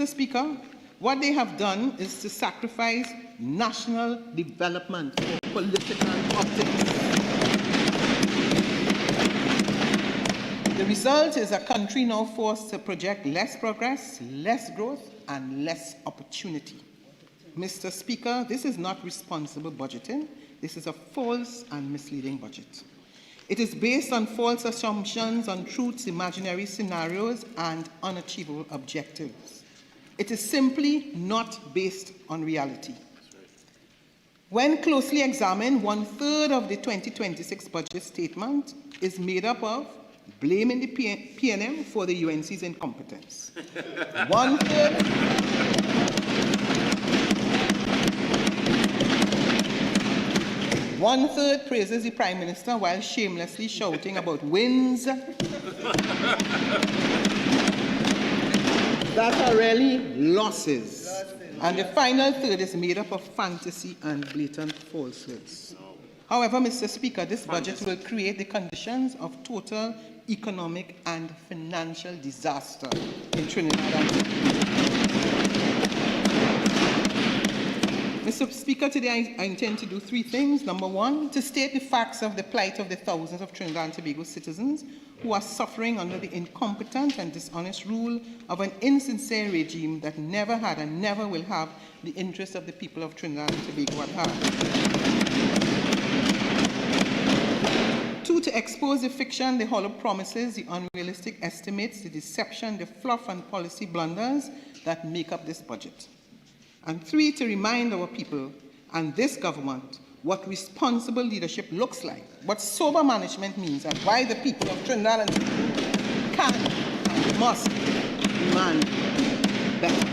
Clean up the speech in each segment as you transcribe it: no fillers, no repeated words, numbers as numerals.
Mr. Speaker, what they have done is to sacrifice national development for political optics. The result is a country now forced to project less progress, less growth, and less opportunity. Mr. Speaker, this is not responsible budgeting. This is a false and misleading budget. It is based on false assumptions, untruths, imaginary scenarios, and unachievable objectives. It is simply not based on reality. When closely examined, 1/3 of the 2026 budget statement is made up of blaming the PNM for the UNC's incompetence. One-third praises the Prime Minister while shamelessly shouting about wins that are really losses. And the final third is made up of fantasy and blatant falsehoods. However, Mr. Speaker, this budget will create the conditions of total economic and financial disaster in Trinidad and Tobago. Mr. Speaker, today I intend to do three things. Number one, to state the facts of the plight of the thousands of Trinidad and Tobago citizens who are suffering under the incompetent and dishonest rule of an insincere regime that never had and never will have the interests of the people of Trinidad and Tobago at heart. Two, to expose the fiction, the hollow promises, the unrealistic estimates, the deception, the fluff and policy blunders that make up this budget. And three, to remind our people and this government what responsible leadership looks like, what sober management means, and why the people of Trinidad and Tobago can and must demand better.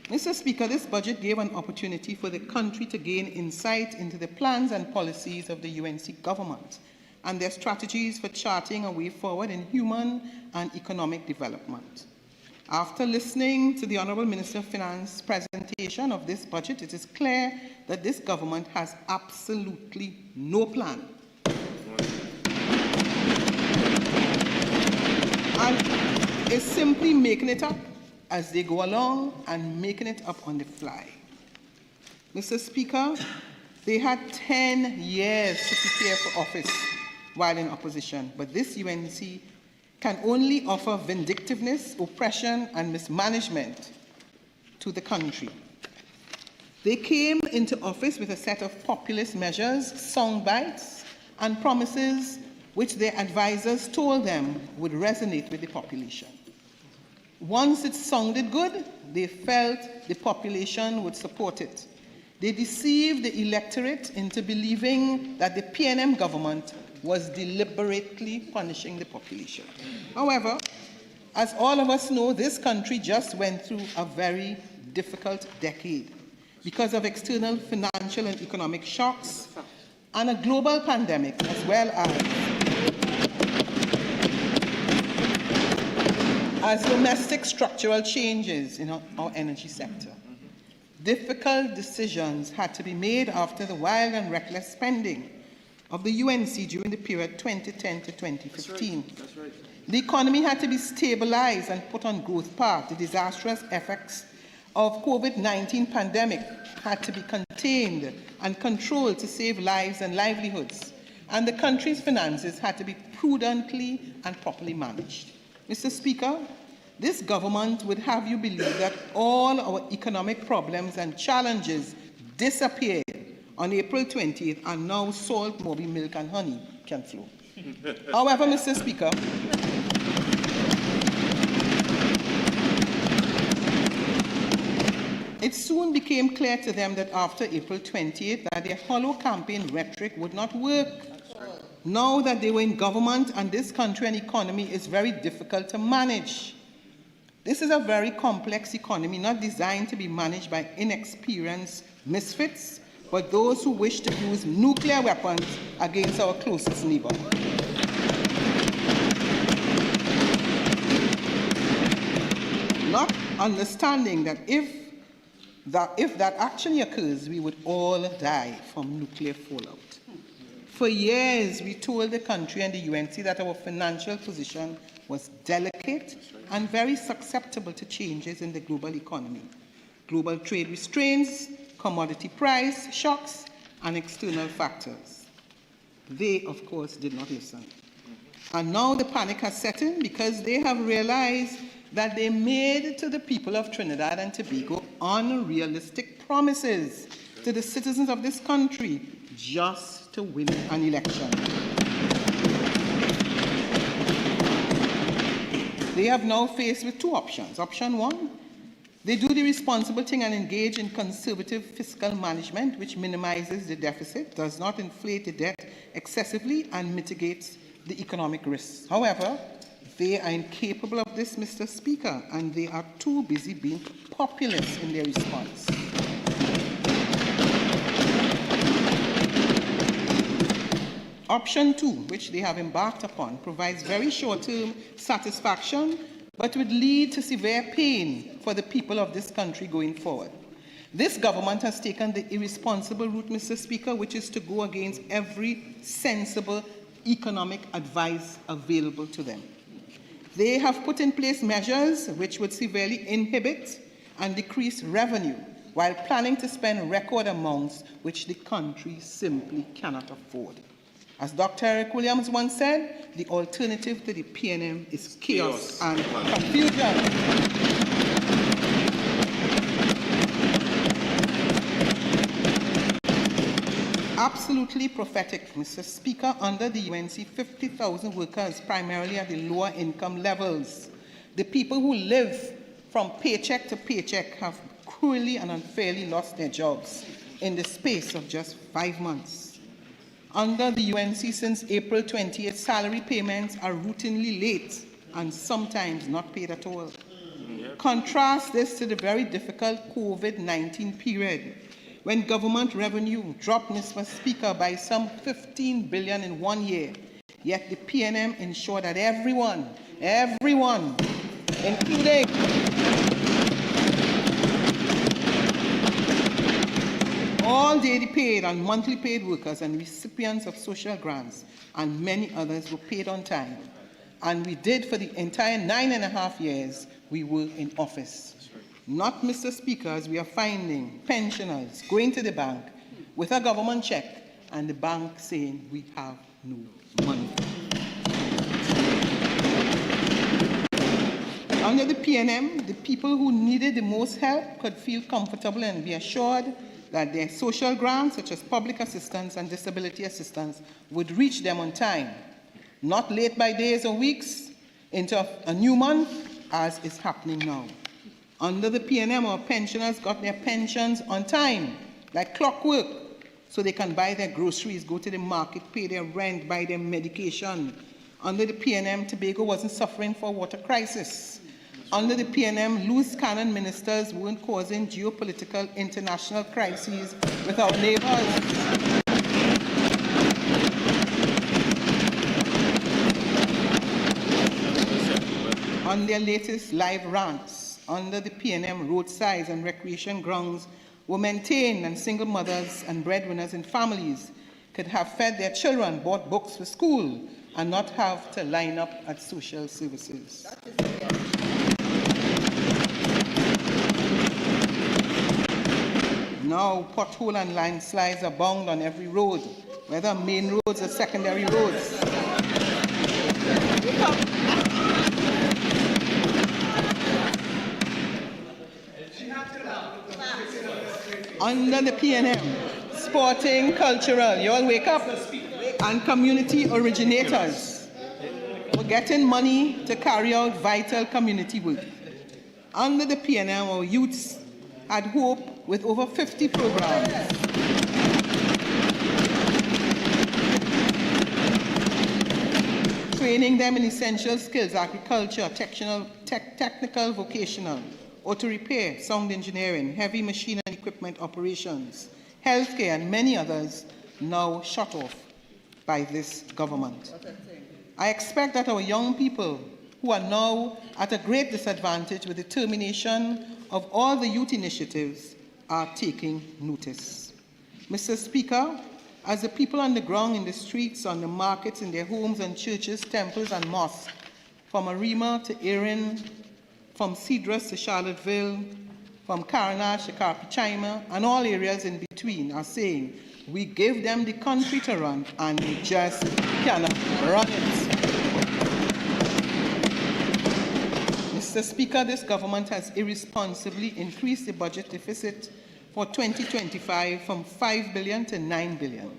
Mr. Speaker, this budget gave an opportunity for the country to gain insight into the plans and policies of the UNC government and their strategies for charting a way forward in human and economic development. After listening to the Honourable Minister of Finance presentation of this budget, it is clear that this government has absolutely no plan. And is simply making it up as they go along and making it up on the fly. Mr. Speaker, they had 10 years to prepare for office while in opposition, but this UNC can only offer vindictiveness, oppression, and mismanagement to the country. They came into office with a set of populist measures, sound bites, and promises which their advisors told them would resonate with the population. Once it sounded good, they felt the population would support it. They deceived the electorate into believing that the PNM government was deliberately punishing the population. However, as all of us know, this country just went through a very difficult decade because of external financial and economic shocks and a global pandemic, as well as domestic structural changes in our energy sector. Difficult decisions had to be made after the wild and reckless spending of the UNC during the period 2010 to 2015. That's right. The economy had to be stabilized and put on growth path. The disastrous effects of COVID-19 pandemic had to be contained and controlled to save lives and livelihoods. And the country's finances had to be prudently and properly managed. Mr. Speaker, this government would have you believe that all our economic problems and challenges disappeared on April 20th, and now salt, Moby, milk, and honey can flow. However, Mr. Speaker, it soon became clear to them that after April 20th, that their hollow campaign rhetoric would not work. Now that they were in government and this country and economy is very difficult to manage. This is a very complex economy, not designed to be managed by inexperienced misfits, but those who wish to use nuclear weapons against our closest neighbor. Not understanding that if that actually occurs, we would all die from nuclear fallout. For years, we told the country and the UNC that our financial position was delicate and very susceptible to changes in the global economy, global trade restraints, commodity price shocks, and external factors. They, of course, did not listen. And now the panic has set in because they have realized that they made to the people of Trinidad and Tobago unrealistic promises to the citizens of this country just to win an election. They have now faced with two options. Option one, they do the responsible thing and engage in conservative fiscal management, which minimizes the deficit, does not inflate the debt excessively, and mitigates the economic risks. However, they are incapable of this, Mr. Speaker, and they are too busy being populist in their response. Option two, which they have embarked upon, provides very short-term satisfaction, but would lead to severe pain for the people of this country going forward. This government has taken the irresponsible route, Mr. Speaker, which is to go against every sensible economic advice available to them. They have put in place measures which would severely inhibit and decrease revenue while planning to spend record amounts which the country simply cannot afford. As Dr. Eric Williams once said, the alternative to the PNM is chaos and confusion. Absolutely prophetic, Mr. Speaker. Under the UNC, 50,000 workers, primarily at the lower income levels. The people who live from paycheck to paycheck have cruelly and unfairly lost their jobs in the space of just 5 months. Under the UNC, since April 20th, salary payments are routinely late and sometimes not paid at all. Contrast this to the very difficult COVID-19 period, when government revenue dropped, Mr. Speaker, by some 15 billion in 1 year, yet the PNM ensured that everyone, including all daily paid and monthly paid workers and recipients of social grants and many others were paid on time. And we did for the entire 9.5 years we were in office. Not, Mr. Speaker, as we are finding pensioners going to the bank with a government check and the bank saying we have no money. Under the PNM, the people who needed the most help could feel comfortable and be assured that their social grants, such as public assistance and disability assistance, would reach them on time, not late by days or weeks into a new month, as is happening now. Under the PNM, our pensioners got their pensions on time, like clockwork, so they can buy their groceries, go to the market, pay their rent, buy their medication. Under the PNM, Tobago wasn't suffering for a water crisis. Under the PNM, loose cannon ministers weren't causing geopolitical international crises with our neighbors. On their latest live rants, under the PNM, roadsides and recreation grounds were maintained, and single mothers and breadwinners in families could have fed their children, bought books for school, and not have to line up at social services. Now, pothole and landslides abound on every road, whether main roads or secondary roads. Under the PNM, sporting, cultural, you all wake up, and community originators were getting money to carry out vital community work. Under the PNM, our youths had hope with over 50 programs. Training them in essential skills, agriculture, technical, vocational, auto repair, sound engineering, heavy machine and equipment operations, healthcare, and many others now shut off by this government. I expect that our young people who are now at a great disadvantage with the termination of all the youth initiatives are taking notice. Mr. Speaker, as the people on the ground, in the streets, on the markets, in their homes and churches, temples and mosques from Arima to Erin, from Cedrus to Charlottesville, from Carnage to Carpichaima, and all areas in between are saying, we give them the country to run and they just cannot run it. Mr. Speaker, this government has irresponsibly increased the budget deficit for 2025 from 5 billion to 9 billion,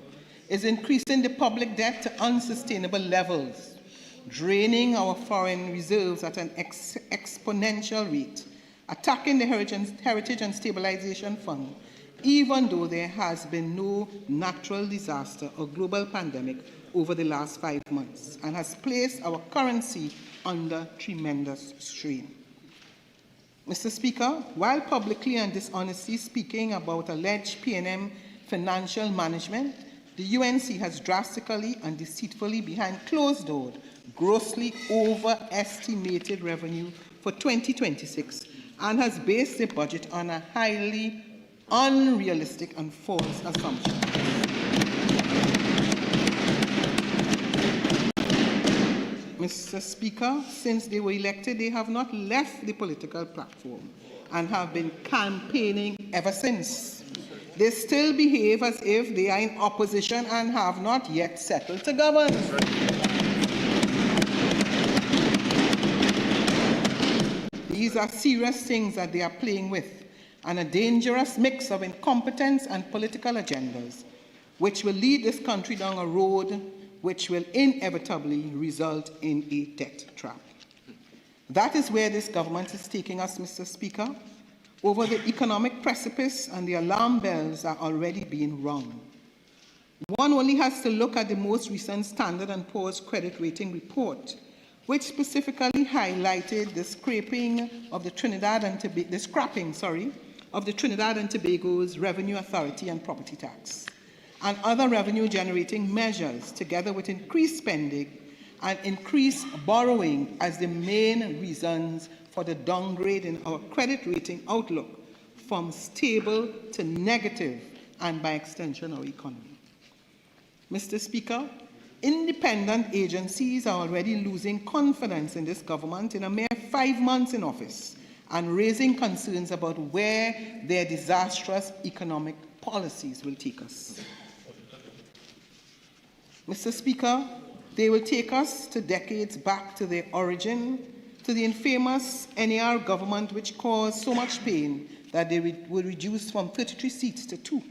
is increasing the public debt to unsustainable levels, draining our foreign reserves at an exponential rate, attacking the Heritage and Stabilization Fund, even though there has been no natural disaster or global pandemic over the last 5 months, and has placed our currency under tremendous strain. Mr. Speaker, while publicly and dishonestly speaking about alleged PNM financial management, the UNC has drastically and deceitfully behind closed doors grossly overestimated revenue for 2026 and has based the budget on a highly unrealistic and false assumption. Mr. Speaker, since they were elected, they have not left the political platform and have been campaigning ever since. They still behave as if they are in opposition and have not yet settled to govern. These are serious things that they are playing with, and a dangerous mix of incompetence and political agendas, which will lead this country down a road which will inevitably result in a debt trap. That is where this government is taking us, Mr. Speaker. Over the economic precipice, and the alarm bells are already being rung. One only has to look at the most recent Standard & Poor's credit rating report, which specifically highlighted the scrapping of the Trinidad and Tobago's Revenue Authority and property tax, and other revenue-generating measures, together with increased spending and increased borrowing as the main reasons for the downgrade in our credit rating outlook from stable to negative, and by extension our economy. Mr. Speaker, independent agencies are already losing confidence in this government in a mere 5 months in office and raising concerns about where their disastrous economic policies will take us. Mr. Speaker, they will take us to decades back to their origin, to the infamous NAR government, which caused so much pain that they were reduced from 33 seats to 2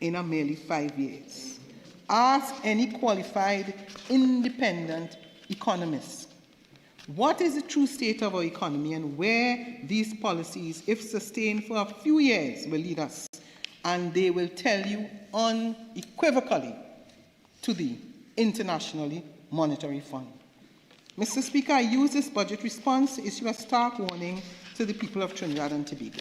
in a merely 5 years. Ask any qualified independent economist, what is the true state of our economy and where these policies, if sustained for a few years, will lead us? And they will tell you unequivocally to the International Monetary Fund. Mr. Speaker, I use this budget response to issue a stark warning to the people of Trinidad and Tobago.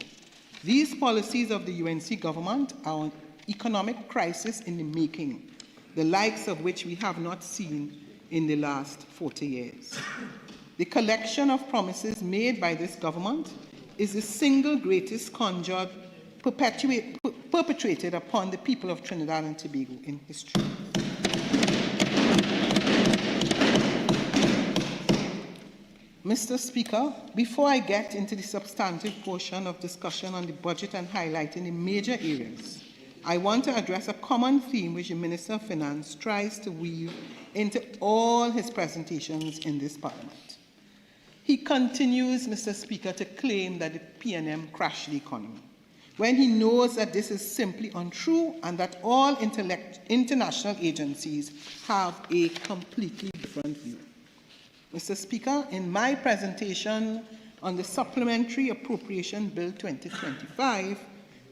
These policies of the UNC government are an economic crisis in the making, the likes of which we have not seen in the last 40 years. The collection of promises made by this government is the single greatest conjure perpetrated upon the people of Trinidad and Tobago in history. Mr. Speaker, before I get into the substantive portion of discussion on the budget and highlighting the major areas, I want to address a common theme which the Minister of Finance tries to weave into all his presentations in this Parliament. He continues, Mr. Speaker, to claim that the PNM crashed the economy, when he knows that this is simply untrue and that all international agencies have a completely different view. Mr. Speaker, in my presentation on the Supplementary Appropriation Bill 2025,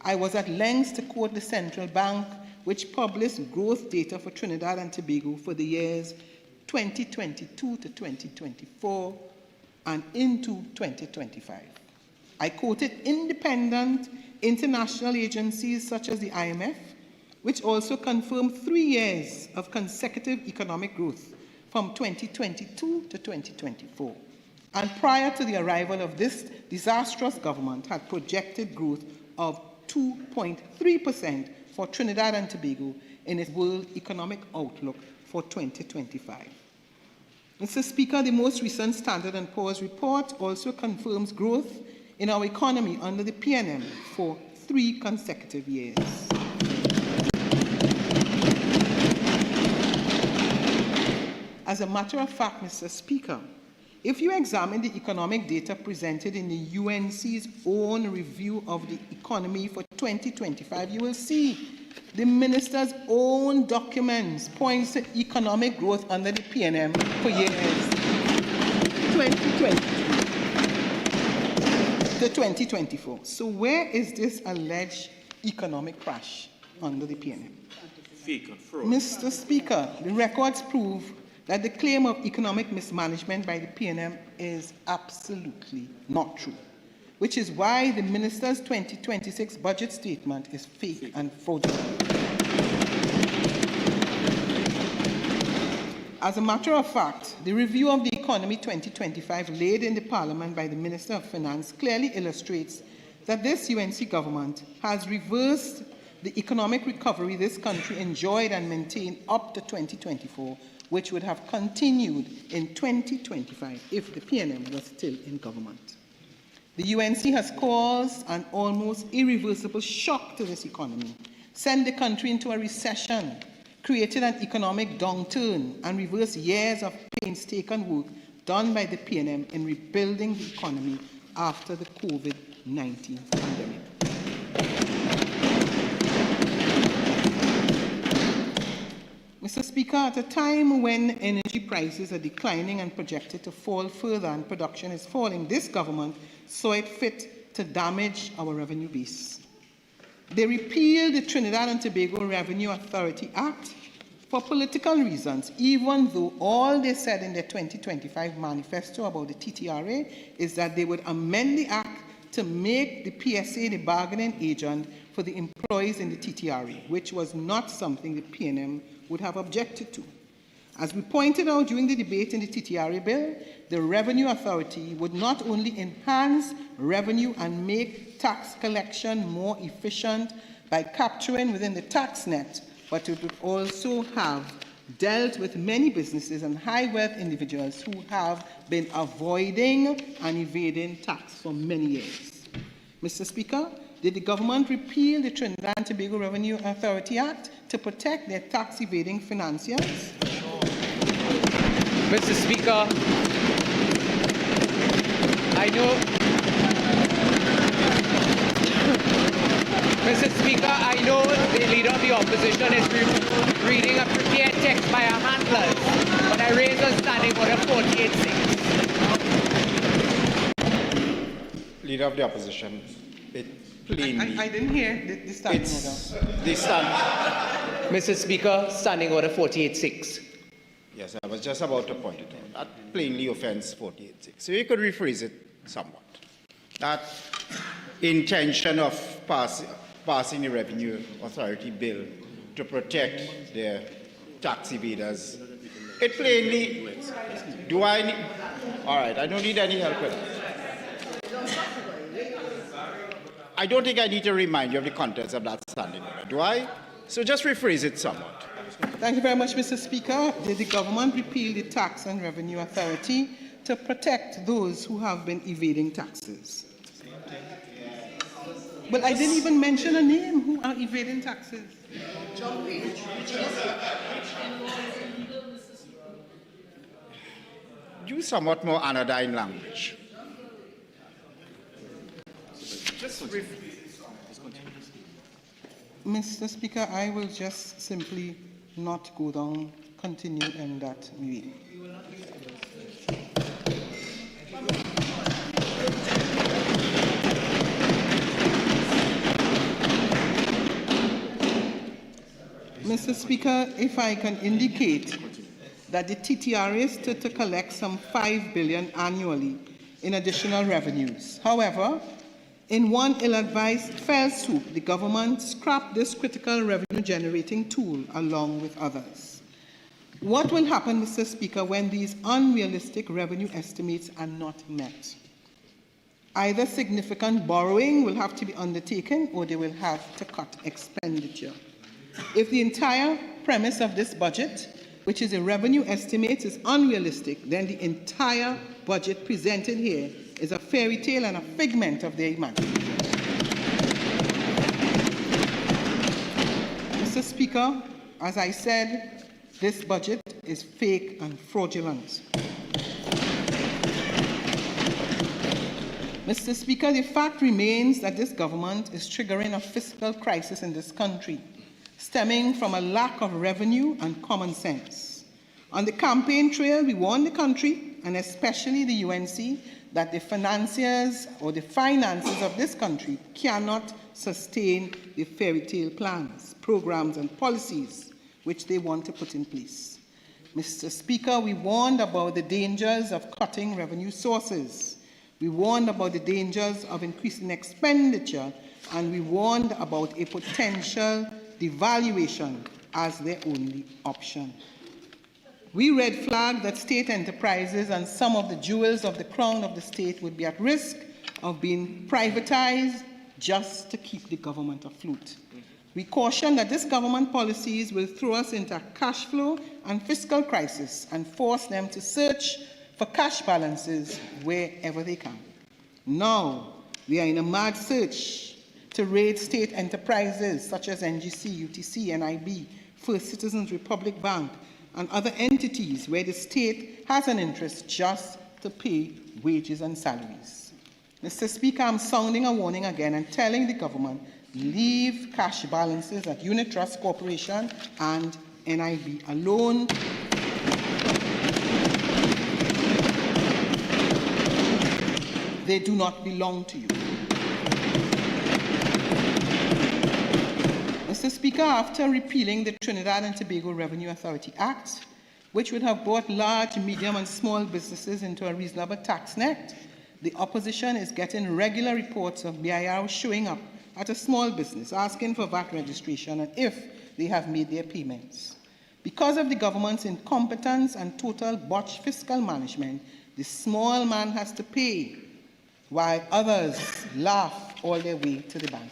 I was at length to quote the Central Bank, which published growth data for Trinidad and Tobago for the years 2022 to 2024 and into 2025. I quoted independent international agencies such as the IMF, which also confirmed 3 years of consecutive economic growth from 2022 to 2024, and prior to the arrival of this disastrous government had projected growth of 2.3% for Trinidad and Tobago in its World Economic Outlook for 2025. Mr. Speaker, the most recent Standard & Poor's report also confirms growth in our economy under the PNM for 3 consecutive years. As a matter of fact, Mr. Speaker, if you examine the economic data presented in the UNC's own review of the economy for 2025, you will see the minister's own documents points to economic growth under the PNM for years 2020 to 2024. So where is this alleged economic crash under the PNM? Mr. Speaker, the records prove that the claim of economic mismanagement by the PNM is absolutely not true, which is why the minister's 2026 budget statement is fake and fraudulent. As a matter of fact, the review of the economy 2025 laid in the Parliament by the Minister of Finance clearly illustrates that this UNC government has reversed the economic recovery this country enjoyed and maintained up to 2024, which would have continued in 2025 if the PNM was still in government. The UNC has caused an almost irreversible shock to this economy, sent the country into a recession, created an economic downturn, and reversed years of painstaking work done by the PNM in rebuilding the economy after the COVID-19 pandemic. Mr. Speaker, at a time when energy prices are declining and projected to fall further and production is falling, this government saw it fit to damage our revenue base. They repealed the Trinidad and Tobago Revenue Authority Act for political reasons, even though all they said in their 2025 manifesto about the TTRA is that they would amend the act to make the PSA the bargaining agent for the employees in the TTRA, which was not something the PNM would have objected to. As we pointed out during the debate in the TTRA bill, the Revenue Authority would not only enhance revenue and make tax collection more efficient by capturing within the tax net, but it would also have dealt with many businesses and high-wealth individuals who have been avoiding and evading tax for many years. Mr. Speaker, did the government repeal the Trinidad and Tobago Revenue Authority Act to protect their tax-evading financiers? Mr. Speaker, I know the Leader of the Opposition is reading a prepared text by our handlers, but I raise a standing order 48-6. Leader of the Opposition, it plainly... I didn't hear the standing order. Mr. Speaker, standing order 48-6. Yes, I was just about to point it out. That plainly offends 48.6. So you could rephrase it somewhat. That intention of passing the Revenue Authority bill to protect their tax evaders, it plainly... Do I need... All right, I don't need any help with that. I don't think I need to remind you of the contents of that standing order, do I? So just rephrase it somewhat. Thank you very much, Mr. Speaker. Did the government repeal the Tax and Revenue Authority to protect those who have been evading taxes? But I didn't even mention a name who are evading taxes. Use somewhat more anodyne language. Mr. Speaker, I will just simply not go down, continue in that way. Mr. Speaker, if I can indicate that the TTRA stood to collect some $5 billion annually in additional revenues. However, in one ill-advised fell swoop, the government scrapped this critical revenue-generating tool along with others. What will happen, Mr. Speaker, when these unrealistic revenue estimates are not met? Either significant borrowing will have to be undertaken or they will have to cut expenditure. If the entire premise of this budget which is a revenue estimate, is unrealistic, then the entire budget presented here is a fairy tale and a figment of their imagination. Mr. Speaker, as I said, this budget is fake and fraudulent. Mr. Speaker, the fact remains that this government is triggering a fiscal crisis in this country, stemming from a lack of revenue and common sense. On the campaign trail, we warned the country, and especially the UNC, that the financiers or the finances of this country cannot sustain the fairy tale plans, programs, and policies which they want to put in place. Mr. Speaker, we warned about the dangers of cutting revenue sources. We warned about the dangers of increasing expenditure, and we warned about a potential devaluation as their only option. We red flagged that state enterprises and some of the jewels of the crown of the state would be at risk of being privatized just to keep the government afloat. We cautioned that this government policies will throw us into a cash flow and fiscal crisis and force them to search for cash balances wherever they can. Now, we are in a mad search to raid state enterprises such as NGC, UTC, NIB, First Citizens Republic Bank, and other entities where the state has an interest just to pay wages and salaries. Mr. Speaker, I'm sounding a warning again and telling the government, leave cash balances at Unit Trust Corporation and NIB alone. They do not belong to you. Mr. Speaker, after repealing the Trinidad and Tobago Revenue Authority Act, which would have brought large, medium, and small businesses into a reasonable tax net, the opposition is getting regular reports of BIR showing up at a small business asking for VAT registration and if they have made their payments. Because of the government's incompetence and total botched fiscal management, the small man has to pay, while others laugh all their way to the bank.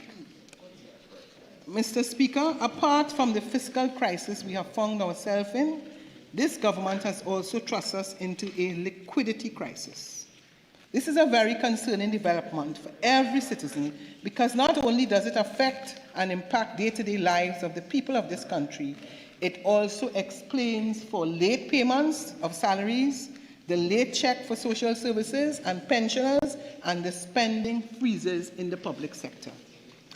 Mr. Speaker, apart from the fiscal crisis we have found ourselves in, this government has also thrust us into a liquidity crisis. This is a very concerning development for every citizen because not only does it affect and impact day-to-day lives of the people of this country, it also explains for late payments of salaries, the late check for social services and pensioners, and the spending freezes in the public sector.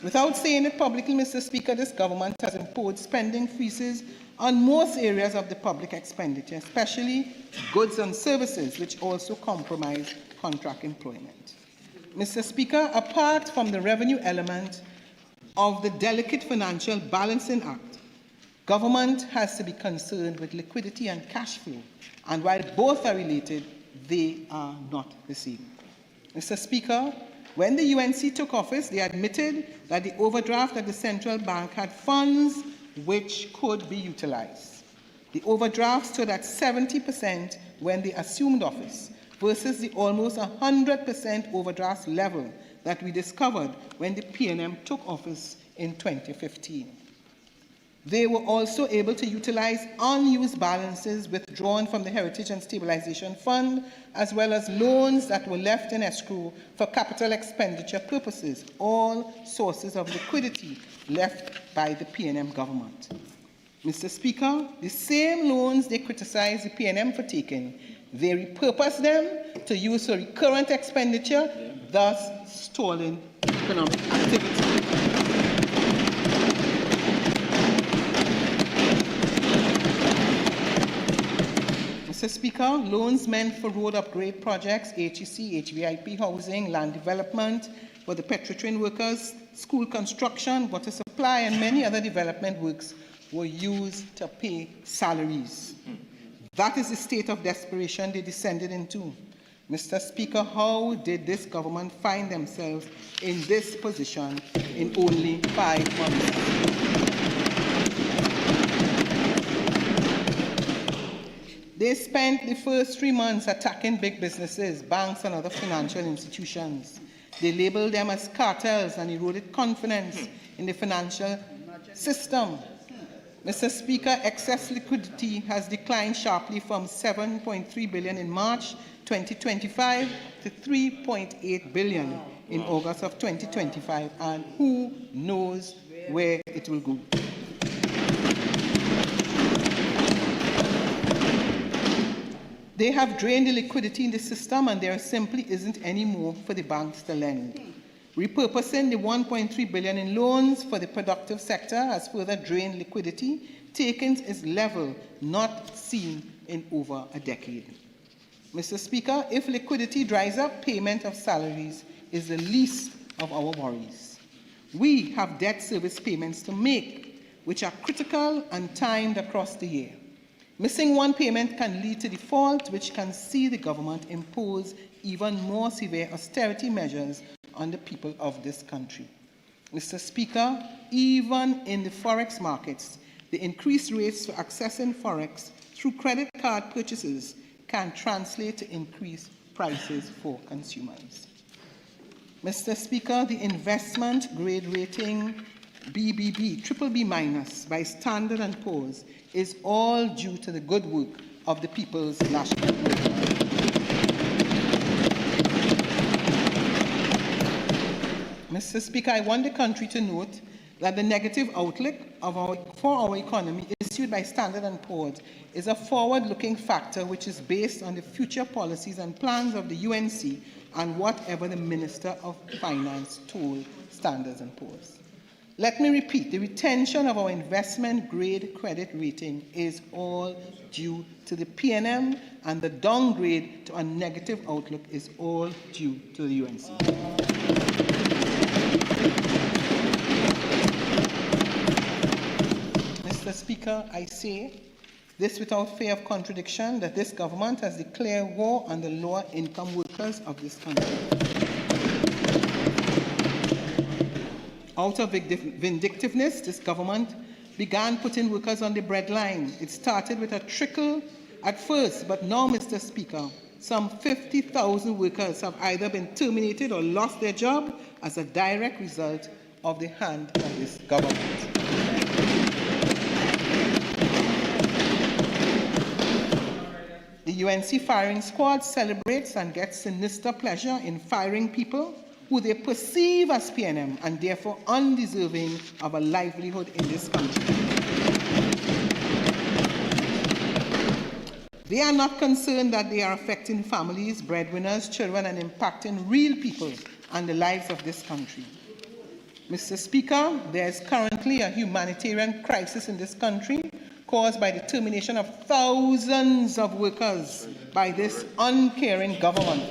Without saying it publicly, Mr. Speaker, this government has imposed spending freezes on most areas of the public expenditure, especially goods and services, which also compromise contract employment. Mr. Speaker, apart from the revenue element of the delicate Financial Balancing Act, government has to be concerned with liquidity and cash flow, and while both are related, they are not the same. Mr. Speaker, when the UNC took office, they admitted that the overdraft at the central bank had funds which could be utilized. The overdraft stood at 70% when they assumed office, versus the almost 100% overdraft level that we discovered when the PNM took office in 2015. They were also able to utilize unused balances withdrawn from the Heritage and Stabilization Fund, as well as loans that were left in escrow for capital expenditure purposes, all sources of liquidity left by the PNM government. Mr. Speaker, the same loans they criticize the PNM for taking, they repurpose them to use for recurrent expenditure, thus stalling economic activity. Mr. Speaker, loans meant for road upgrade projects, HEC, HVIP housing, land development for the Petrotrin workers, school construction, water supply, and many other development works were used to pay salaries. That is the state of desperation they descended into. Mr. Speaker, how did this government find themselves in this position in only 5 months? They spent the first 3 months attacking big businesses, banks, and other financial institutions. They labeled them as cartels and eroded confidence in the financial system. Mr. Speaker, excess liquidity has declined sharply from 7.3 billion in March 2025 to 3.8 billion in August of 2025, and who knows where it will go. They have drained the liquidity in the system, and there simply isn't any more for the banks to lend. Repurposing the 1.3 billion in loans for the productive sector has further drained liquidity, taking its level not seen in over a decade. Mr. Speaker, if liquidity dries up, payment of salaries is the least of our worries. We have debt service payments to make, which are critical and timed across the year. Missing one payment can lead to default, which can see the government impose even more severe austerity measures on the people of this country. Mr. Speaker, even in the forex markets, the increased rates for accessing forex through credit card purchases can translate to increased prices for consumers. Mr. Speaker, the investment grade rating BBB by Standard & Poor's is all due to the good work of the People's National Bank. Mr. Speaker, I want the country to note that the negative outlook for our economy issued by Standard & Poor's is a forward-looking factor which is based on the future policies and plans of the UNC and whatever the Minister of Finance told Standard & Poor's. Let me repeat, the retention of our investment-grade credit rating is all due to the PNM, and the downgrade to a negative outlook is all due to the UNC. Mr. Speaker, I say this without fear of contradiction, that this government has declared war on the lower-income workers of this country. Out of vindictiveness, this government began putting workers on the breadline. It started with a trickle at first, but now, Mr. Speaker, some 50,000 workers have either been terminated or lost their job as a direct result of the hand of this government. The UNC firing squad celebrates and gets sinister pleasure in firing people who they perceive as PNM and therefore undeserving of a livelihood in this country. They are not concerned that they are affecting families, breadwinners, children, and impacting real people and the lives of this country. Mr. Speaker, there is currently a humanitarian crisis in this country caused by the termination of thousands of workers by this uncaring government.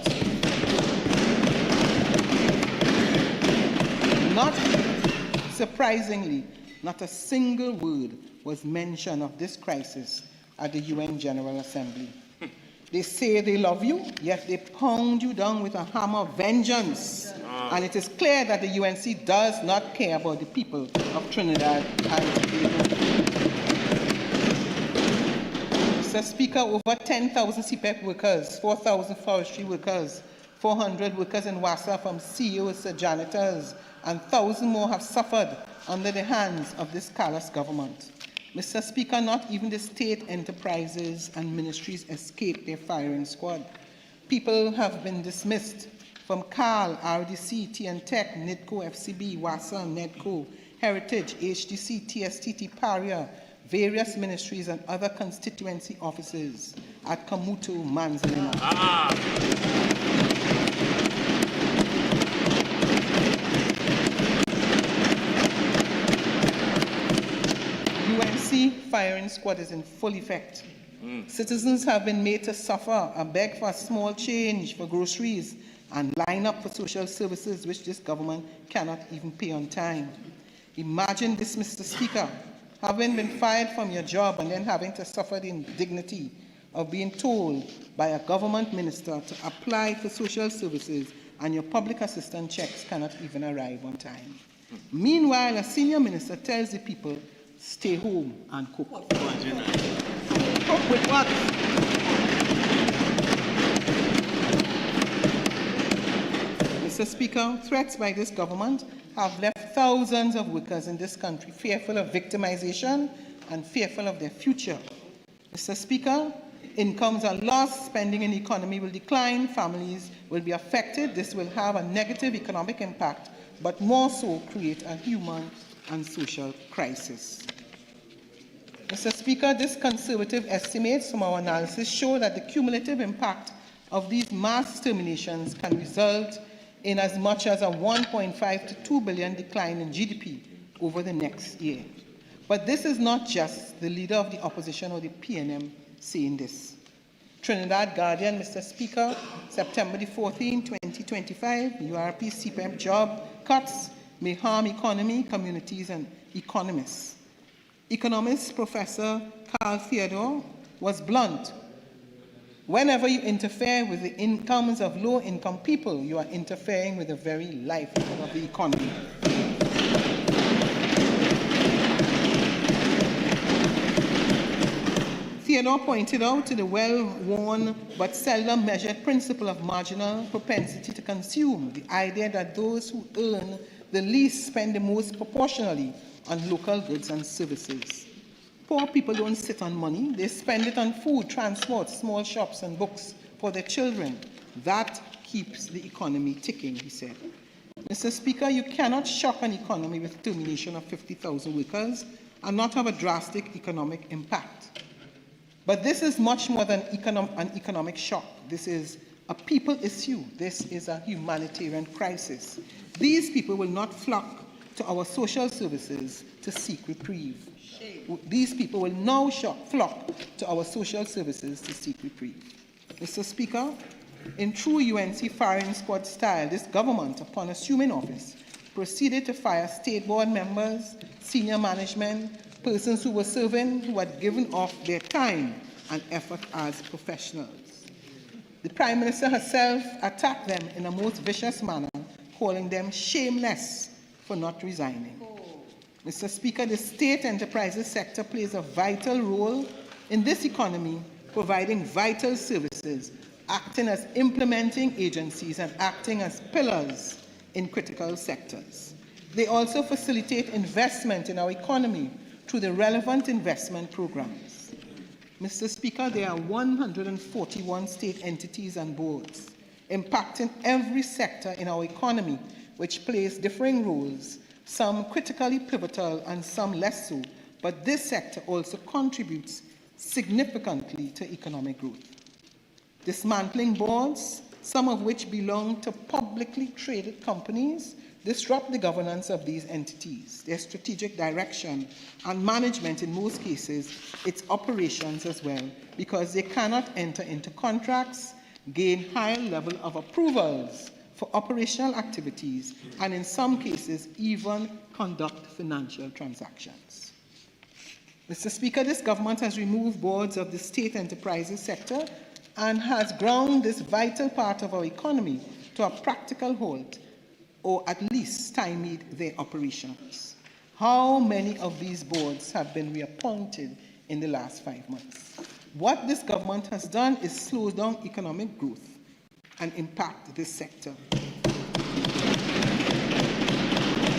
Not surprisingly, not a single word was mentioned of this crisis at the UN General Assembly. They say they love you, yet they pound you down with a hammer of vengeance. And it is clear that the UNC does not care about the people of Trinidad and Tobago. Mr. Speaker, over 10,000 CPEC workers, 4,000 forestry workers, 400 workers in WASA from CEOs to janitors, and thousands more have suffered under the hands of this callous government. Mr. Speaker, not even the state enterprises and ministries escaped their firing squad. People have been dismissed from CAL, RDC, TNTech, NIDCO, FCB, WASA, NEDCO, Heritage, HDC, TSTT, PARIA, various ministries and other constituency offices at Kamuto, Manzanilla. UNC firing squad is in full effect. Citizens have been made to suffer and beg for a small change for groceries and line up for social services which this government cannot even pay on time. Imagine this, Mr. Speaker, having been fired from your job and then having to suffer the indignity of being told by a government minister to apply for social services and your public assistance checks cannot even arrive on time. Meanwhile, a senior minister tells the people, stay home and cook. Cook with what? Mr. Speaker, threats by this government have left thousands of workers in this country fearful of victimization and fearful of their future. Mr. Speaker, incomes are lost, spending in the economy will decline, families will be affected. This will have a negative economic impact, but more so create a human and social crisis. Mr. Speaker, this conservative estimates from our analysis show that the cumulative impact of these mass terminations can result in as much as a 1.5 to 2 billion decline in GDP over the next year. But this is not just the leader of the opposition or the PNM saying this. Trinidad Guardian, Mr. Speaker, September the 14th, 2025, URP CPEP job cuts may harm economy, communities, and economists. Economist Professor Carl Theodore was blunt. Whenever you interfere with the incomes of low-income people, you are interfering with the very life of the economy. Theodore pointed out to the well-worn but seldom measured principle of marginal propensity to consume, the idea that those who earn the least spend the most proportionally on local goods and services. Poor people don't sit on money, they spend it on food, transport, small shops and books for their children. That keeps the economy ticking, he said. Mr. Speaker, you cannot shock an economy with termination of 50,000 workers and not have a drastic economic impact. But this is much more than an economic shock. This is a people issue. This is a humanitarian crisis. These people will not flock to our social services to seek reprieve. These people will now flock to our social services to seek reprieve. Mr. Speaker, in true UNC firing squad style, this government, upon assuming office, proceeded to fire state board members, senior management, persons who were serving, who had given off their time and effort as professionals. The Prime Minister herself attacked them in a most vicious manner, calling them shameless for not resigning. Mr. Speaker, the state enterprises sector plays a vital role in this economy, providing vital services, acting as implementing agencies and acting as pillars in critical sectors. They also facilitate investment in our economy through the relevant investment programs. Mr. Speaker, there are 141 state entities and boards impacting every sector in our economy, which plays differing roles, some critically pivotal and some less so, but this sector also contributes significantly to economic growth. Dismantling boards, some of which belong to publicly traded companies, disrupt the governance of these entities, their strategic direction and management in most cases, its operations as well, because they cannot enter into contracts, gain higher level of approvals for operational activities, and in some cases, even conduct financial transactions. Mr. Speaker, this government has removed boards of the state enterprises sector and has ground this vital part of our economy to a practical halt, or at least stymied their operations. How many of these boards have been reappointed in the last 5 months? What this government has done is slow down economic growth and impact this sector.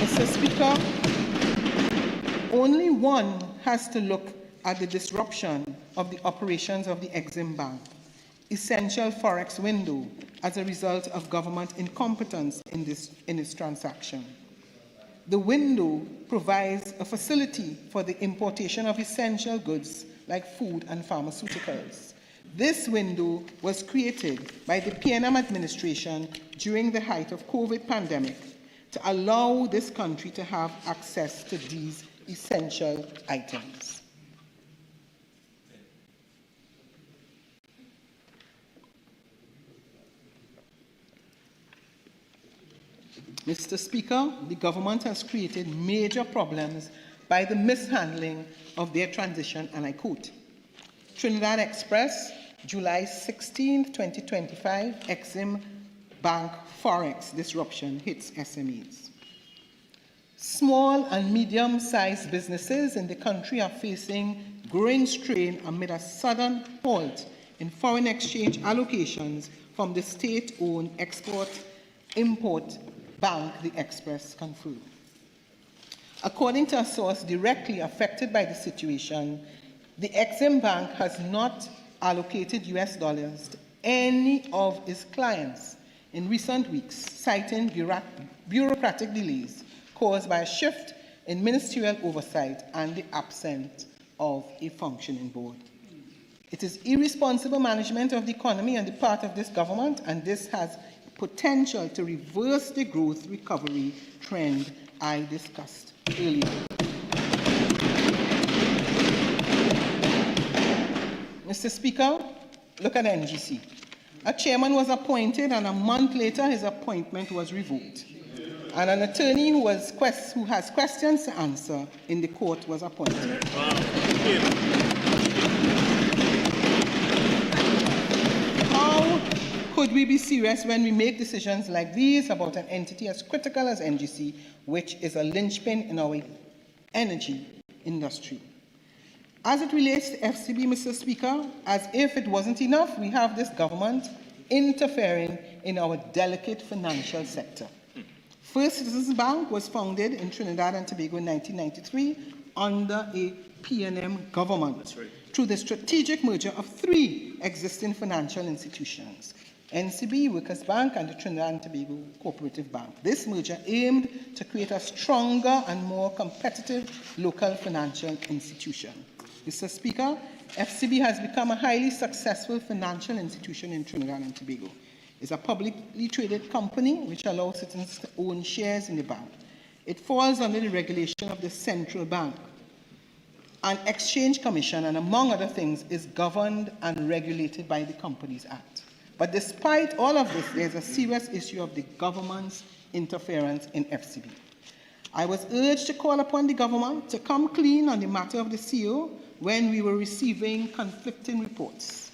Mr. Speaker, only one has to look at the disruption of the operations of the Exim Bank, essential forex window, as a result of government incompetence in its transaction. The window provides a facility for the importation of essential goods like food and pharmaceuticals. This window was created by the PNM administration during the height of COVID pandemic to allow this country to have access to these essential items. Mr. Speaker, the government has created major problems by the mishandling of their transition, and I quote, Trinidad Express, July 16, 2025, Exim Bank Forex disruption hits SMEs. Small and medium-sized businesses in the country are facing growing strain amid a sudden halt in foreign exchange allocations from the state-owned export-import bank, the Express confirmed. According to a source directly affected by the situation, the Exim Bank has not allocated US dollars to any of its clients in recent weeks, citing bureaucratic delays caused by a shift in ministerial oversight and the absence of a functioning board. It is irresponsible management of the economy on the part of this government, and this has potential to reverse the growth recovery trend I discussed earlier. Mr. Speaker, look at NGC. A chairman was appointed, and a month later his appointment was revoked. And an attorney who has questions to answer in the court was appointed. How could we be serious when we make decisions like these about an entity as critical as NGC, which is a linchpin in our energy industry? As it relates to FCB, Mr. Speaker, as if it wasn't enough, we have this government interfering in our delicate financial sector. First Citizens Bank was founded in Trinidad and Tobago in 1993 under a PNM government through the strategic merger of 3 existing financial institutions, NCB, Workers Bank, and the Trinidad and Tobago Cooperative Bank. This merger aimed to create a stronger and more competitive local financial institution. Mr. Speaker, FCB has become a highly successful financial institution in Trinidad and Tobago. It's a publicly traded company which allows citizens to own shares in the bank. It falls under the regulation of the central bank. An exchange commission, and among other things, is governed and regulated by the Companies Act. But despite all of this, there's a serious issue of the government's interference in FCB. I was urged to call upon the government to come clean on the matter of the CEO when we were receiving conflicting reports.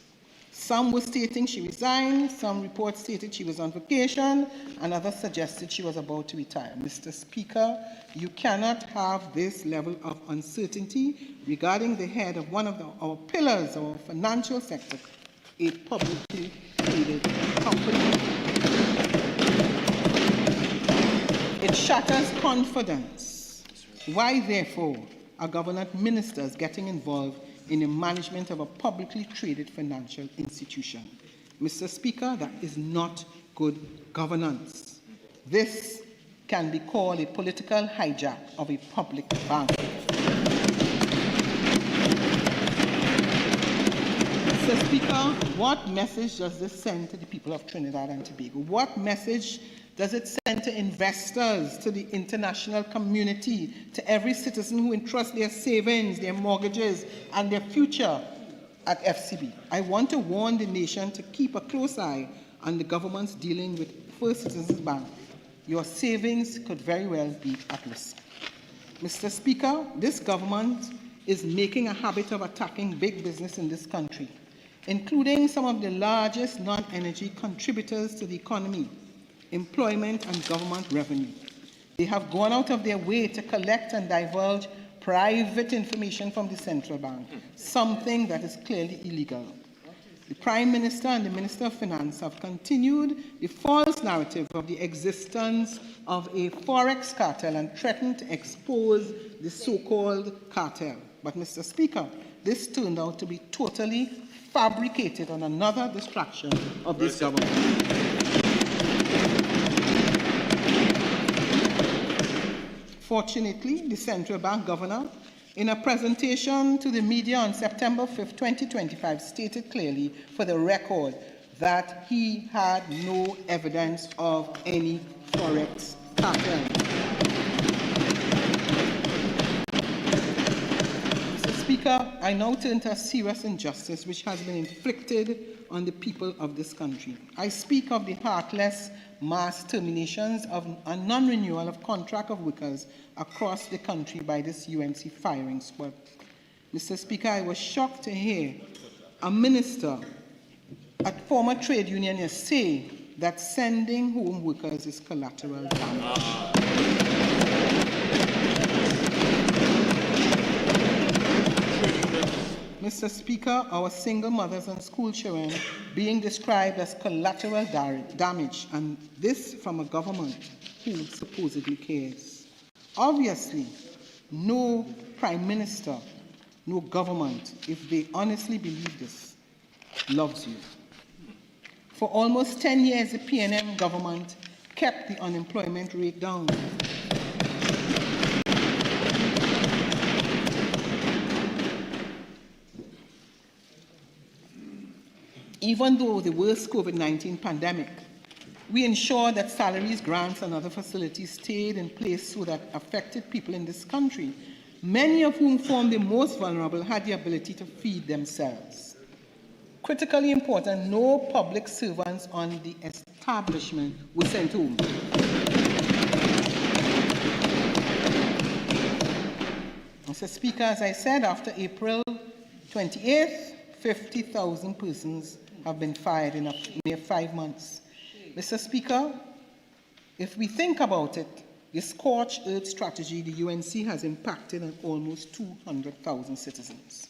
Some were stating she resigned, some reports stated she was on vacation, and others suggested she was about to retire. Mr. Speaker, you cannot have this level of uncertainty regarding the head of one of our pillars of our financial sector, a publicly traded company. It shatters confidence. Why, therefore, are government ministers getting involved in the management of a publicly traded financial institution? Mr. Speaker, that is not good governance. This can be called a political hijack of a public bank. Mr. Speaker, what message does this send to the people of Trinidad and Tobago? What message does it send to investors, to the international community, to every citizen who entrusts their savings, their mortgages, and their future at FCB? I want to warn the nation to keep a close eye on the government's dealing with First Citizens Bank. Your savings could very well be at risk. Mr. Speaker, this government is making a habit of attacking big business in this country, including some of the largest non-energy contributors to the economy, employment, and government revenue. They have gone out of their way to collect and divulge private information from the central bank, something that is clearly illegal. The Prime Minister and the Minister of Finance have continued the false narrative of the existence of a forex cartel and threatened to expose the so-called cartel. But, Mr. Speaker, this turned out to be totally fabricated on another distraction of this government. Fortunately, the central bank governor, in a presentation to the media on September 5, 2025, stated clearly for the record that he had no evidence of any forex cartel. Mr. Speaker, I now turn to a serious injustice which has been inflicted on the people of this country. I speak of the heartless mass terminations of a non-renewal of contract of workers across the country by this UMC firing squad. Mr. Speaker, I was shocked to hear a minister, a former trade unionist, say that sending home workers is collateral damage. Mr. Speaker, our single mothers and school children being described as collateral damage, and this from a government who supposedly cares. Obviously, no Prime Minister, no government, if they honestly believe this, loves you. For almost 10 years, the PNM government kept the unemployment rate down. Even though the worst COVID-19 pandemic, we ensured that salaries, grants, and other facilities stayed in place so that affected people in this country, many of whom formed the most vulnerable, had the ability to feed themselves. Critically important, no public servants on the establishment were sent home. Mr. Speaker, as I said, after April 28th, 50,000 persons have been fired in a mere 5 months. Mr. Speaker, if we think about it, the scorched earth strategy, the UNC has impacted on almost 200,000 citizens.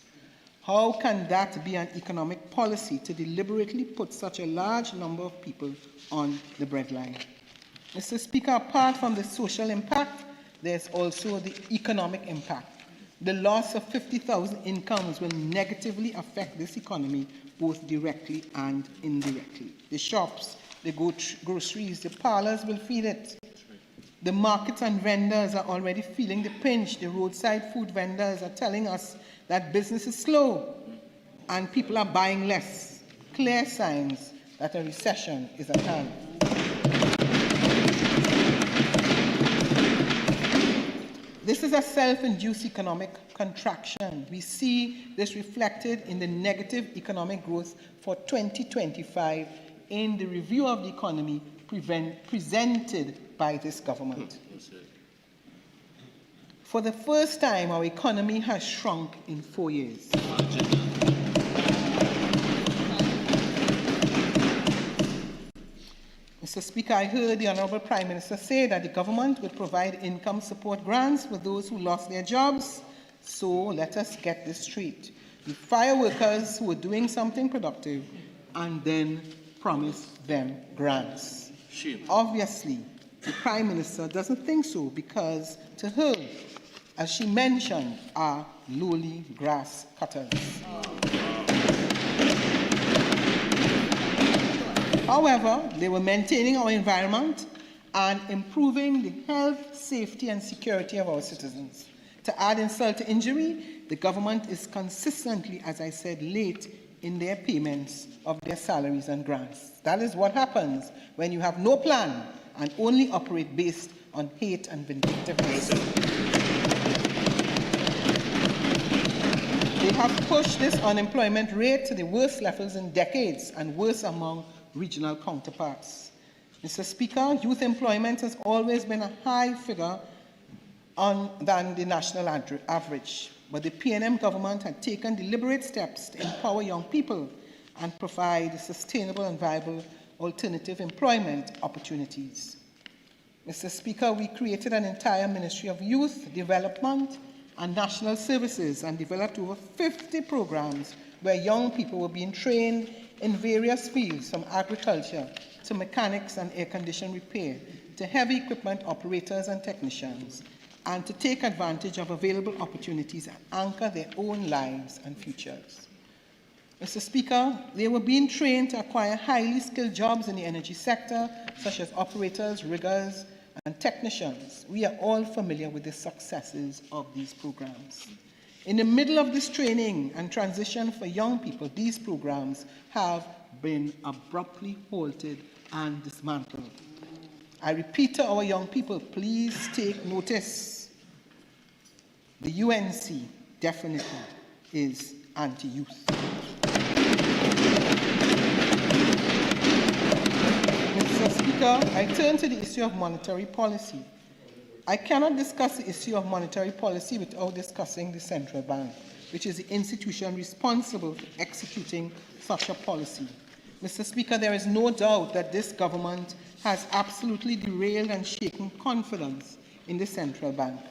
How can that be an economic policy to deliberately put such a large number of people on the breadline? Mr. Speaker, apart from the social impact, there's also the economic impact. The loss of 50,000 incomes will negatively affect this economy, both directly and indirectly. The shops, the groceries, the parlors will feel it. The markets and vendors are already feeling the pinch. The roadside food vendors are telling us that business is slow and people are buying less. Clear signs that a recession is at hand. This is a self-induced economic contraction. We see this reflected in the negative economic growth for 2025 in the review of the economy presented by this government. For the first time, our economy has shrunk in 4 years. Mr. Speaker, I heard the Honourable Prime Minister say that the government would provide income support grants for those who lost their jobs. So let us get this straight. You fire workers who are doing something productive and then promise them grants. Obviously, the Prime Minister doesn't think so because to her, as she mentioned, are lowly grass cutters. However, they were maintaining our environment and improving the health, safety, and security of our citizens. To add insult to injury, the government is consistently, as I said, late in their payments of their salaries and grants. That is what happens when you have no plan and only operate based on hate and vindictiveness. They have pushed this unemployment rate to the worst levels in decades and worse among regional counterparts. Mr. Speaker, youth employment has always been a high figure than the national average, but the PNM government had taken deliberate steps to empower young people and provide sustainable and viable alternative employment opportunities. Mr. Speaker, we created an entire Ministry of Youth Development and National Services and developed over 50 programs where young people were being trained in various fields, from agriculture to mechanics and air condition repair, to heavy equipment operators and technicians, and to take advantage of available opportunities and anchor their own lives and futures. Mr. Speaker, they were being trained to acquire highly skilled jobs in the energy sector, such as operators, riggers, and technicians. We are all familiar with the successes of these programs. In the middle of this training and transition for young people, these programs have been abruptly halted and dismantled. I repeat to our young people, please take notice. The UNC definitely is anti-youth. Mr. Speaker, I turn to the issue of monetary policy. I cannot discuss the issue of monetary policy without discussing the central bank, which is the institution responsible for executing such a policy. Mr. Speaker, there is no doubt that this government has absolutely derailed and shaken confidence in the central bank.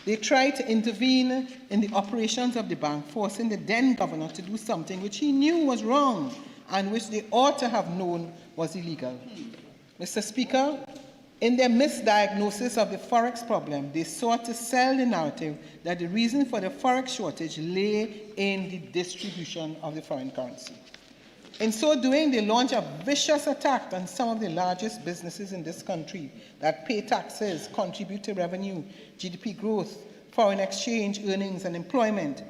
They tried to intervene in the operations of the bank, forcing the then governor to do something which he knew was wrong and which they ought to have known was illegal. Mr. Speaker, In their misdiagnosis of the forex problem, they sought to sell the narrative that the reason for the forex shortage lay in the distribution of the foreign currency. In so doing, they launched a vicious attack on some of the largest businesses in this country that pay taxes, contribute to revenue, GDP growth, foreign exchange, earnings, and employment.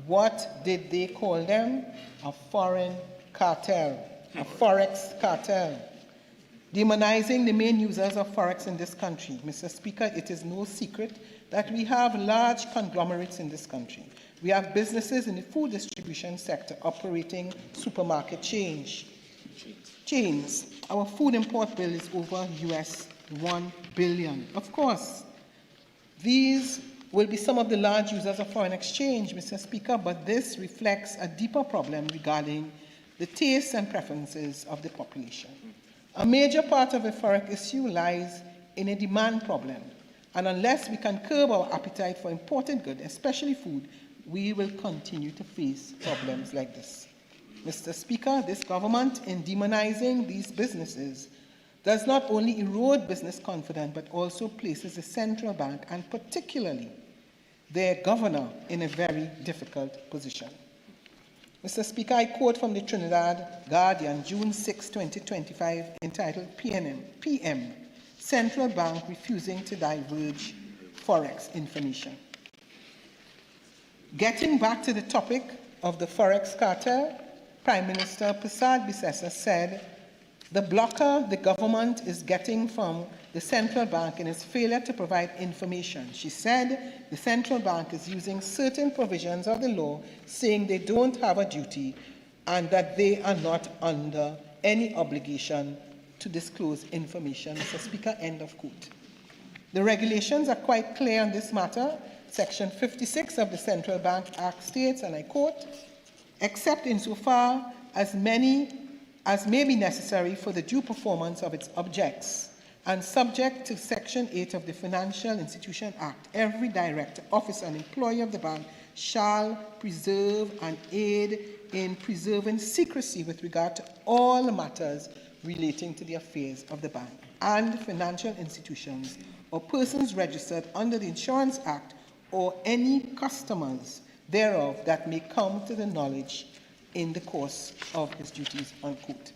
What did they call them? A foreign cartel, a forex cartel. Demonizing the main users of forex in this country. Mr. Speaker, it is no secret that we have large conglomerates in this country. We have businesses in the food distribution sector operating supermarket chains. Our food import bill is over US $1 billion. Of course, these will be some of the large users of foreign exchange, Mr. Speaker, but this reflects a deeper problem regarding the tastes and preferences of the population. A major part of the forex issue lies in a demand problem, and unless we can curb our appetite for imported goods, especially food, we will continue to face problems like this. Mr. Speaker, this government, in demonizing these businesses, does not only erode business confidence, but also places the central bank, and particularly their governor, in a very difficult position. Mr. Speaker, I quote from the Trinidad Guardian, June 6, 2025, entitled PM, Central Bank Refusing to Divulge Forex Information. Getting back to the topic of the forex cartel, Prime Minister Prasad Bisesa said, the blocker the government is getting from the central bank in its failure to provide information. She said the central bank is using certain provisions of the law saying they don't have a duty and that they are not under any obligation to disclose information. Mr. Speaker, end of quote. The regulations are quite clear on this matter. Section 56 of the Central Bank Act states, and I quote, except insofar as may be necessary for the due performance of its objects, and subject to Section 8 of the Financial Institution Act, every director, officer, and employee of the bank shall preserve and aid in preserving secrecy with regard to all matters relating to the affairs of the bank and financial institutions or persons registered under the Insurance Act or any customers thereof that may come to the knowledge in the course of his duties, unquote.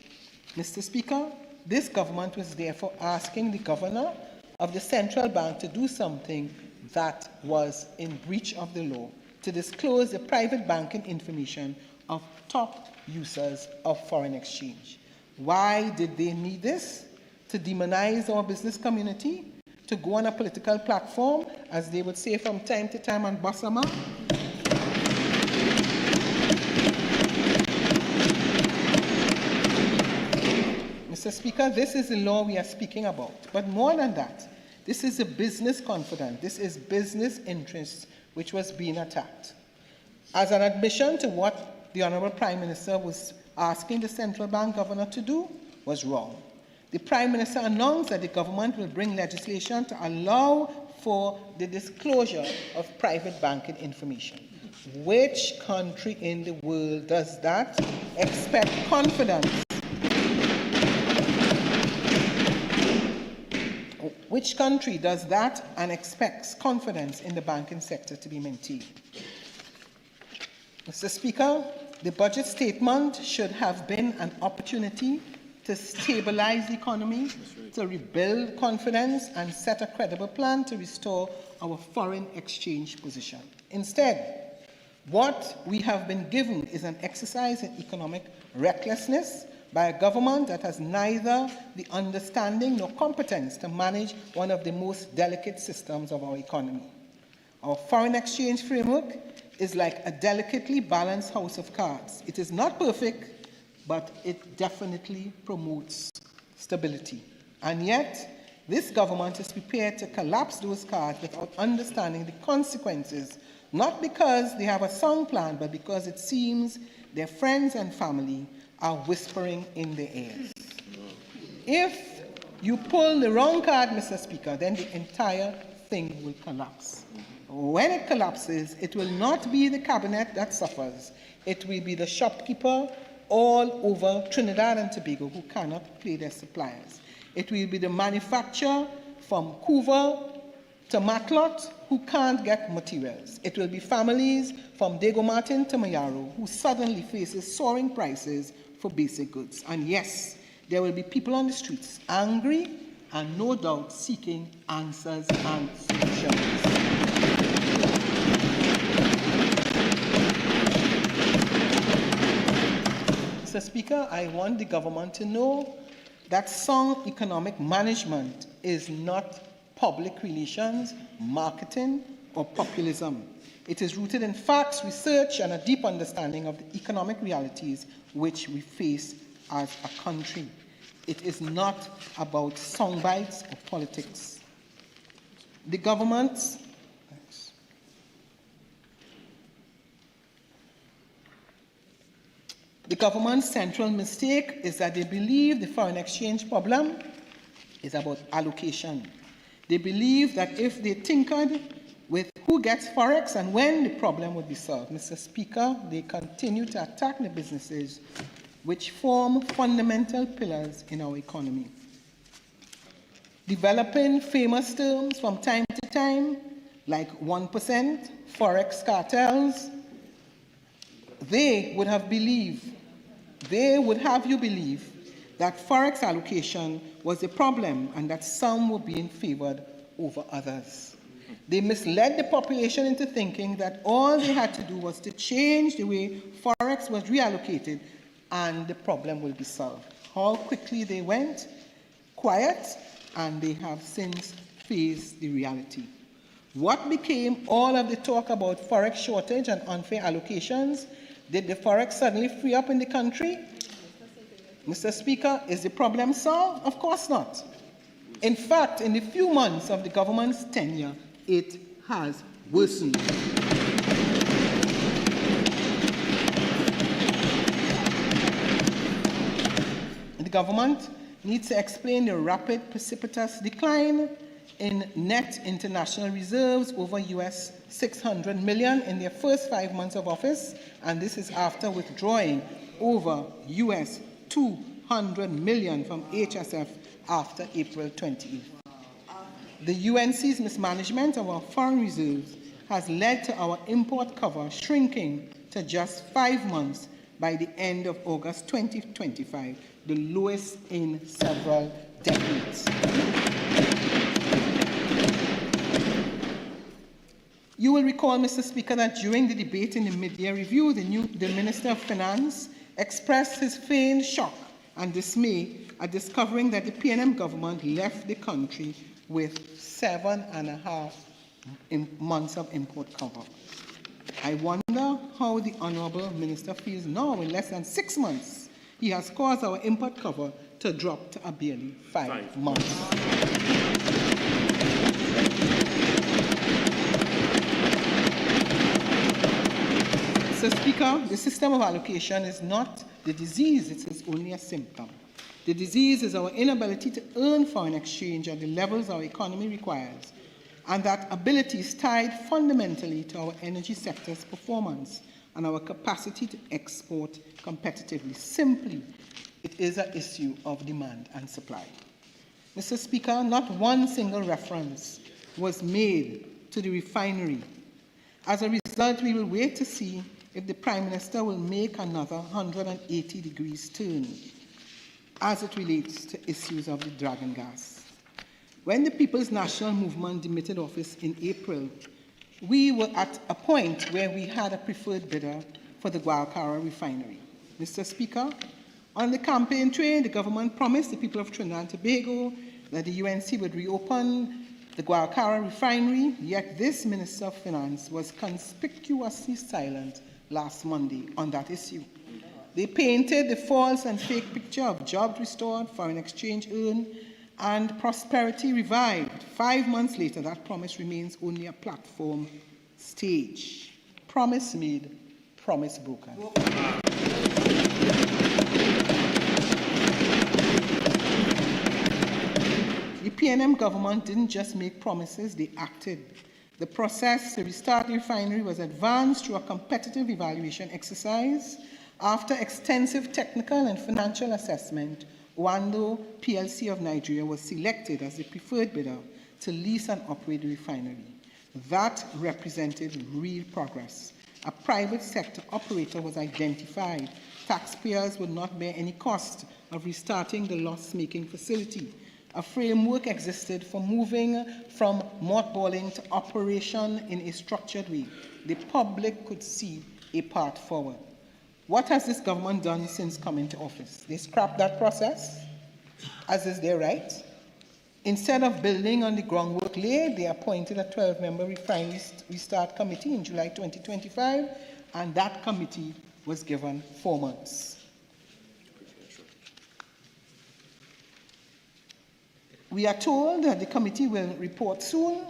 Mr. Speaker, this government was therefore asking the governor of the central bank to do something that was in breach of the law, to disclose the private banking information of top users of foreign exchange. Why did they need this? To demonize our business community? To go on a political platform, as they would say from time to time on Bossama? Mr. Speaker, this is the law we are speaking about. But more than that, this is a business confidence. This is business interests which was being attacked. As an admission to what the Honourable Prime Minister was asking the central bank governor to do was wrong. The Prime Minister announced that the government will bring legislation to allow for the disclosure of private banking information. Which country in the world does that? Expect confidence. Which country does that and expects confidence in the banking sector to be maintained? Mr. Speaker, the budget statement should have been an opportunity to stabilize the economy, to rebuild confidence, and set a credible plan to restore our foreign exchange position. Instead, what we have been given is an exercise in economic recklessness by a government that has neither the understanding nor competence to manage one of the most delicate systems of our economy. Our foreign exchange framework is like a delicately balanced house of cards. It is not perfect, but it definitely promotes stability. And yet, this government is prepared to collapse those cards without understanding the consequences, not because they have a sound plan, but because it seems their friends and family are whispering in their ears. If you pull the wrong card, Mr. Speaker, then the entire thing will collapse. When it collapses, it will not be the cabinet that suffers. It will be the shopkeeper all over Trinidad and Tobago who cannot pay their suppliers. It will be the manufacturer from Couva to Matlot who can't get materials. It will be families from Diego Martin to Mayaro who suddenly faces soaring prices for basic goods. And yes, there will be people on the streets angry and no doubt seeking answers and solutions. Mr. Speaker, I want the government to know that sound economic management is not public relations, marketing, or populism. It is rooted in facts, research, and a deep understanding of the economic realities which we face as a country. It is not about sound bites or politics. The government's central mistake is that they believe the foreign exchange problem is about allocation. They believe that if they tinkered with who gets forex and when, the problem would be solved. Mr. Speaker, they continue to attack the businesses which form fundamental pillars in our economy. Developing famous terms from time to time, like 1%, forex cartels, they would have you believe that forex allocation was the problem and that some were being favored over others. They misled the population into thinking that all they had to do was to change the way forex was reallocated and the problem will be solved. How quickly they went quiet, and they have since faced the reality. What became all of the talk about forex shortage and unfair allocations? Did the forex suddenly free up in the country? Mr. Speaker, is the problem solved? Of course not. In fact, in the few months of the government's tenure, it has worsened. The government needs to explain the rapid, precipitous decline in net international reserves over US $600 million in their first 5 months of office, and this is after withdrawing over US $200 million from HSF after April 28th. The UNC's mismanagement of our foreign reserves has led to our import cover shrinking to just 5 months by the end of August 2025, the lowest in several decades. You will recall, Mr. Speaker, that during the debate in the mid-year review, the Minister of Finance expressed his feigned shock and dismay at discovering that the PNM government left the country with 7.5 months of import cover. I wonder how the Honourable Minister feels now in less than 6 months. He has caused our import cover to drop to a barely 5 months. Mr. Speaker, the system of allocation is not the disease, it is only a symptom. The disease is our inability to earn foreign exchange at the levels our economy requires, and that ability is tied fundamentally to our energy sector's performance and our capacity to export competitively. Simply, it is an issue of demand and supply. Mr. Speaker, not one single reference was made to the refinery. As a result, we will wait to see if the Prime Minister will make another 180 degrees turn as it relates to issues of the dragon gas. When the People's National Movement demitted office in April, we were at a point where we had a preferred bidder for the Gualcara refinery. Mr. Speaker, on the campaign trail, the government promised the people of Trinidad and Tobago that the UNC would reopen the Gualcara refinery, yet this Minister of Finance was conspicuously silent last Monday on that issue. They painted the false and fake picture of jobs restored, foreign exchange earned, and prosperity revived. 5 months later, that promise remains only a platform stage. Promise made, promise broken. The PNM government didn't just make promises, they acted. The process to restart the refinery was advanced through a competitive evaluation exercise. After extensive technical and financial assessment, Wando PLC of Nigeria was selected as the preferred bidder, to lease and operate the refinery. That represented real progress. A private sector operator was identified. Taxpayers would not bear any cost of restarting the loss-making facility. A framework existed for moving from mothballing to operation in a structured way. The public could see a path forward. What has this government done since coming to office? They scrapped that process, as is their right. Instead of building on the groundwork laid, they appointed a 12-member refinery restart committee in July 2025, and that committee was given 4 months. We are told that the committee will report soon,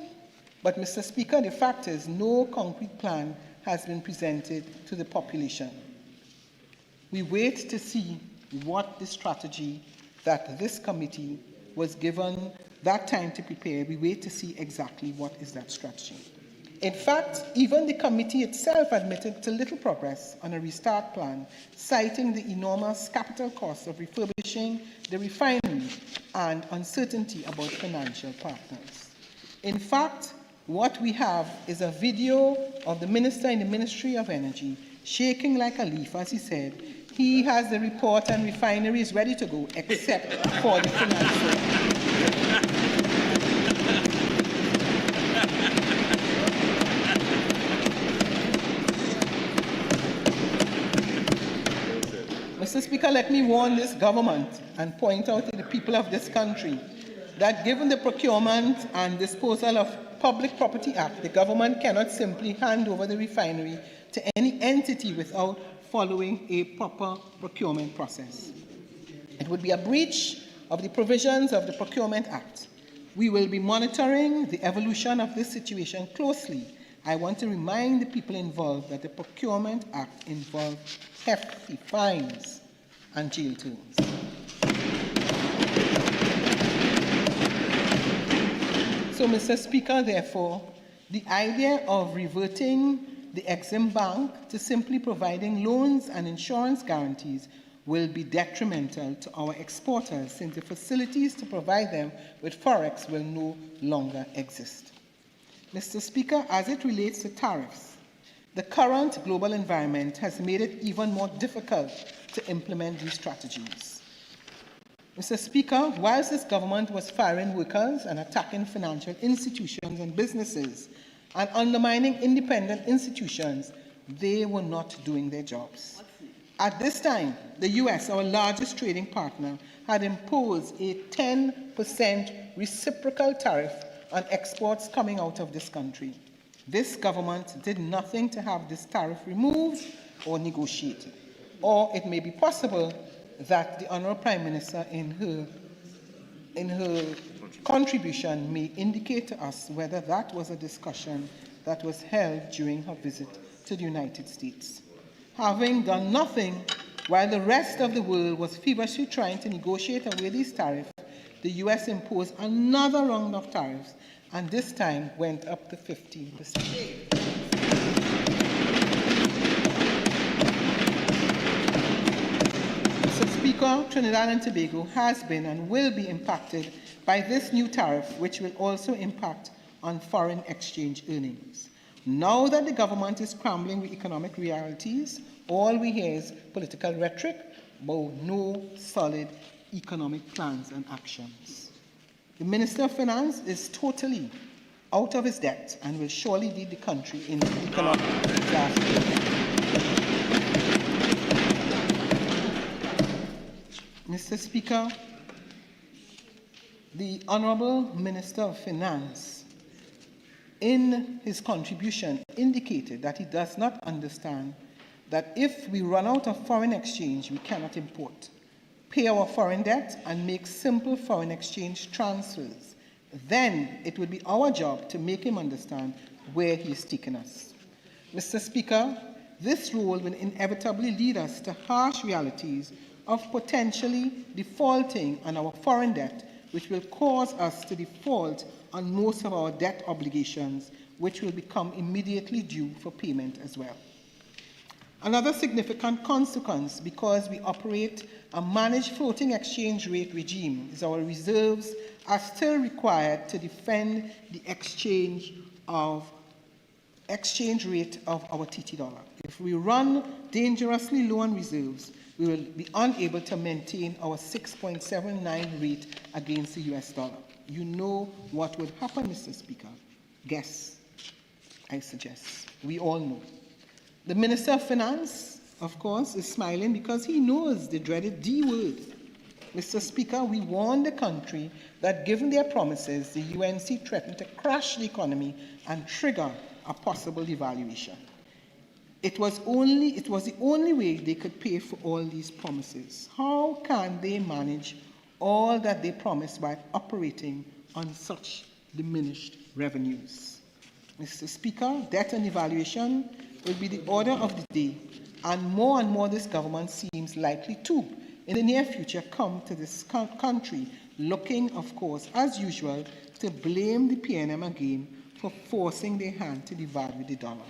but Mr. Speaker, the fact is no concrete plan has been presented to the population. We wait to see what the strategy that this committee was given that time to prepare. We wait to see exactly what is that strategy. In fact, even the committee itself admitted to little progress on a restart plan, citing the enormous capital costs of refurbishing the refinery and uncertainty about financial partners. In fact, what we have is a video of the minister in the Ministry of Energy shaking like a leaf as he said, he has the report and refinery is ready to go except for the financial. Mr. Speaker, let me warn this government and point out to the people of this country that given the Procurement and Disposal of Public Property Act, the government cannot simply hand over the refinery to any entity without following a proper procurement process. It would be a breach of the provisions of the Procurement Act. We will be monitoring the evolution of this situation closely. I want to remind the people involved that the Procurement Act involves hefty fines and jail terms. So, Mr. Speaker, therefore, the idea of reverting the Exim Bank to simply providing loans and insurance guarantees will be detrimental to our exporters since the facilities to provide them with forex will no longer exist. Mr. Speaker, as it relates to tariffs, the current global environment has made it even more difficult to implement these strategies. Mr. Speaker, whilst this government was firing workers and attacking financial institutions and businesses and undermining independent institutions, they were not doing their jobs. At this time, the US, our largest trading partner, had imposed a 10% reciprocal tariff on exports coming out of this country. This government did nothing to have this tariff removed or negotiated. Or it may be possible that the Honourable Prime Minister in her contribution may indicate to us whether that was a discussion that was held during her visit to the United States. Having done nothing while the rest of the world was feverishly trying to negotiate away these tariffs, the US imposed another round of tariffs and this time went up to 15%. Mr. Speaker, Trinidad and Tobago has been and will be impacted by this new tariff, which will also impact on foreign exchange earnings. Now that the government is scrambling with economic realities, all we hear is political rhetoric, but no solid economic plans and actions. The Minister of Finance is totally out of his depth and will surely lead the country into economic disaster. Mr. Speaker, the Honourable Minister of Finance, in his contribution, indicated that he does not understand that if we run out of foreign exchange, we cannot import, pay our foreign debt, and make simple foreign exchange transfers. Then it would be our job to make him understand where he is taking us. Mr. Speaker, this role will inevitably lead us to harsh realities of potentially defaulting on our foreign debt, which will cause us to default on most of our debt obligations, which will become immediately due for payment as well. Another significant consequence, because we operate a managed floating exchange rate regime, is our reserves are still required to defend the exchange rate of our TT dollar. If we run dangerously low on reserves, we will be unable to maintain our 6.79 rate against the US dollar. You know what would happen, Mr. Speaker. Guess, I suggest. We all know. The Minister of Finance, of course, is smiling because he knows the dreaded D word. Mr. Speaker, we warned the country that given their promises, the UNC threatened to crash the economy and trigger a possible devaluation. It was the only way they could pay for all these promises. How can they manage all that they promised while operating on such diminished revenues? Mr. Speaker, debt and devaluation will be the order of the day, and more this government seems likely to, in the near future, come to this country looking, of course, as usual, to blame the PNM again for forcing their hand to devalue the dollar.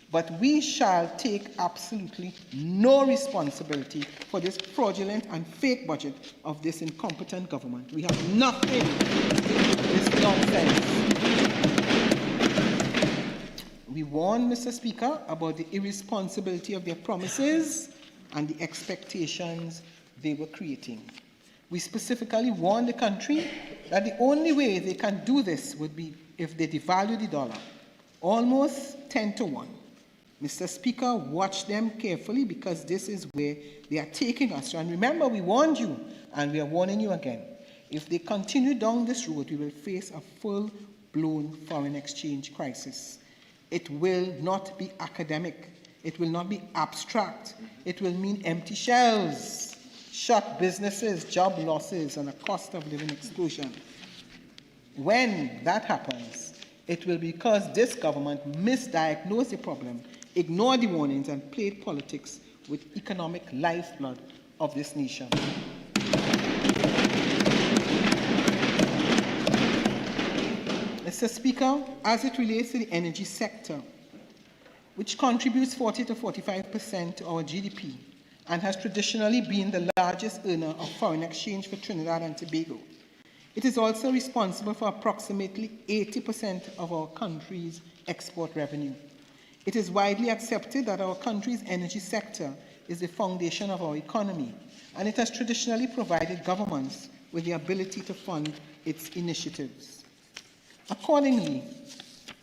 But we shall take absolutely no responsibility for this fraudulent and fake budget of this incompetent government. We have nothing to do with this nonsense. We warn, Mr. Speaker, about the irresponsibility of their promises and the expectations they were creating. We specifically warn the country that the only way they can do this would be if they devalue the dollar, almost 10 to 1. Mr. Speaker, watch them carefully because this is where they are taking us. And remember, we warned you, and we are warning you again. If they continue down this road, we will face a full-blown foreign exchange crisis. It will not be academic. It will not be abstract. It will mean empty shelves, shut businesses, job losses, and a cost of living explosion. When that happens, it will be because this government misdiagnosed the problem, ignored the warnings, and played politics with economic lifeblood of this nation. Mr. Speaker, as it relates to the energy sector, which contributes 40 to 45% to our GDP and has traditionally been the largest earner of foreign exchange for Trinidad and Tobago, it is also responsible for approximately 80% of our country's export revenue. It is widely accepted that our country's energy sector is the foundation of our economy, and it has traditionally provided governments with the ability to fund its initiatives. Accordingly,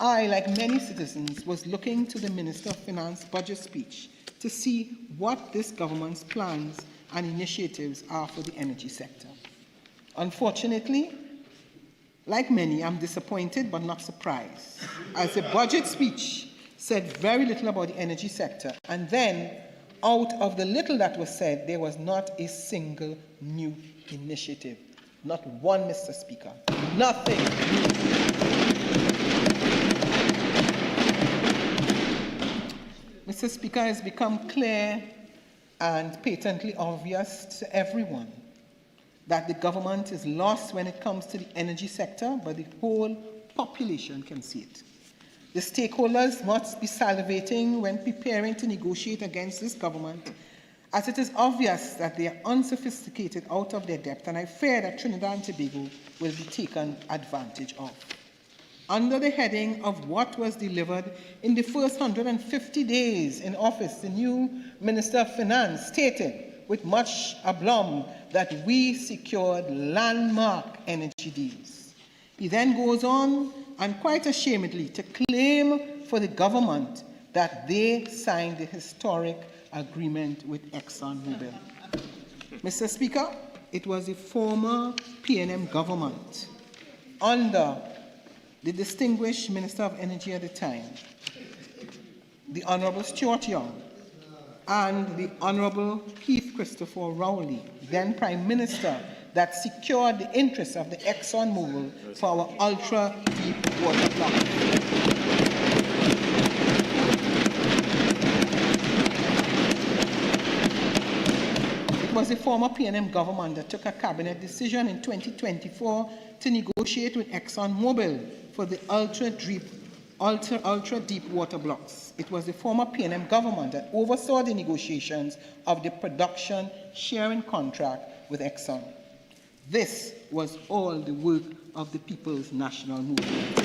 I, like many citizens, was looking to the Minister of Finance budget speech to see what this government's plans and initiatives are for the energy sector. Unfortunately, like many, I'm disappointed but not surprised, as the budget speech said very little about the energy sector, and then, out of the little that was said, there was not a single new initiative. Not one, Mr. Speaker. Nothing. Mr. Speaker, it has become clear and patently obvious to everyone that the government is lost when it comes to the energy sector, but the whole population can see it. The stakeholders must be salivating when preparing to negotiate against this government, as it is obvious that they are unsophisticated out of their depth, and I fear that Trinidad and Tobago will be taken advantage of. Under the heading of what was delivered in the first 150 days in office, the new Minister of Finance stated with much aplomb that we secured landmark energy deals. He then goes on, and quite ashamedly, to claim for the government that they signed the historic agreement with ExxonMobil. Mr. Speaker, it was the former PNM government under the distinguished Minister of Energy at the time, the Honorable Stuart Young, and the Honorable Keith Christopher Rowley, then Prime Minister, that secured the interests of the ExxonMobil for our ultra-deep water block. It was the former PNM government that took a cabinet decision in 2024 to negotiate with ExxonMobil for the ultra-deep water blocks. It was the former PNM government that oversaw the negotiations of the production sharing contract with Exxon. This was all the work of the People's National Movement.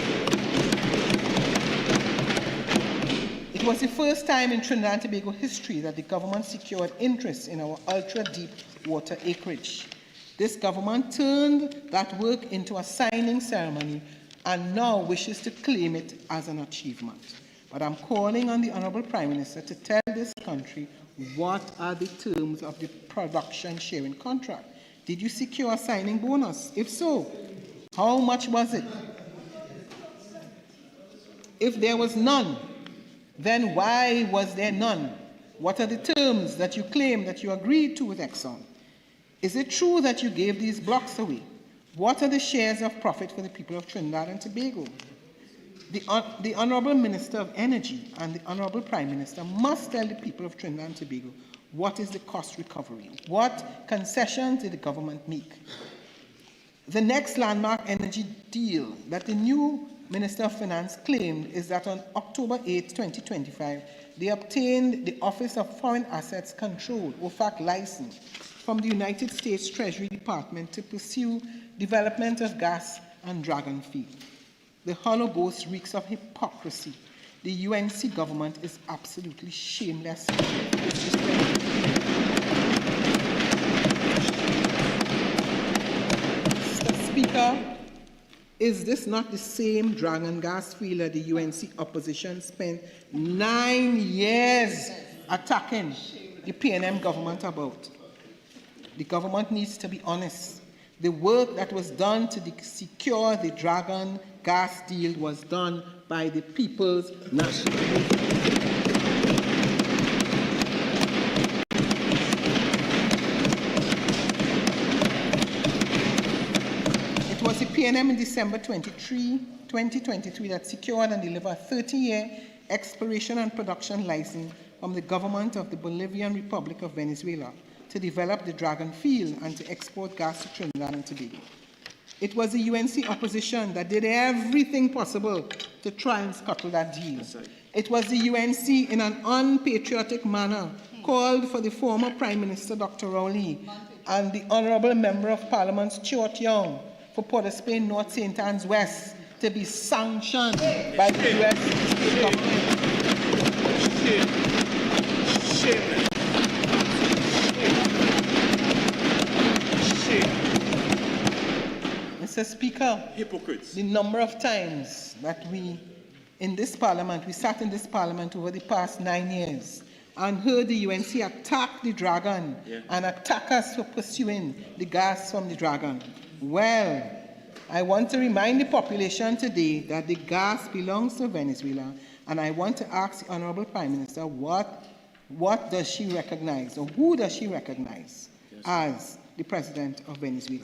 It was the first time in Trinidad and Tobago history that the government secured interest in our ultra-deep water acreage. This government turned that work into a signing ceremony and now wishes to claim it as an achievement. But I'm calling on the Honourable Prime Minister to tell this country what are the terms of the production sharing contract. Did you secure a signing bonus? If so, how much was it? If there was none, then why was there none? What are the terms that you claim that you agreed to with Exxon? Is it true that you gave these blocks away? What are the shares of profit for the people of Trinidad and Tobago? The Honourable Minister of Energy and the Honourable Prime Minister must tell the people of Trinidad and Tobago what is the cost recovery. What concessions did the government make? The next landmark energy deal that the new Minister of Finance claimed is that on October 8, 2025, they obtained the Office of Foreign Assets Control, OFAC license, from the United States Treasury Department to pursue development of gas and Dragon field. The hollow boast reeks of hypocrisy. The UNC government is absolutely shameless. Mr. Speaker, is this not the same Dragon gas field that the UNC opposition spent 9 years attacking the PNM government about? The government needs to be honest. The work that was done to secure the Dragon gas deal was done by the People's National Movement. It was the PNM in December 2023 that secured and delivered a 30-year exploration and production license from the government of the Bolivian Republic of Venezuela to develop the Dragon field and to export gas to Trinidad and Tobago. It was the UNC opposition that did everything possible to try and scuttle that deal. It was the UNC, in an unpatriotic manner, called for the former Prime Minister, Dr. Rowley, and the Honourable Member of Parliament, Stuart Young, for Port of Spain North St. Anne's West, to be sanctioned by the US state government. Mr. Speaker, hypocrites. The number of times that we sat in this parliament over the past 9 years and heard the UNC attack the Dragon and attack us for pursuing the gas from the Dragon. Well, I want to remind the population today that the gas belongs to Venezuela, and I want to ask the Honourable Prime Minister what does she recognize, or who does she recognize as the President of Venezuela?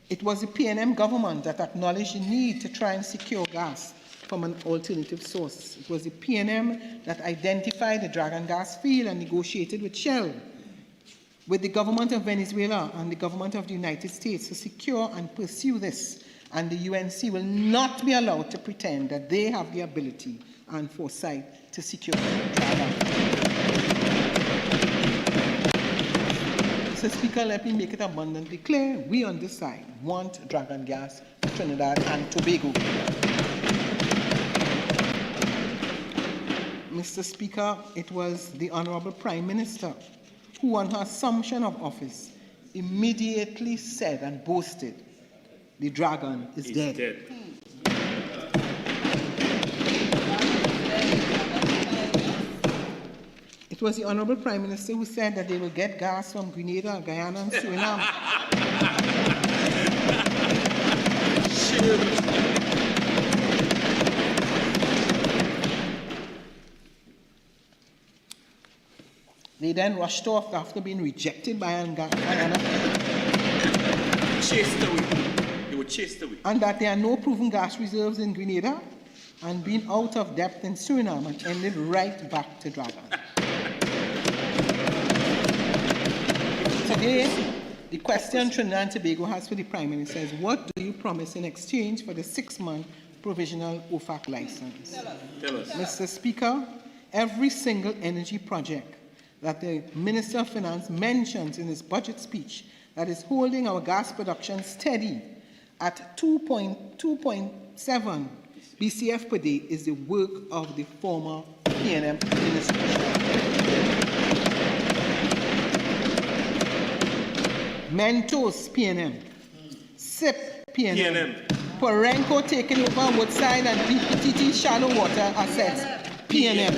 It was the PNM government that acknowledged the need to try and secure gas from an alternative source. It was the PNM that identified the Dragon gas field and negotiated with Shell, with the government of Venezuela and the government of the United States to secure and pursue this. And the UNC will not be allowed to pretend that they have the ability and foresight to secure Dragon. Mr. Speaker, let me make it abundantly clear. We on this side want Dragon gas for Trinidad and Tobago. Mr. Speaker, it was the Honourable Prime Minister who, on her assumption of office, immediately said and boasted, the Dragon is dead. It was the Honourable Prime Minister who said that they will get gas from Grenada, Guyana, and Suriname. They then rushed off after being rejected by Guyana. Chased away. They were chased away. And that there are no proven gas reserves in Grenada, and being out of depth in Suriname, and ended right back to Dragon. Today, the question Trinidad and Tobago has for the Prime Minister is, what do you promise in exchange for the 6-month provisional OFAC license? Tell us. Mr. Speaker, every single energy project that the Minister of Finance mentions in his budget speech that is holding our gas production steady at 2.7 BCF per day is the work of the former PNM administration. Mentos PNM, SIP PNM, Parenco taking over Woodside and BPTT shallow water assets PNM.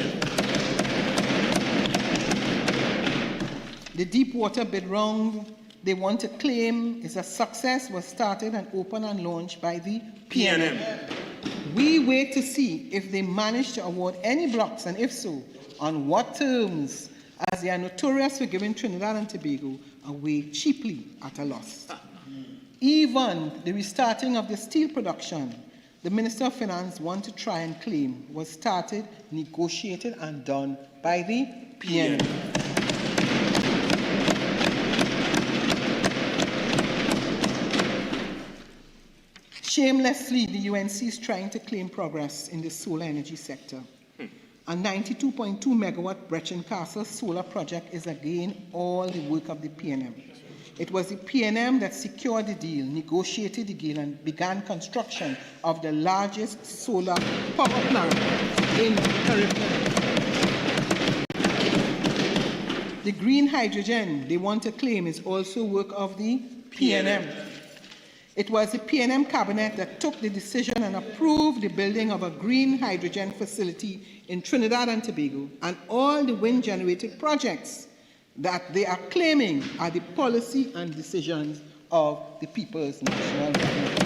The deep water bid round they want to claim is a success was started and opened and launched by the PNM. We wait to see if they manage to award any blocks, and if so, on what terms, as they are notorious for giving Trinidad and Tobago away cheaply at a loss. Even the restarting of the steel production, the Minister of Finance wants to try and claim was started, negotiated, and done by the PNM. Shamelessly, the UNC is trying to claim progress in the solar energy sector. A 92.2 megawatt Brechin Castle solar project is again all the work of the PNM. It was the PNM that secured the deal, negotiated the deal, and began construction of the largest solar power plant in the Caribbean. The green hydrogen they want to claim is also work of the PNM. It was the PNM cabinet that took the decision and approved the building of a green hydrogen facility in Trinidad and Tobago, and all the wind-generated projects that they are claiming are the policy and decisions of the People's National Government.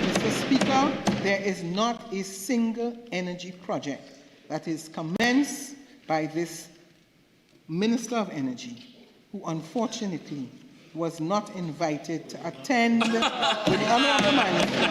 Mr. Speaker, there is not a single energy project that is commenced by this Minister of Energy, who unfortunately was not invited to attend with the Honourable Minister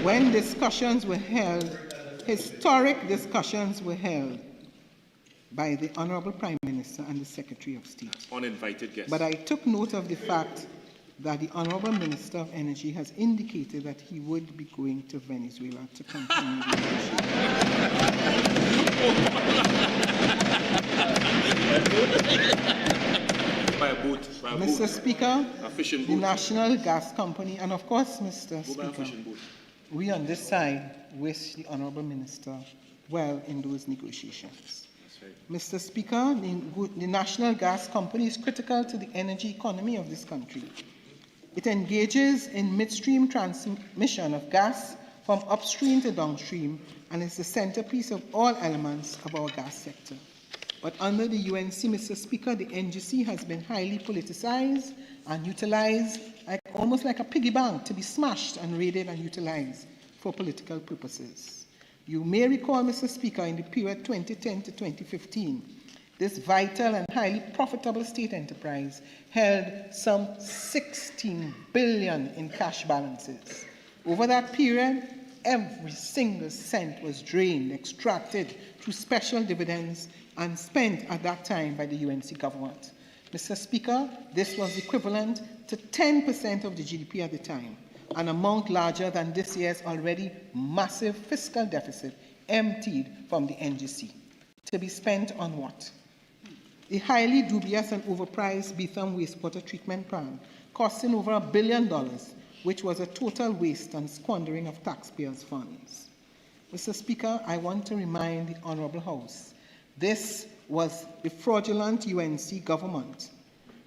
when discussions were held, historic discussions were held by the Honourable Prime Minister and the Secretary of State. Uninvited guests. But I took note of the fact that the Honourable Minister of Energy has indicated that he would be going to Venezuela to continue the By a boat. Mr. Speaker, A fishing the boat. National Gas Company, and of course, Mr. Go by a Speaker, fishing boat. we on this side wish the Honourable Minister well in those negotiations. That's right. Mr. Speaker, the National Gas Company is critical to the energy economy of this country. It engages in midstream transmission of gas from upstream to downstream and is the centerpiece of all elements of our gas sector. But under the UNC, Mr. Speaker, the NGC has been highly politicized and utilized almost like a piggy bank to be smashed and raided and utilized for political purposes. You may recall, Mr. Speaker, in the period 2010 to 2015, this vital and highly profitable state enterprise held some 16 billion in cash balances. Over that period, every single cent was drained, extracted through special dividends and spent at that time by the UNC government. Mr. Speaker, this was equivalent to 10% of the GDP at the time, an amount larger than this year's already massive fiscal deficit emptied from the NGC. To be spent on what? The highly dubious and overpriced Betham wastewater treatment plant, costing over $1 billion, which was a total waste and squandering of taxpayers' funds. Mr. Speaker, I want to remind the Honourable House, this was the fraudulent UNC government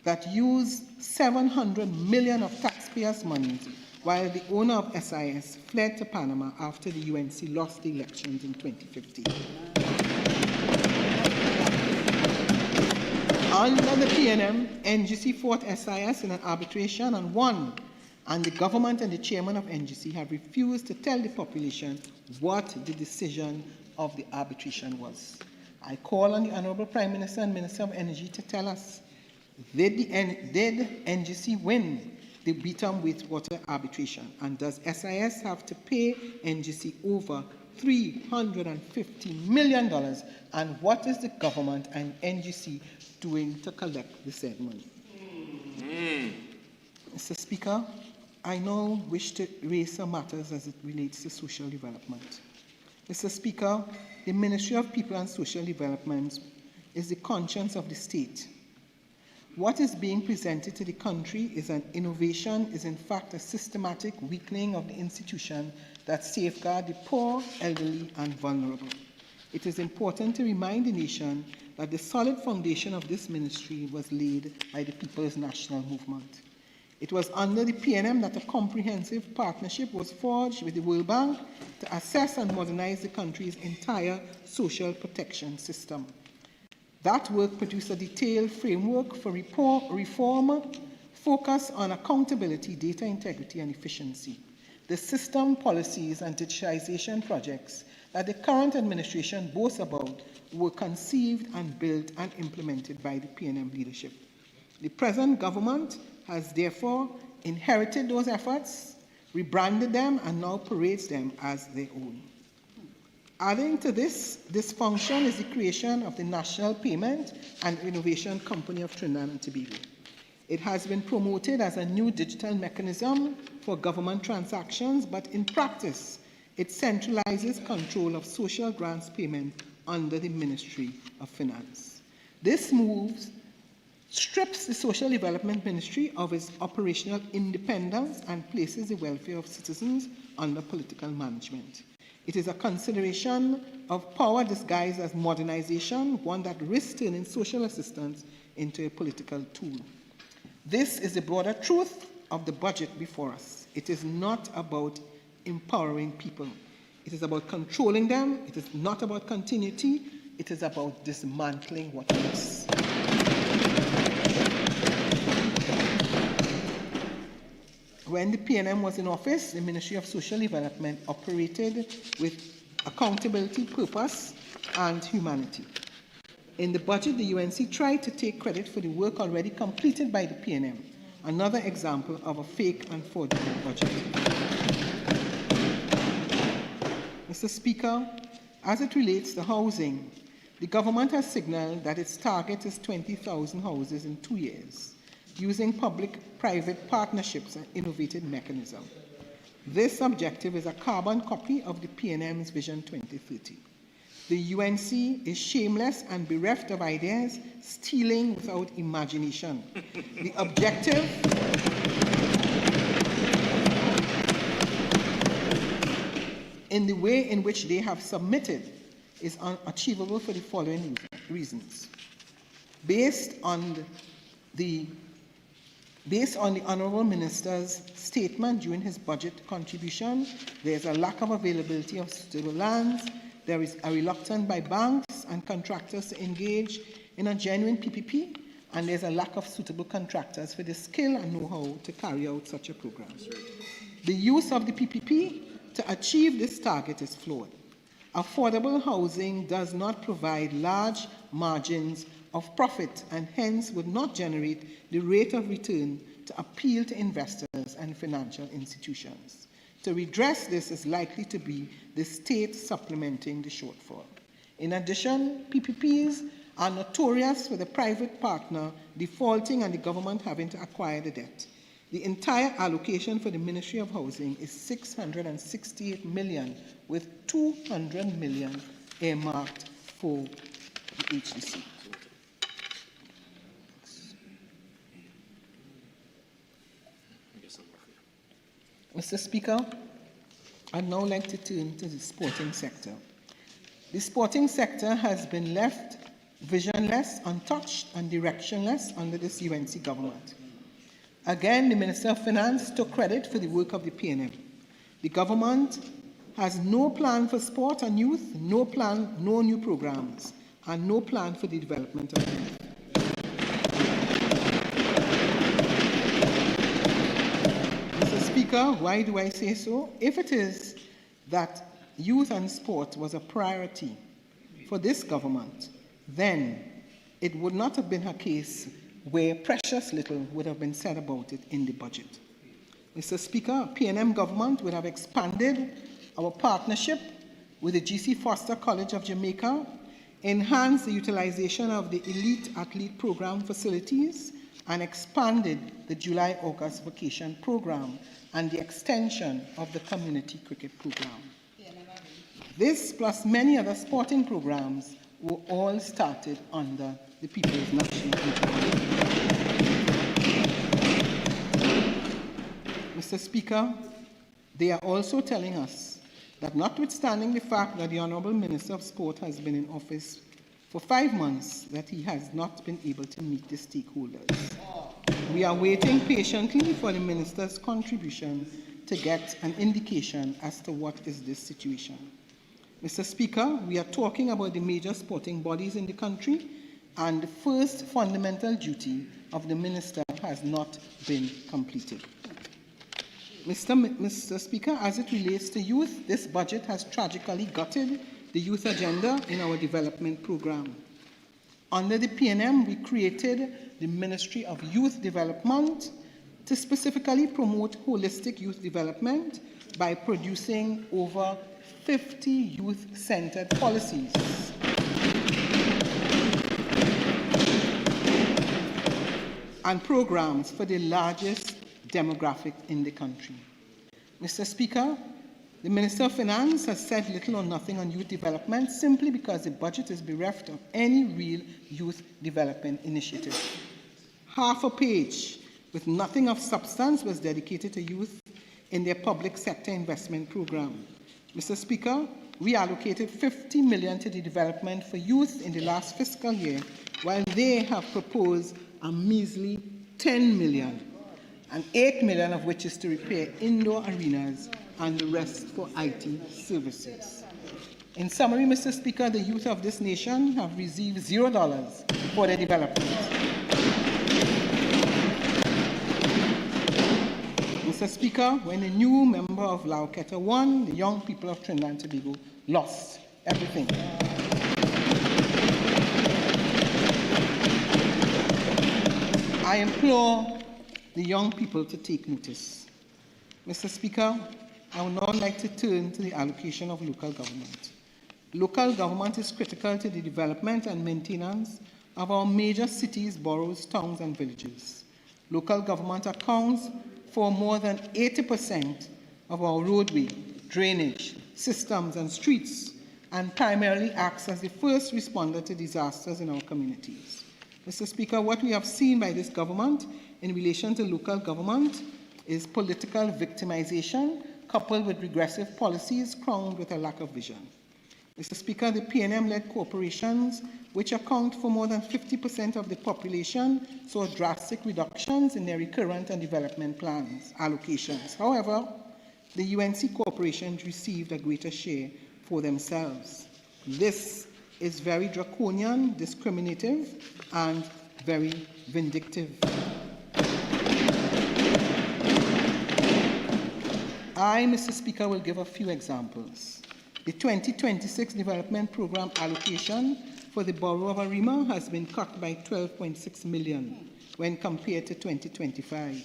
that used 700 million of taxpayers' money while the owner of SIS fled to Panama after the UNC lost the elections in 2015. Under the PNM, NGC fought SIS in an arbitration and won, and the government and the chairman of NGC have refused to tell the population what the decision of the arbitration was. I call on the Honourable Prime Minister and Minister of Energy to tell us, did NGC win the Betham wastewater arbitration, and does SIS have to pay NGC over $350 million. And what is the government and NGC doing to collect the said money? Mr. Speaker, I now wish to raise some matters as it relates to social development. Mr. Speaker, the Ministry of People and Social Development is the conscience of the state. What is being presented to the country is an innovation, is in fact a systematic weakening of the institution that safeguard the poor, elderly, and vulnerable. It is important to remind the nation that the solid foundation of this ministry was laid by the People's National Movement. It was under the PNM that a comprehensive partnership was forged with the World Bank to assess and modernize the country's entire social protection system. That work produced a detailed framework for reform focused on accountability, data integrity, and efficiency. The system, policies, and digitization projects that the current administration boasts about were conceived and built and implemented by the PNM leadership. The present government has therefore inherited those efforts, rebranded them, and now parades them as their own. Adding to this function is the creation of the National Payment and Innovation Company of Trinidad and Tobago. It has been promoted as a new digital mechanism for government transactions, but in practice, it centralizes control of social grants payment under the Ministry of Finance. This move strips the Social Development Ministry of its operational independence and places the welfare of citizens under political management. It is a consideration of power disguised as modernization, one that risks turning social assistance into a political tool. This is the broader truth of the budget before us. It is not about empowering people. It is about controlling them. It is not about continuity. It is about dismantling what is. When the PNM was in office, the Ministry of Social Development operated with accountability, purpose, and humanity. In the budget, the UNC tried to take credit for the work already completed by the PNM, another example of a fake and fraudulent budget. Mr. Speaker, as it relates to housing, the government has signaled that its target is 20,000 houses in 2 years, using public-private partnerships and innovative mechanism. This objective is a carbon copy of the PNM's Vision 2030. The UNC is shameless and bereft of ideas, stealing without imagination. The objective in the way in which they have submitted is unachievable for the following reasons. Based on the Honourable Minister's statement during his budget contribution, there is a lack of availability of suitable lands, there is a reluctance by banks and contractors to engage in a genuine PPP, and there's a lack of suitable contractors for the skill and know-how to carry out such a program. The use of the PPP to achieve this target is flawed. Affordable housing does not provide large margins of profit and hence would not generate the rate of return to appeal to investors and financial institutions. To redress this is likely to be the state supplementing the shortfall. In addition, PPPs are notorious for the private partner defaulting and the government having to acquire the debt. The entire allocation for the Ministry of Housing is $668 million, with $200 million earmarked for the HDC. Mr. Speaker, I'd now like to turn to the sporting sector. The sporting sector has been left visionless, untouched, and directionless under this UNC government. Again, the Minister of Finance took credit for the work of the PNM. The government has no plan for sport and youth, no plan, no new programs, and no plan for the development of youth. Mr. Speaker, why do I say so? If it is that youth and sport was a priority for this government, then it would not have been a case where precious little would have been said about it in the budget. Mr. Speaker, PNM government would have expanded our partnership with the G.C. Foster College of Jamaica, enhanced the utilization of the Elite Athlete Program facilities, and expanded the July-August vacation program and the extension of the community cricket program. This, plus many other sporting programs, were all started under the People's National Interest. Mr. Speaker, they are also telling us that notwithstanding the fact that the Honourable Minister of Sport has been in office for 5 months, that he has not been able to meet the stakeholders. We are waiting patiently for the Minister's contribution to get an indication as to what is this situation. Mr. Speaker, we are talking about the major sporting bodies in the country, and the first fundamental duty of the Minister has not been completed. Mr. Speaker, as it relates to youth, this budget has tragically gutted the youth agenda in our development program. Under the PNM, we created the Ministry of Youth Development to specifically promote holistic youth development by producing over 50 youth-centered policies. And programs for the largest demographic in the country. Mr. Speaker, the Minister of Finance has said little or nothing on youth development simply because the budget is bereft of any real youth development initiative. Half a page with nothing of substance was dedicated to youth in their public sector investment program. Mr. Speaker, we allocated $50 million to the development for youth in the last fiscal year, while they have proposed a measly $10 million, and $8 million of which is to repair indoor arenas and the rest for IT services. In summary, Mr. Speaker, the youth of this nation have received $0 for their development. Mr. Speaker, when a new member of Laoketa won, the young people of Trinidad and Tobago lost everything. I implore the young people to take notice. Mr. Speaker, I would now like to turn to the allocation of local government. Local government is critical to the development and maintenance of our major cities, boroughs, towns, and villages. Local government accounts for more than 80% of our roadway, drainage, systems, and streets, and primarily acts as the first responder to disasters in our communities. Mr. Speaker, what we have seen by this government in relation to local government is political victimization coupled with regressive policies crowned with a lack of vision. Mr. Speaker, the PNM-led corporations, which account for more than 50% of the population, saw drastic reductions in their recurrent and development plans, allocations. However, the UNC corporations received a greater share for themselves. This is very draconian, discriminative, and very vindictive. I, Mr. Speaker, will give a few examples. The 2026 Development Program allocation for the borough of Arima has been cut by $12.6 million when compared to 2025.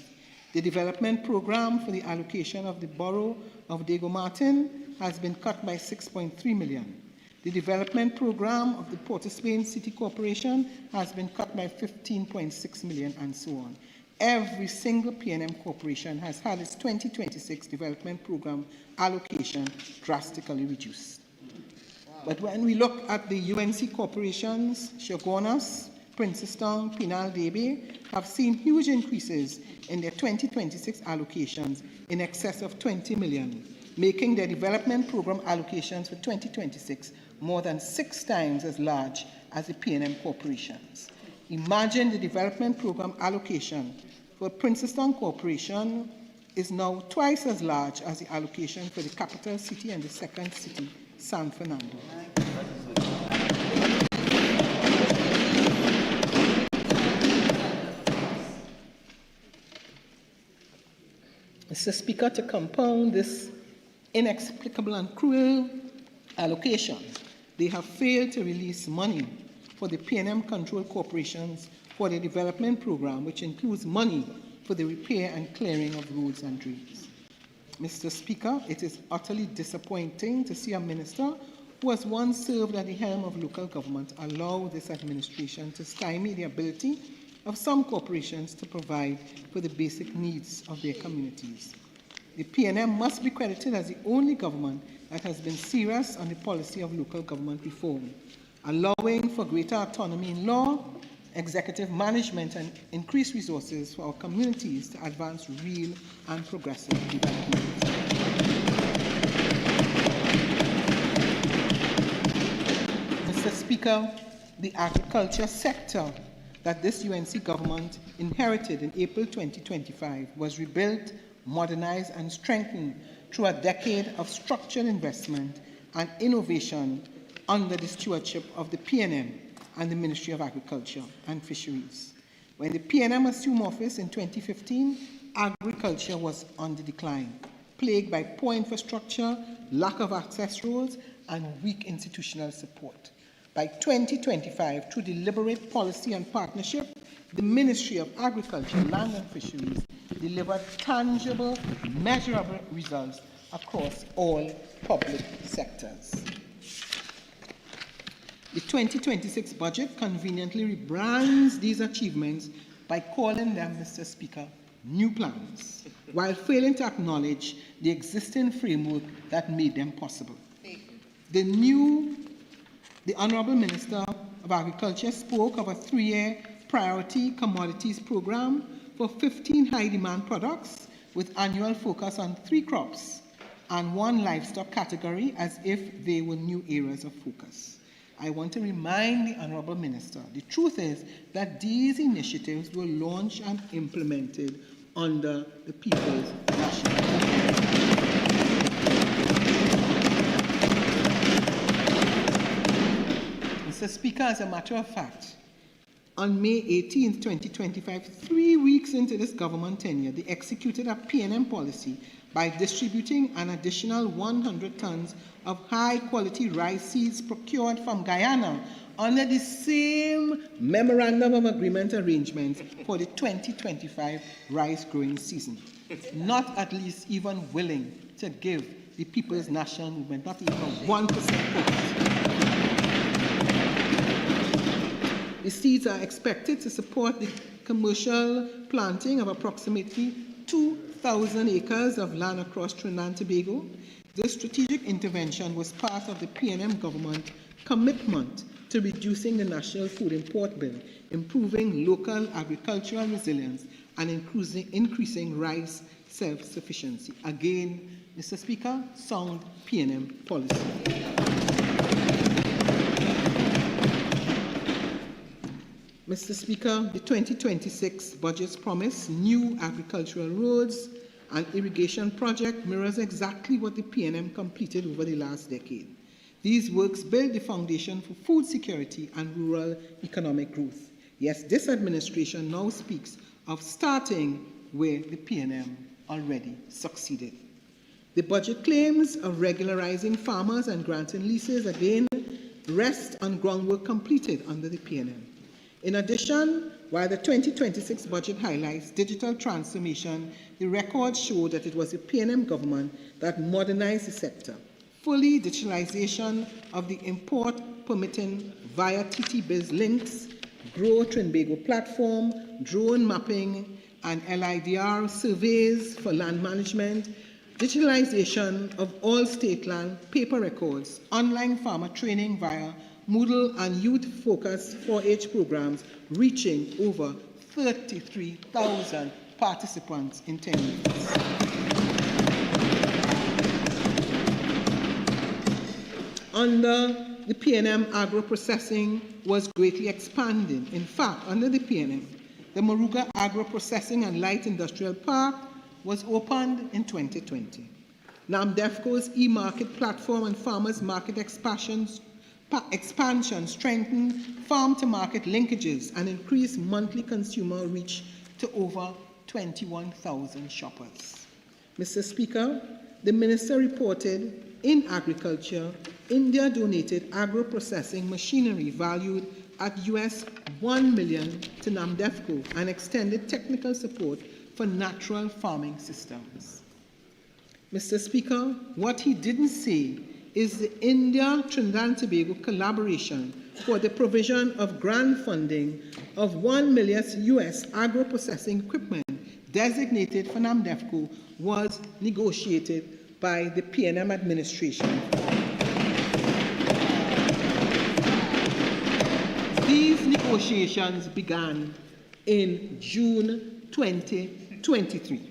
The development program for the allocation of the borough of Diego Martin has been cut by $6.3 million. The development program of the Port of Spain City Corporation has been cut by $15.6 million, and so on. Every single PNM corporation has had its 2026 development program allocation drastically reduced. But when we look at the UNC corporations, Chaguanas, Princeton, Pinal Debe, have seen huge increases in their 2026 allocations in excess of $20 million, making their development program allocations for 2026 more than 6 times as large as the PNM corporations. Imagine the development program allocation for Princeton Corporation is now twice as large as the allocation for the capital city and the second city, San Fernando. Mr. Speaker, to compound this inexplicable and cruel allocation, they have failed to release money for the PNM-controlled corporations for the development program, which includes money for the repair and clearing of roads and drains. Mr. Speaker, it is utterly disappointing to see a minister who has once served at the helm of local government allow this administration to stymie the ability of some corporations to provide for the basic needs of their communities. The PNM must be credited as the only government that has been serious on the policy of local government reform, allowing for greater autonomy in law, executive management, and increased resources for our communities to advance real and progressive development. Mr. Speaker, the agriculture sector that this UNC government inherited in April 2025 was rebuilt, modernized, and strengthened through a decade of structured investment and innovation under the stewardship of the PNM and the Ministry of Agriculture and Fisheries. When the PNM assumed office in 2015, agriculture was on the decline, plagued by poor infrastructure, lack of access roads, and weak institutional support. By 2025, through deliberate policy and partnership, the Ministry of Agriculture, Land and Fisheries delivered tangible, measurable results across all public sectors. The 2026 budget conveniently rebrands these achievements by calling them, Mr. Speaker, new plans, while failing to acknowledge the existing framework that made them possible. The Honourable Minister of Agriculture spoke of a 3-year priority commodities program for 15 high-demand products with annual focus on 3 crops and 1 livestock category as if they were new areas of focus. I want to remind the Honourable Minister, the truth is that these initiatives were launched and implemented under the People's National Government. Mr. Speaker, as a matter of fact, on May 18, 2025, 3 weeks into this government tenure, they executed a PNM policy by distributing an additional 100 tons of high-quality rice seeds procured from Guyana under the same Memorandum of Agreement arrangement for the 2025 rice growing season. Not at least even willing to give the People's National Movement not even 1% The seeds are expected to support the commercial planting of approximately 2,000 acres of land across Trinidad and Tobago. This strategic intervention was part of the PNM government commitment to reducing the National Food Import Bill, improving local agricultural resilience, and increasing rice self-sufficiency. Again, Mr. Speaker, sound PNM policy. Mr. Speaker, the 2026 budget's promise, new agricultural roads and irrigation project mirrors exactly what the PNM completed over the last decade. These works build the foundation for food security and rural economic growth. Yes, this administration now speaks of starting where the PNM already succeeded. The budget claims of regularizing farmers and granting leases again rest on groundwork completed under the PNM. In addition, while the 2026 budget highlights digital transformation, the records show that it was the PNM government that modernized the sector. Fully digitalization of the import permitting via TT-Biz links, Grow Trinbago platform, drone mapping, and LIDR surveys for land management, digitalization of all state land paper records, online farmer training via Moodle and youth-focused 4-H programs reaching over 33,000 participants in 10 years. Under the PNM, agro-processing was greatly expanded. In fact, under the PNM, the Moruga Agro-Processing and Light Industrial Park was opened in 2020. NAMDEFCO's e-market platform and farmers' market expansion strengthened farm-to-market linkages and increased monthly consumer reach to over 21,000 shoppers. Mr. Speaker, the Minister reported in agriculture, India donated agro-processing machinery valued at US $1 million to NAMDEFCO and extended technical support for natural farming systems. Mr. Speaker, what he didn't say is the India-Trinidad and Tobago collaboration for the provision of grant funding of $1 million US agro-processing equipment designated for NAMDEFCO was negotiated by the PNM administration. These negotiations began in June 2023.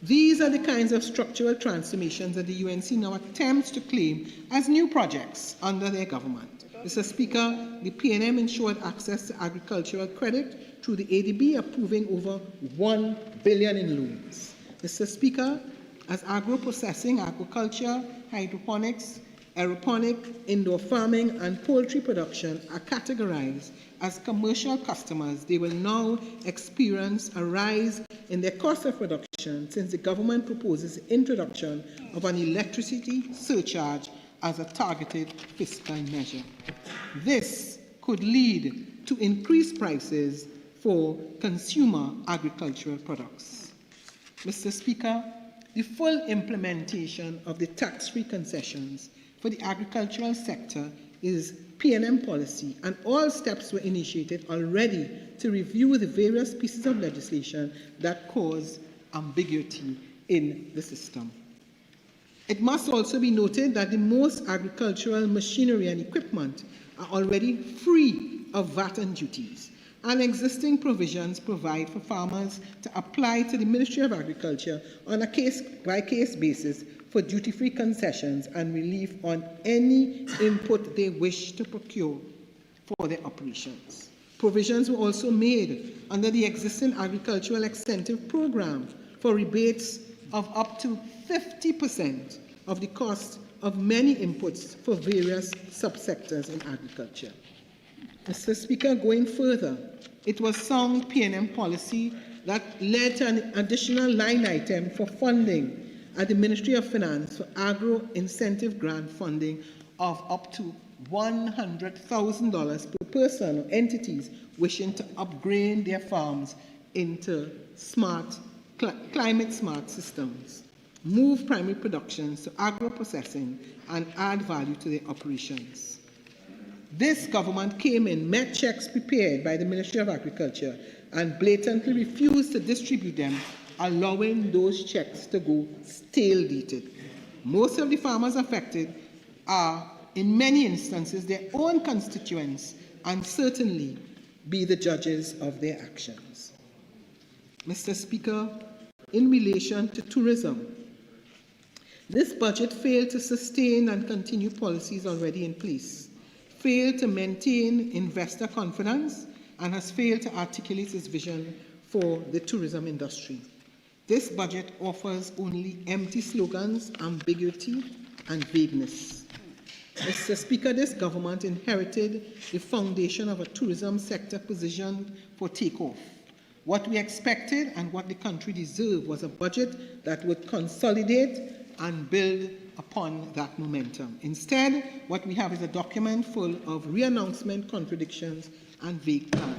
These are the kinds of structural transformations that the UNC now attempts to claim as new projects under their government. Mr. Speaker, the PNM ensured access to agricultural credit through the ADB, approving over $1 billion in loans. Mr. Speaker, as agro-processing, aquaculture, hydroponics, aeroponic, indoor farming, and poultry production are categorized as commercial customers, they will now experience a rise in their cost of production since the government proposes the introduction of an electricity surcharge as a targeted fiscal measure. This could lead to increased prices for consumer agricultural products. Mr. Speaker, the full implementation of the tax-free concessions for the agricultural sector is PNM policy, and all steps were initiated already to review the various pieces of legislation that cause ambiguity in the system. It must also be noted that the most agricultural machinery and equipment are already free of VAT and duties, and existing provisions provide for farmers to apply to the Ministry of Agriculture on a case-by-case basis for duty-free concessions and relief on any input they wish to procure for their operations. Provisions were also made under the existing agricultural incentive program for rebates of up to 50% of the cost of many inputs for various subsectors in agriculture. Mr. Speaker, going further, it was sound PNM policy that led to an additional line item for funding at the Ministry of Finance for agro incentive grant funding of up to $100,000 per person or entities wishing to upgrade their farms into climate-smart systems, move primary productions to agro-processing, and add value to their operations. This government came in, met checks prepared by the Ministry of Agriculture, and blatantly refused to distribute them, allowing those checks to go stale-dated. Most of the farmers affected are, in many instances, their own constituents, and certainly be the judges of their actions. Mr. Speaker, in relation to tourism, this budget failed to sustain and continue policies already in place, failed to maintain investor confidence, and has failed to articulate its vision for the tourism industry. This budget offers only empty slogans, ambiguity, and vagueness. Mr. Speaker, this government inherited the foundation of a tourism sector positioned for takeoff. What we expected and what the country deserved was a budget that would consolidate and build upon that momentum. Instead, what we have is a document full of re-announcement, contradictions, and vague plans.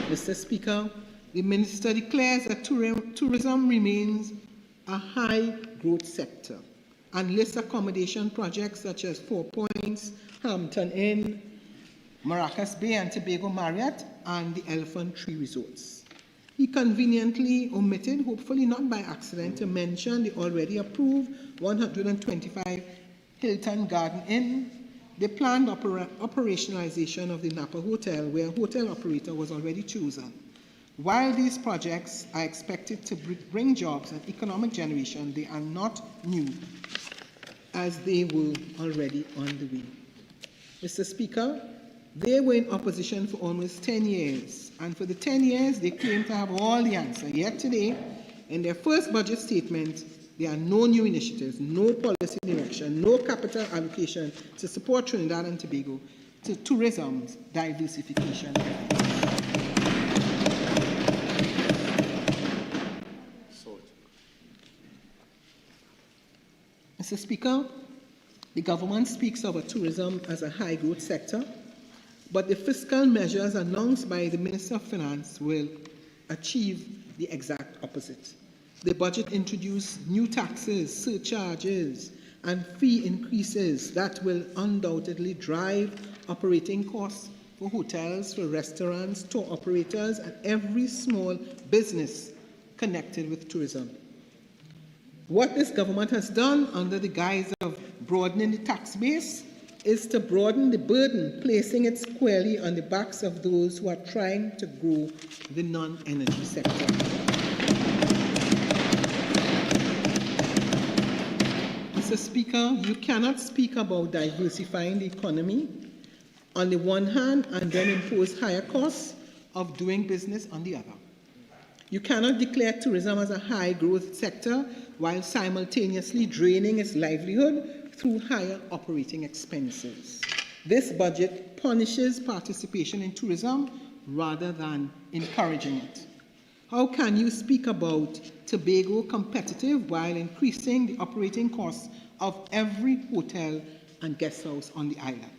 Mr. Speaker, the Minister declares that tourism remains a high-growth sector and lists accommodation projects such as 4 Points, Hampton Inn, Maracas Bay and Tobago Marriott, and the Elephant Tree Resorts. He conveniently omitted, hopefully not by accident, to mention the already approved 125 Hilton Garden Inn, the planned operationalization of the Napa Hotel, where a hotel operator was already chosen. While these projects are expected to bring jobs and economic generation, they are not new, as they were already on the way. Mr. Speaker, they were in opposition for almost 10 years, and for the 10 years, they claim to have all the answer. Yet today, in their first budget statement, there are no new initiatives, no policy direction, no capital allocation to support Trinidad and Tobago to tourism's diversification. Mr. Speaker, the government speaks of tourism as a high-growth sector, but the fiscal measures announced by the Minister of Finance will achieve the exact opposite. The budget introduced new taxes, surcharges, and fee increases that will undoubtedly drive operating costs for hotels, for restaurants, tour operators, and every small business connected with tourism. What this government has done under the guise of broadening the tax base is to broaden the burden, placing it squarely on the backs of those who are trying to grow the non-energy sector. Mr. Speaker, you cannot speak about diversifying the economy on the one hand and then impose higher costs of doing business on the other. You cannot declare tourism as a high-growth sector while simultaneously draining its livelihood through higher operating expenses. This budget punishes participation in tourism rather than encouraging it. How can you speak about Tobago competitive while increasing the operating costs of every hotel and guest house on the island?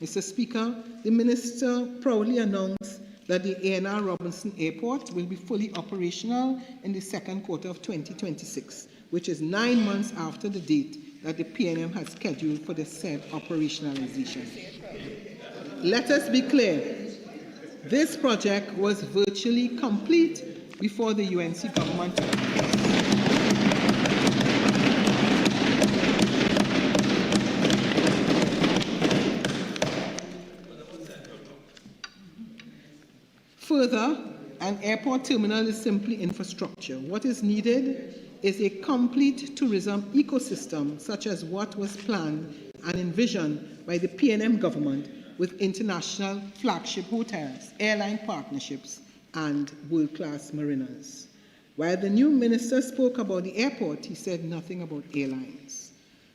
Mr. Speaker, the Minister proudly announced that the A&R Robinson Airport will be fully operational in the second quarter of 2026, which is 9 months after the date that the PNM has scheduled for the said operationalization. Let us be clear, this project was virtually complete before the UNC government took place. Further, an airport terminal is simply infrastructure. What is needed is a complete tourism ecosystem, such as what was planned and envisioned by the PNM government with international flagship hotels, airline partnerships, and world-class marinas. While the new minister spoke about the airport, he said nothing about airlines.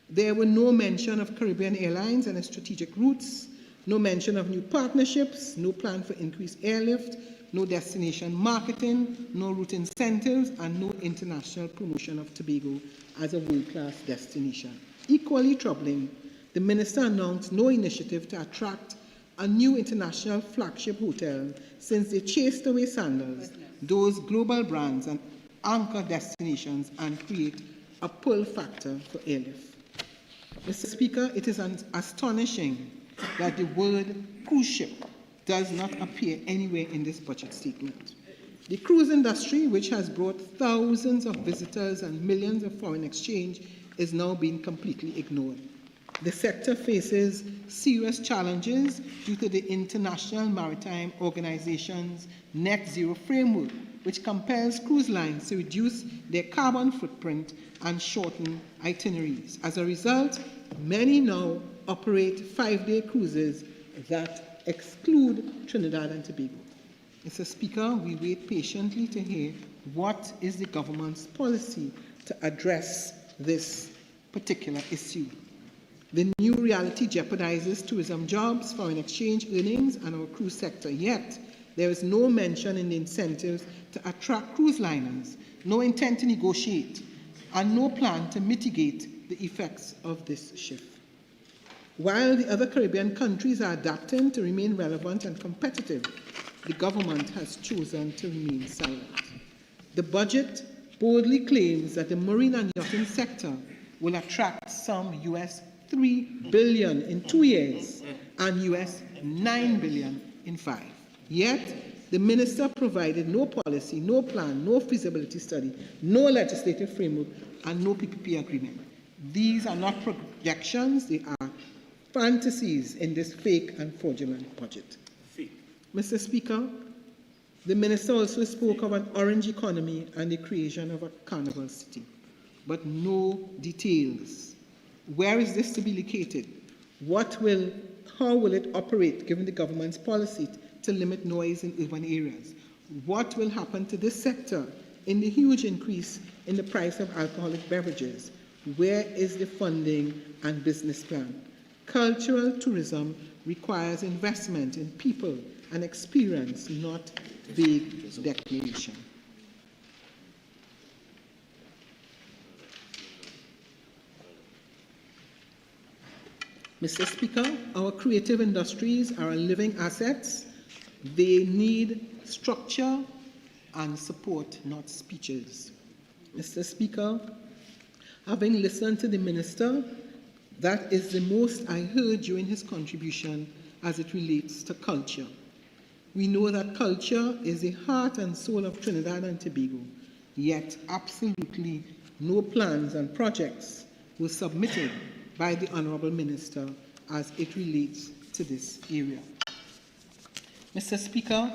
There were no mention of Caribbean Airlines and its strategic routes, no mention of new partnerships, no plan for increased airlift, no destination marketing, no route incentives, and no international promotion of Tobago as a world-class destination. Equally troubling, the minister announced no initiative to attract a new international flagship hotel since they chased away Sandals, those global brands and anchor destinations, and create a pull factor for airlift. Mr. Speaker, it is astonishing that the word cruise ship does not appear anywhere in this budget statement. The cruise industry, which has brought thousands of visitors and millions of foreign exchange, is now being completely ignored. The sector faces serious challenges due to the International Maritime Organization's net zero framework, which compels cruise lines to reduce their carbon footprint and shorten itineraries. As a result, many now operate 5-day cruises that exclude Trinidad and Tobago. Mr. Speaker, we wait patiently to hear what is the government's policy to address this particular issue. The new reality jeopardizes tourism jobs, foreign exchange earnings, and our cruise sector. Yet, there is no mention in the incentives to attract cruise liners, no intent to negotiate, and no plan to mitigate the effects of this shift. While the other Caribbean countries are adapting to remain relevant and competitive, the government has chosen to remain silent. The budget boldly claims that the marine and yachting sector will attract some US $3 billion in 2 years and US $9 billion in 5. Yet, the minister provided no policy, no plan, no feasibility study, no legislative framework, and no PPP agreement. These are not projections, they are fantasies in this fake and fraudulent budget. Mr. Speaker, the minister also spoke of an orange economy and the creation of a carnival city, but no details. Where is this to be located? How will it operate given the government's policy to limit noise in urban areas? What will happen to this sector in the huge increase in the price of alcoholic beverages? Where is the funding and business plan? Cultural tourism requires investment in people and experience, not vague declaration. Mr. Speaker, our creative industries are living assets. They need structure and support, not speeches. Mr. Speaker, having listened to the Minister, that is the most I heard during his contribution as it relates to culture. We know that culture is the heart and soul of Trinidad and Tobago, yet absolutely no plans and projects were submitted by the Honourable Minister as it relates to this area. Mr. Speaker,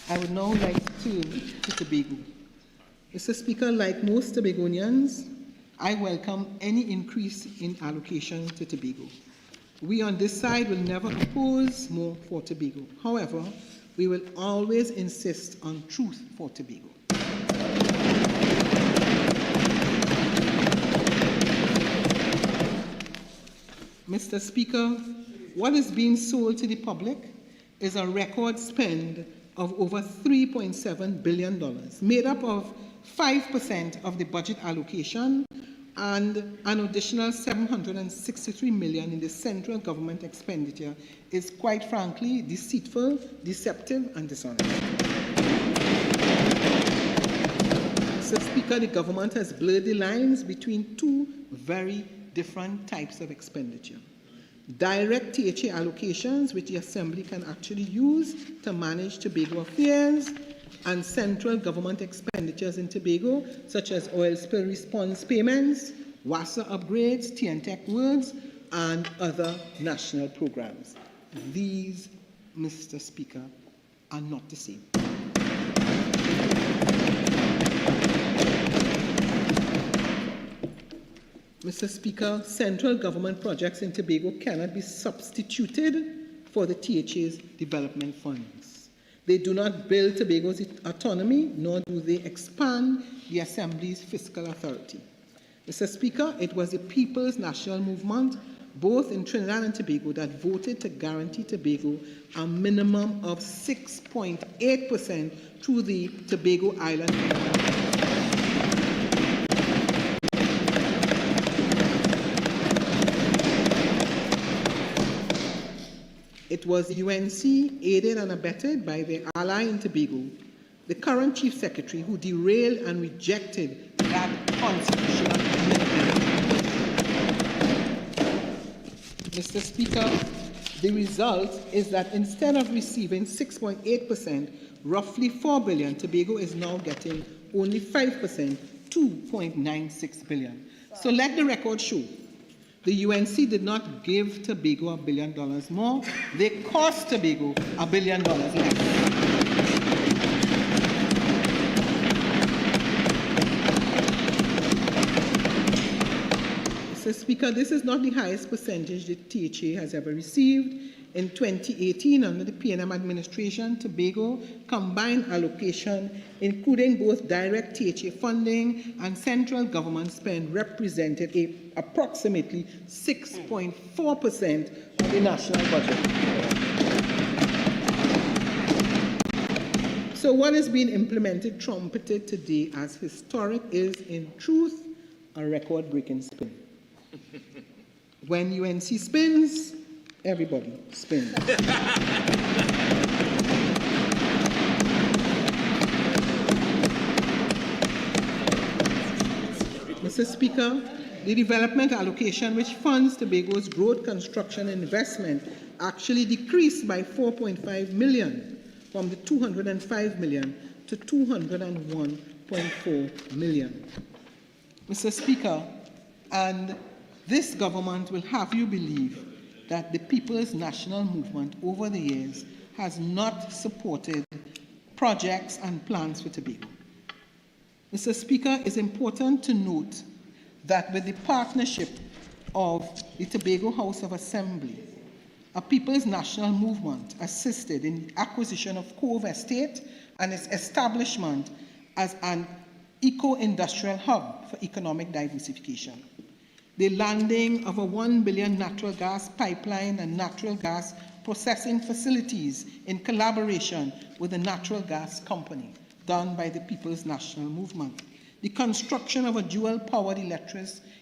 I would now like to turn to Tobago. Mr. Speaker, like most Tobagonians, I welcome any increase in allocation to Tobago. We on this side will never oppose more for Tobago. However, we will always insist on truth for Tobago. Mr. Speaker, what is being sold to the public is a record spend of over $3.7 billion, made up of 5% of the budget allocation and an additional $763 million in the central government expenditure is quite frankly deceitful, deceptive, and dishonest. Mr. Speaker, the government has blurred the lines between two very different types of expenditure. Direct THA allocations, which the Assembly can actually use to manage Tobago affairs, and central government expenditures in Tobago, such as oil spill response payments, WASA upgrades, TNTech works, and other national programs. These, Mr. Speaker, are not the same. Mr. Speaker, central government projects in Tobago cannot be substituted for the THA's development funds. They do not build Tobago's autonomy, nor do they expand the Assembly's fiscal authority. Mr. Speaker, it was the People's National Movement, both in Trinidad and Tobago, that voted to guarantee Tobago a minimum of 6.8% through the Tobago Island. It was UNC, aided and abetted by their ally in Tobago, the current Chief Secretary, who derailed and rejected that constitutional amendment. Mr. Speaker, the result is that instead of receiving 6.8%, roughly $4 billion, Tobago is now getting only 5%, $2.96 billion. So let the record show. The UNC did not give Tobago $1 billion more. They cost Tobago $1 billion less. Mr. Speaker, this is not the highest percentage the THA has ever received. In 2018, under the PNM administration, Tobago combined allocation, including both direct THA funding and central government spend, represented approximately 6.4% of the national budget. So what is being implemented, trumpeted today as historic, is in truth a record-breaking spin. When UNC spins, everybody spins. Mr. Speaker, the development allocation, which funds Tobago's growth, construction, and investment, actually decreased by $4.5 million from the $205 million to $201.4 million. Mr. Speaker, and this government will have you believe that the People's National Movement over the years has not supported projects and plans for Tobago. Mr. Speaker, it's important to note that with the partnership of the Tobago House of Assembly, a People's National Movement assisted in the acquisition of Cove Estate and its establishment as an eco-industrial hub for economic diversification. The landing of a $1 billion natural gas pipeline and natural gas processing facilities in collaboration with the natural gas company done by the People's National Movement. The construction of a dual-powered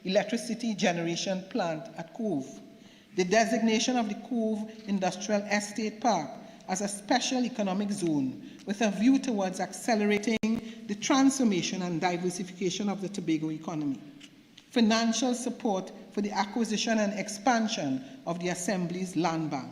electricity generation plant at Cove. The designation of the Cove Industrial Estate Park as a special economic zone with a view towards accelerating the transformation and diversification of the Tobago economy, financial support for the acquisition and expansion of the Assembly's land bank,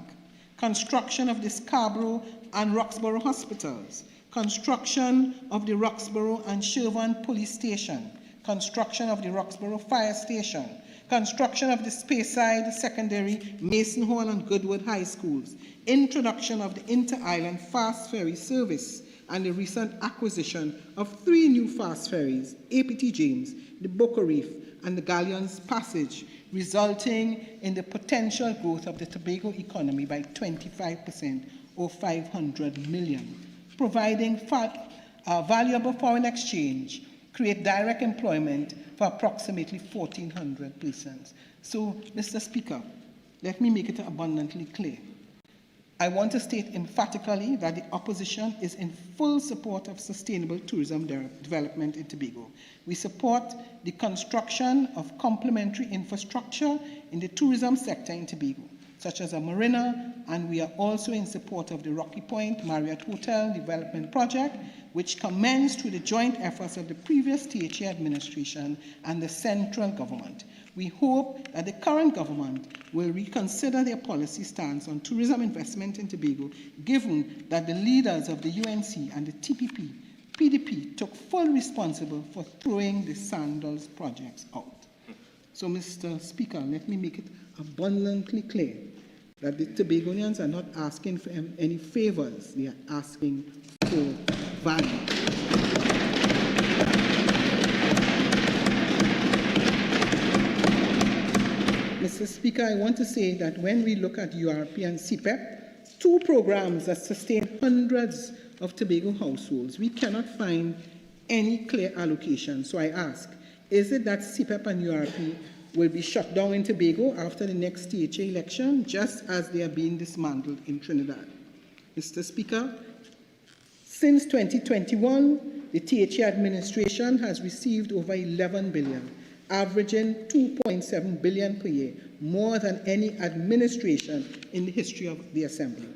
construction of the Scarborough and Roxborough hospitals, construction of the Roxborough and Sherborne police station, construction of the Roxborough fire station, construction of the Speyside Secondary, Mason Hall and Goodwood High Schools, introduction of the Inter-Island Fast Ferry Service, and the recent acquisition of 3 new fast ferries, APT James, the Boca Reef, and the Galleons Passage, resulting in the potential growth of the Tobago economy by 25% or 500 million, providing valuable foreign exchange, create direct employment for approximately 1,400 persons. So, Mr. Speaker, let me make it abundantly clear. I want to state emphatically that the opposition is in full support of sustainable tourism development in Tobago. We support the construction of complementary infrastructure in the tourism sector in Tobago, such as a marina, and we are also in support of the Rocky Point Marriott Hotel Development Project, which commenced through the joint efforts of the previous THA administration and the central government. We hope that the current government will reconsider their policy stance on tourism investment in Tobago, given that the leaders of the UNC and the PDP took full responsibility for throwing the Sandals projects out. So, Mr. Speaker, let me make it abundantly clear that the Tobagonians are not asking for any favors, they are asking for value. Mr. Speaker, I want to say that when we look at URP and CPEP, 2 programs that sustain hundreds of Tobago households, we cannot find any clear allocation. So I ask, is it that CPEP and URP will be shut down in Tobago after the next THA election, just as they are being dismantled in Trinidad? Mr. Speaker, since 2021, the THA administration has received over 11 billion, averaging 2.7 billion per year, more than any administration in the history of the Assembly.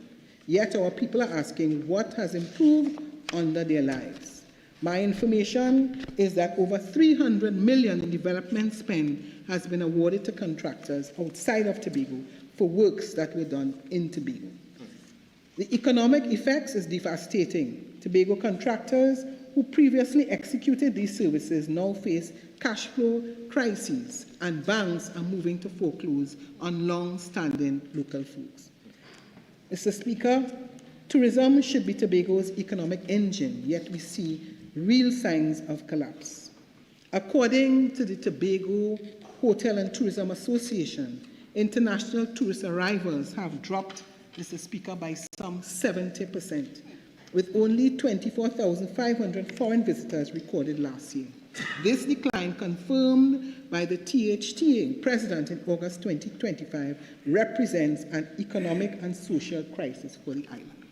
Yet our people are asking what has improved under their lives. My information is that over 300 million in development spend has been awarded to contractors outside of Tobago for works that were done in Tobago. The economic effects is devastating. Tobago contractors who previously executed these services now face cash flow crises, and banks are moving to foreclose on long-standing local folks. Mr. Speaker, tourism should be Tobago's economic engine, yet we see real signs of collapse. According to the Tobago Hotel and Tourism Association, international tourist arrivals have dropped, Mr. Speaker, by some 70%, with only 24,500 foreign visitors recorded last year. This decline, confirmed by the THTA president in August 2025, represents an economic and social crisis for the island.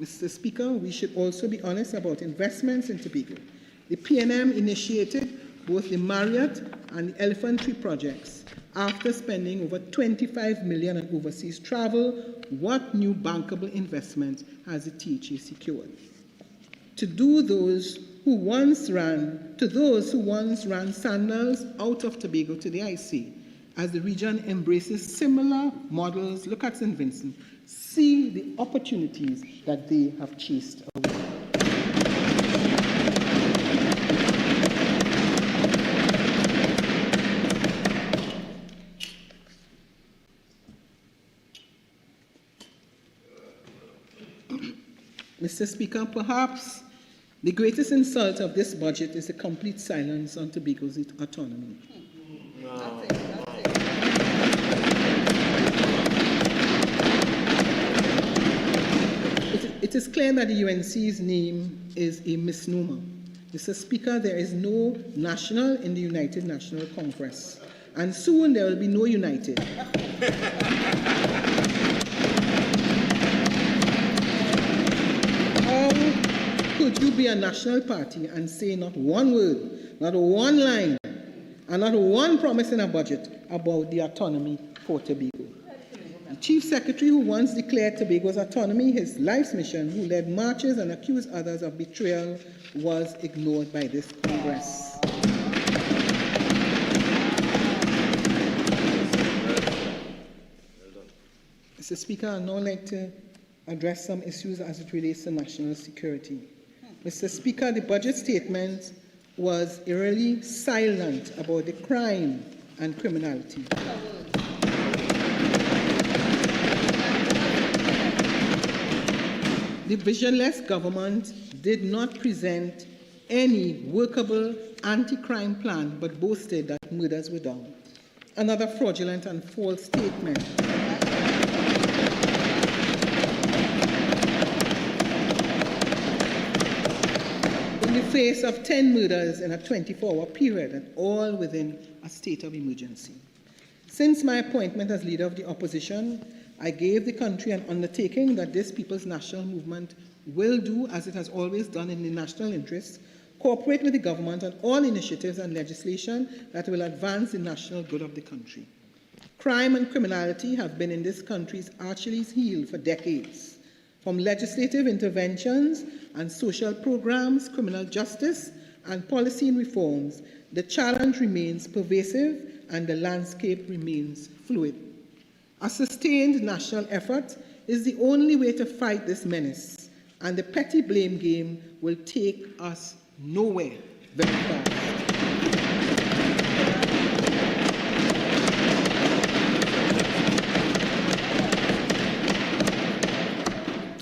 Mr. Speaker, we should also be honest about investments in Tobago. The PNM initiated both the Marriott and the Elephant Tree projects. After spending over 25 million on overseas travel, what new bankable investment has the THA secured? To those who once ran Sandals out of Tobago today, I say, as the region embraces similar models, look at St. Vincent, see the opportunities that they have chased away. Mr. Speaker, perhaps the greatest insult of this budget is the complete silence on Tobago's autonomy. It is clear that the UNC's name is a misnomer. Mr. Speaker, there is no national in the United National Congress, and soon there will be no united. Could you be a national party and say not one word, not one line, and not one promise in a budget about the autonomy for Tobago? The Chief Secretary, who once declared Tobago's autonomy his life's mission, who led marches and accused others of betrayal, was ignored by this Congress. Mr. Speaker, I'd now like to address some issues as it relates to national security. Mr. Speaker, the budget statement was eerily silent about the crime and criminality. The visionless government did not present any workable anti-crime plan, but boasted that murders were done. Another fraudulent and false statement. In the face of 10 murders in a 24-hour period, and all within a state of emergency. Since my appointment as leader of the opposition, I gave the country an undertaking that this people's national movement will do, as it has always done in the national interest, cooperate with the government on all initiatives and legislation that will advance the national good of the country. Crime and criminality have been in this country's Achilles heel for decades. From legislative interventions and social programs, criminal justice, and policy reforms, the challenge remains pervasive and the landscape remains fluid. A sustained national effort is the only way to fight this menace, and the petty blame game will take us nowhere very fast.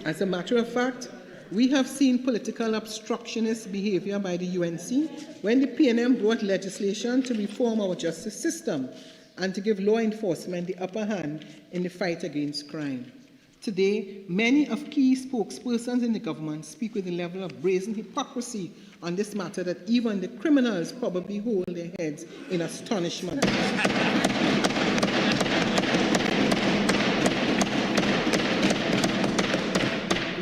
As a matter of fact, we have seen political obstructionist behavior by the UNC when the PNM brought legislation to reform our justice system and to give law enforcement the upper hand in the fight against crime. Today, many of key spokespersons in the government speak with a level of brazen hypocrisy on this matter that even the criminals probably hold their heads in astonishment.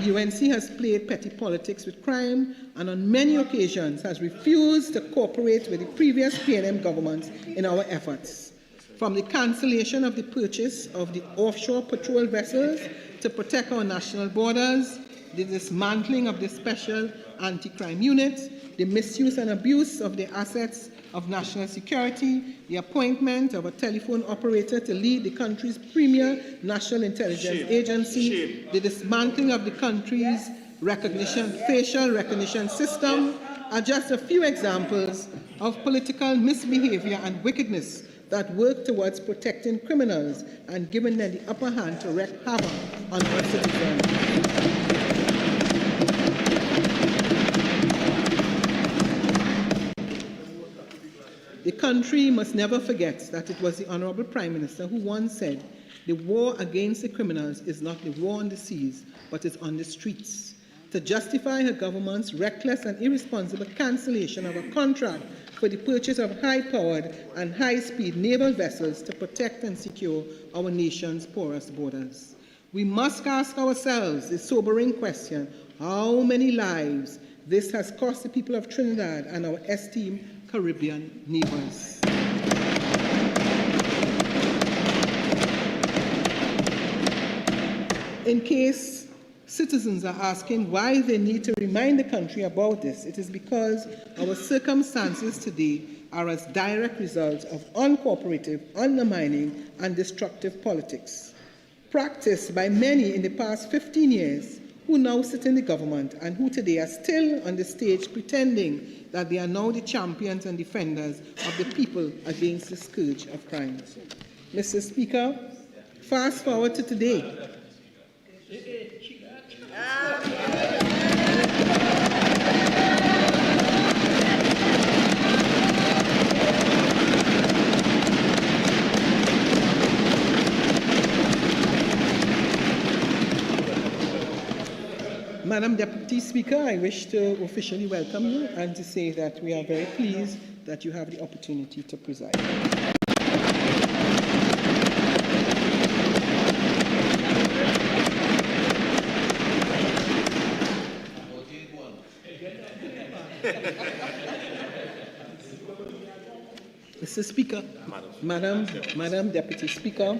The UNC has played petty politics with crime and on many occasions has refused to cooperate with the previous PNM governments in our efforts. From the cancellation of the purchase of the offshore patrol vessels to protect our national borders, the dismantling of the special anti-crime unit, the misuse and abuse of the assets of national security, the appointment of a telephone operator to lead the country's premier national intelligence agency, the dismantling of the country's facial recognition system are just a few examples of political misbehavior and wickedness that work towards protecting criminals and giving them the upper hand to wreak havoc on our citizens. The country must never forget that it was the Honorable Prime Minister who once said, "The war against the criminals is not the war on the seas, but is on the streets." To justify her government's reckless and irresponsible cancellation of a contract for the purchase of high-powered and high-speed naval vessels to protect and secure our nation's porous borders. We must ask ourselves the sobering question, how many lives this has cost the people of Trinidad and our esteemed Caribbean neighbors. In case citizens are asking why they need to remind the country about this, it is because our circumstances today are as direct results of uncooperative, undermining, and destructive politics, practiced by many in the past 15 years who now sit in the government and who today are still on the stage pretending that they are now the champions and defenders of the people against the scourge of crime. Mr. Speaker, fast forward to today. Madam Deputy Speaker, I wish to officially welcome you and to say that we are very pleased that you have the opportunity to preside. Mr. Speaker, Madam Deputy Speaker,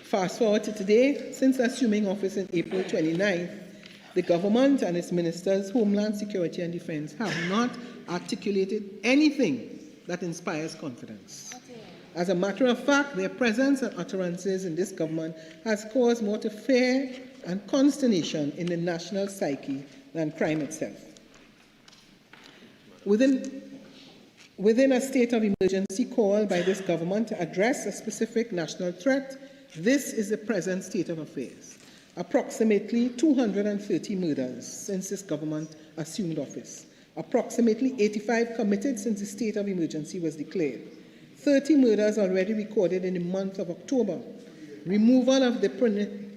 Fast forward to today, since assuming office in April 29th, the government and its ministers, Homeland Security and Defense, have not articulated anything that inspires confidence. As a matter of fact, their presence and utterances in this government has caused more to fear and consternation in the national psyche than crime itself. Within a state of emergency called by this government to address a specific national threat, this is the present state of affairs. Approximately 230 murders since this government assumed office. Approximately 85 committed since the state of emergency was declared. 30 murders already recorded in the month of October. Removal of the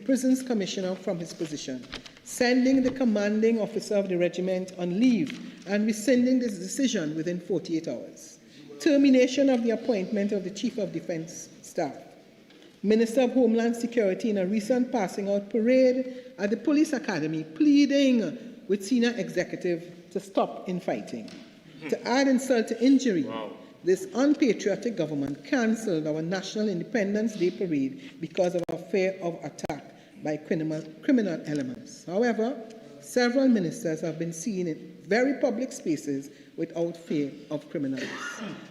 prisons commissioner from his position. Sending the commanding officer of the regiment on leave and rescinding this decision within 48 hours. Termination of the appointment of the Chief of Defense Staff. Minister of Homeland Security in a recent passing out parade at the Police Academy pleading with senior executive to stop infighting. To add insult to injury, this unpatriotic government cancelled our National Independence Day parade because of a fear of attack by criminal elements. However, several ministers have been seen in very public spaces without fear of criminals.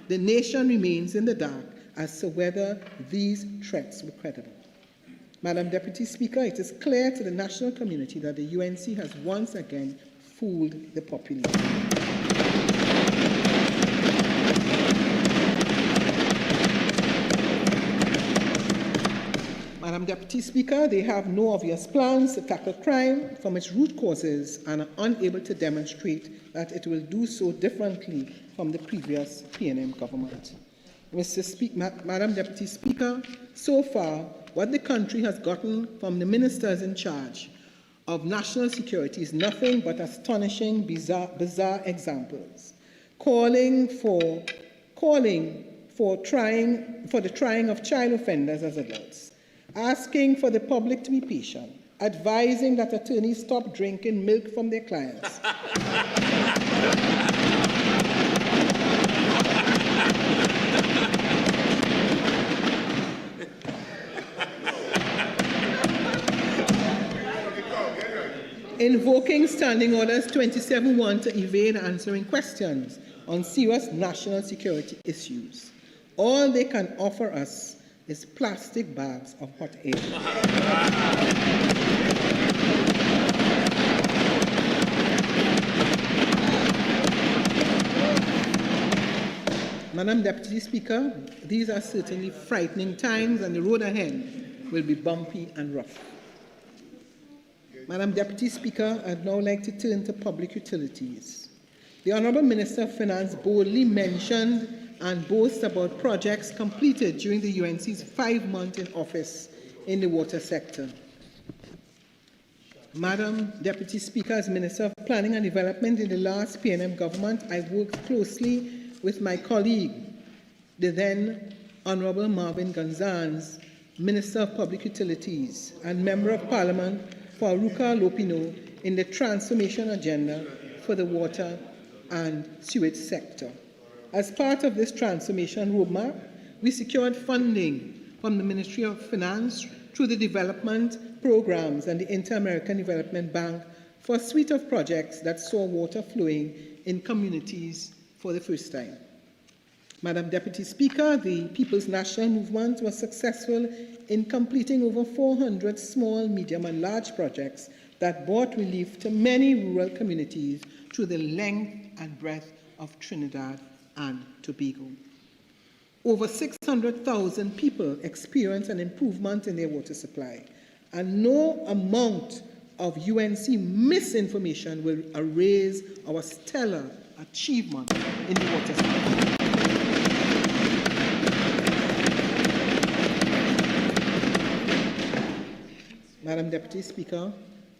The nation remains in the dark as to whether these threats were credible. Madam Deputy Speaker, it is clear to the national community that the UNC has once again fooled the population. Madam Deputy Speaker, they have no obvious plans to tackle crime from its root causes and are unable to demonstrate that it will do so differently from the previous PNM government. Madam Deputy Speaker, so far, what the country has gotten from the ministers in charge of national security is nothing but astonishing, bizarre examples, calling for the trying of child offenders as adults, asking for the public to be patient, advising that attorneys stop drinking milk from their clients. Invoking Standing Orders 27-1 to evade answering questions on serious national security issues. All they can offer us is plastic bags of hot air. Madam Deputy Speaker, these are certainly frightening times and the road ahead will be bumpy and rough. Madam Deputy Speaker, I'd now like to turn to public utilities. The Honourable Minister of Finance boldly mentioned and boasts about projects completed during the UNC's 5 months in office in the water sector. Madam Deputy Speaker, as Minister of Planning and Development in the last PNM government, I worked closely with my colleague, the then Honourable Marvin Gonzalez, Minister of Public Utilities and Member of Parliament for Aruka Lopino in the transformation agenda for the water and sewage sector. As part of this transformation roadmap, we secured funding from the Ministry of Finance through the development programs and the Inter-American Development Bank for a suite of projects that saw water flowing in communities for the first time. Madam Deputy Speaker, the People's National Movement was successful in completing over 400 small, medium and large projects that brought relief to many rural communities through the length and breadth of Trinidad and Tobago. Over 600,000 people experienced an improvement in their water supply, and no amount of UNC misinformation will erase our stellar achievement in the water sector. Madam Deputy Speaker,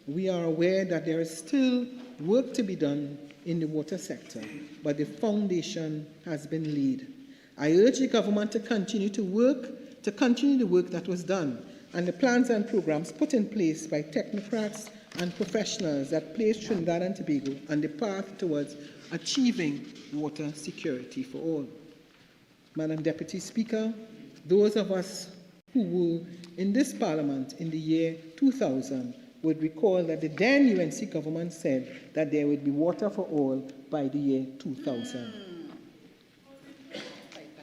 we are aware that there is still work to be done in the water sector, but the foundation has been laid. I urge the government to continue the work that was done and the plans and programs put in place by technocrats and professionals that place Trinidad and Tobago on the path towards achieving water security for all. Madam Deputy Speaker, those of us who were in this parliament in the year 2000 would recall that the then UNC government said that there would be water for all by the year 2000.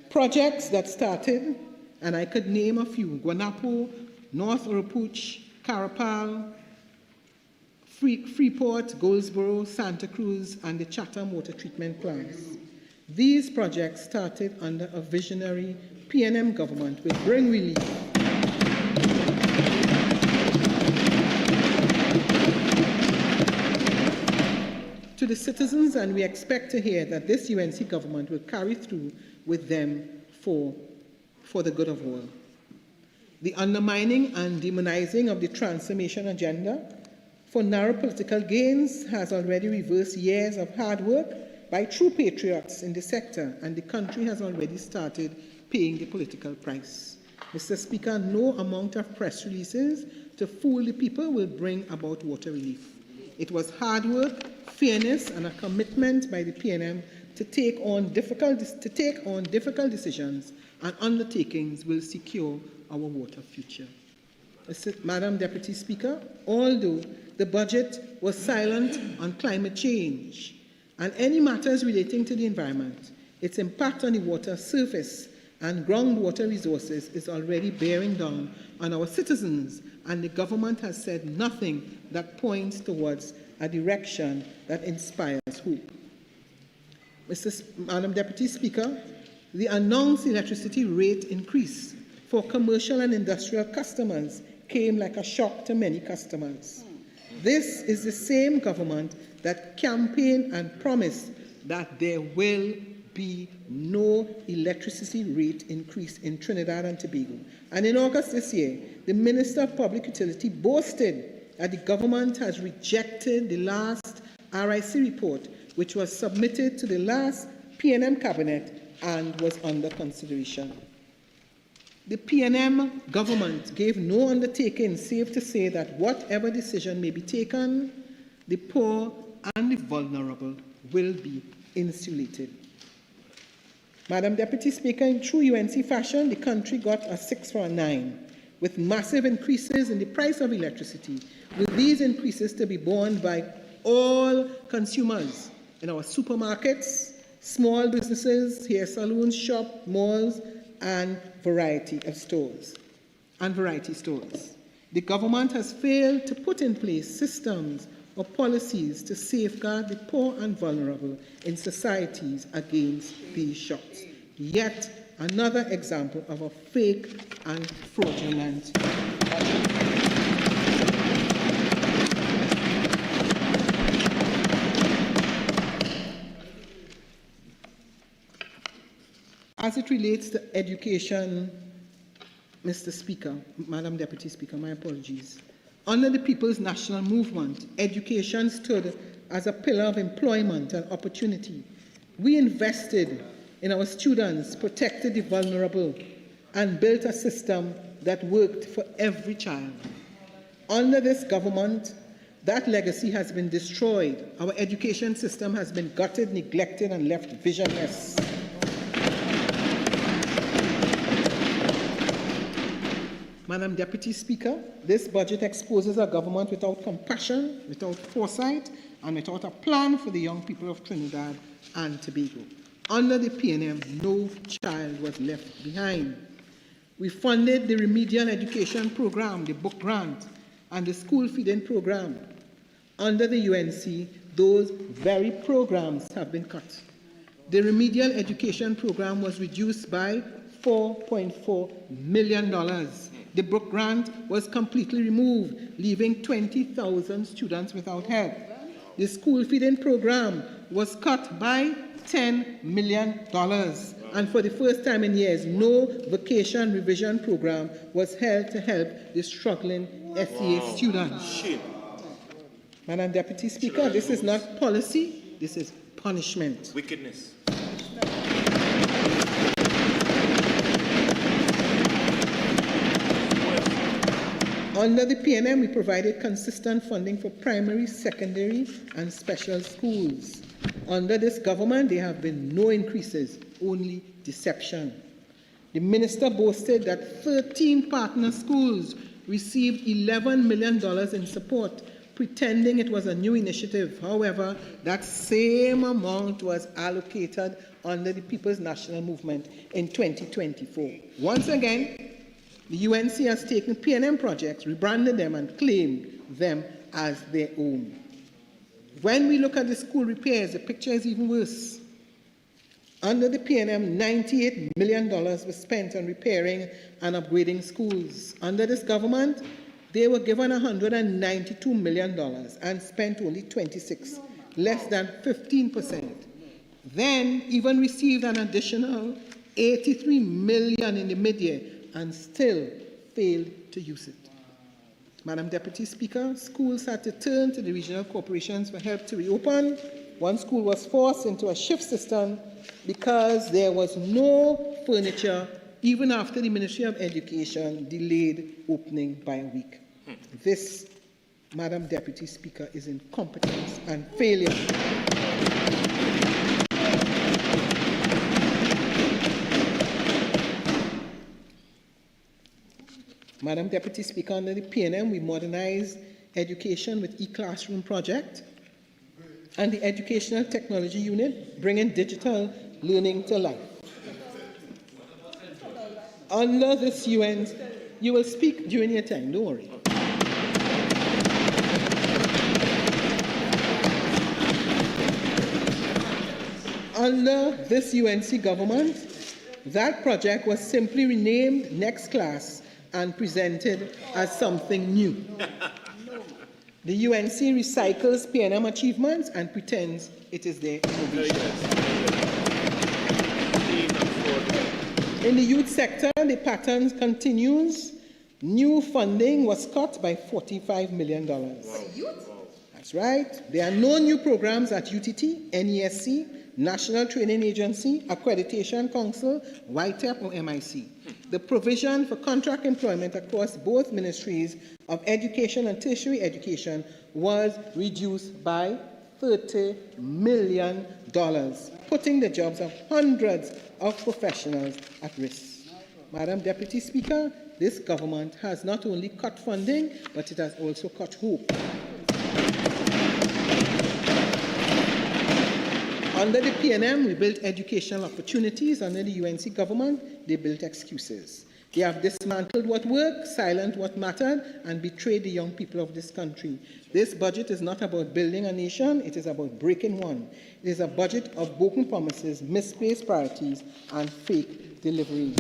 Projects that started, and I could name a few: Guanapo, North Oropouche, Carapal, Freeport, Goldsboro, Santa Cruz, and the Chatham water treatment plants. These projects started under a visionary PNM government will bring relief to the citizens, and we expect to hear that this UNC government will carry through with them for the good of all. The undermining and demonizing of the transformation agenda for narrow political gains has already reversed years of hard work by true patriots in the sector, and the country has already started paying the political price. Mr. Speaker, no amount of press releases to fool the people will bring about water relief. It was hard work, fairness, and a commitment by the PNM to take on difficult decisions and undertakings will secure our water future. Madam Deputy Speaker, although the budget was silent on climate change and any matters relating to the environment, its impact on the water surface and groundwater resources is already bearing down on our citizens, and the government has said nothing that points towards a direction that inspires hope. Madam Deputy Speaker, the announced electricity rate increase for commercial and industrial customers came like a shock to many customers. This is the same government that campaigned and promised that there will be no electricity rate increase in Trinidad and Tobago. And in August this year, the Minister of Public Utility boasted that the government has rejected the last RIC report, which was submitted to the last PNM cabinet and was under consideration. The PNM government gave no undertaking save to say that whatever decision may be taken, the poor and the vulnerable will be insulated. Madam Deputy Speaker, in true UNC fashion, the country got a 6 for a 9, with massive increases in the price of electricity, with these increases to be borne by all consumers in our supermarkets, small businesses, hair salons, shops, malls, and variety stores. The government has failed to put in place systems or policies to safeguard the poor and vulnerable in societies against these shocks. Yet another example of a fake and fraudulent budget. As it relates to education, Mr. Speaker, Madam Deputy Speaker, my apologies. Under the People's National Movement, education stood as a pillar of employment and opportunity. We invested in our students, protected the vulnerable, and built a system that worked for every child. Under this government, that legacy has been destroyed. Our education system has been gutted, neglected, and left visionless. Madam Deputy Speaker, this budget exposes a government without compassion, without foresight, and without a plan for the young people of Trinidad and Tobago. Under the PNM, no child was left behind. We funded the remedial education program, the book grant, and the school feeding program. Under the UNC, those very programs have been cut. The remedial education program was reduced by $4.4 million. The book grant was completely removed, leaving 20,000 students without help. The school feeding program was cut by $10 million. And for the first time in years, no vacation revision program was held to help the struggling SEA students. Madam Deputy Speaker, this is not policy, this is punishment. Wickedness. Under the PNM, we provided consistent funding for primary, secondary, and special schools. Under this government, there have been no increases, only deception. The minister boasted that 13 partner schools received $11 million in support, pretending it was a new initiative. However, that same amount was allocated under the People's National Movement in 2024. Once again, the UNC has taken P&M projects, rebranded them, and claimed them as their own. When we look at the school repairs, the picture is even worse. Under the P&M, $98 million was spent on repairing and upgrading schools. Under this government, they were given $192 million and spent only 26, less than 15%. Then even received an additional $83 million in the mid-year and still failed to use it. Madam Deputy Speaker, schools had to turn to the regional corporations for help to reopen. One school was forced into a shift system because there was no furniture even after the Ministry of Education delayed opening by a week. This, Madam Deputy Speaker, is incompetence and failure. Madam Deputy Speaker, under the P&M, we modernized education with e-classroom project and the Educational Technology Unit, bringing digital learning to life. Under this UN, you will speak during your time, don't worry. Under this UNC government, that project was simply renamed Next Class and presented as something new. The UNC recycles P&M achievements and pretends it is their innovation. In the youth sector, the pattern continues. New funding was cut by $45 million. That's right. There are no new programs at UTT, NESC, National Training Agency, Accreditation Council, YTEP, or MIC. The provision for contract employment across both ministries of education and tertiary education was reduced by $30 million, putting the jobs of hundreds of professionals at risk. Madam Deputy Speaker, this government has not only cut funding, but it has also cut hope. Under the P&M, we built educational opportunities. Under the UNC government, they built excuses. They have dismantled what worked, silenced what mattered, and betrayed the young people of this country. This budget is not about building a nation, it is about breaking one. It is a budget of broken promises, misplaced priorities, and fake deliveries.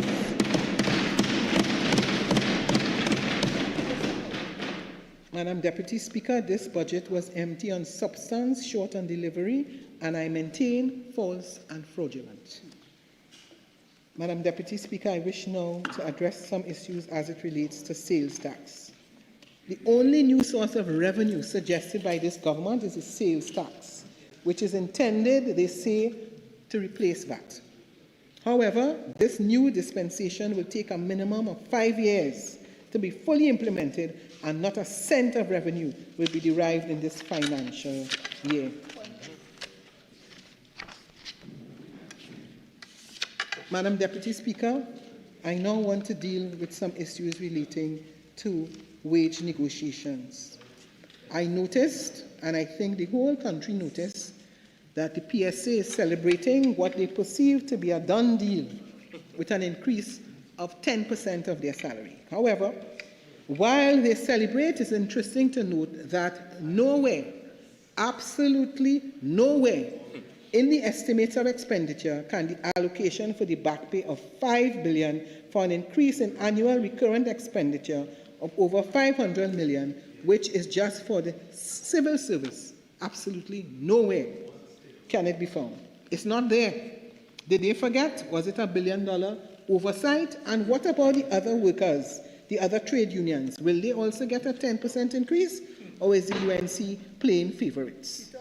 Madam Deputy Speaker, this budget was empty on substance, short on delivery, and I maintain false and fraudulent. Madam Deputy Speaker, I wish now to address some issues as it relates to sales tax. The only new source of revenue suggested by this government is the sales tax, which is intended, they say, to replace VAT. However, this new dispensation will take a minimum of 5 years to be fully implemented, and not a cent of revenue will be derived in this financial year. Madam Deputy Speaker, I now want to deal with some issues relating to wage negotiations. I noticed, and I think the whole country noticed, that the PSA is celebrating what they perceive to be a done deal with an increase of 10% of their salary. However, while they celebrate, it's interesting to note that nowhere, absolutely nowhere, in the estimates of expenditure can the allocation for the back pay of $5 billion for an increase in annual recurrent expenditure of over $500 million, which is just for the civil service. Absolutely nowhere can it be found. It's not there. Did they forget? Was it a $1 billion oversight? And what about the other workers, the other trade unions? Will they also get a 10% increase? Or is the UNC playing favorites?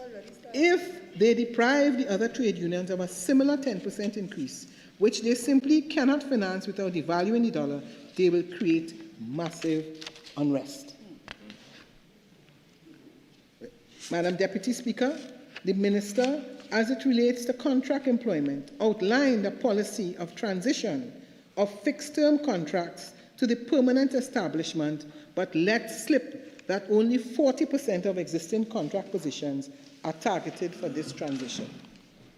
If they deprive the other trade unions of a similar 10% increase, which they simply cannot finance without devaluing the dollar, they will create massive unrest. Madam Deputy Speaker, the Minister, as it relates to contract employment, outlined a policy of transition of fixed-term contracts to the permanent establishment, but let slip that only 40% of existing contract positions are targeted for this transition.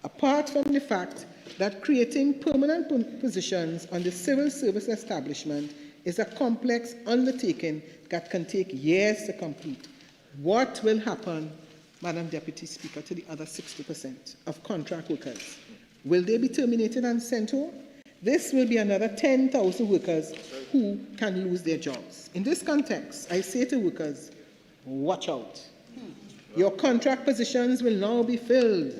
Apart from the fact that creating permanent positions on the civil service establishment is a complex undertaking that can take years to complete, what will happen, Madam Deputy Speaker, to the other 60% of contract workers? Will they be terminated and sent home? This will be another 10,000 workers who can lose their jobs. In this context, I say to workers, watch out. Your contract positions will now be filled.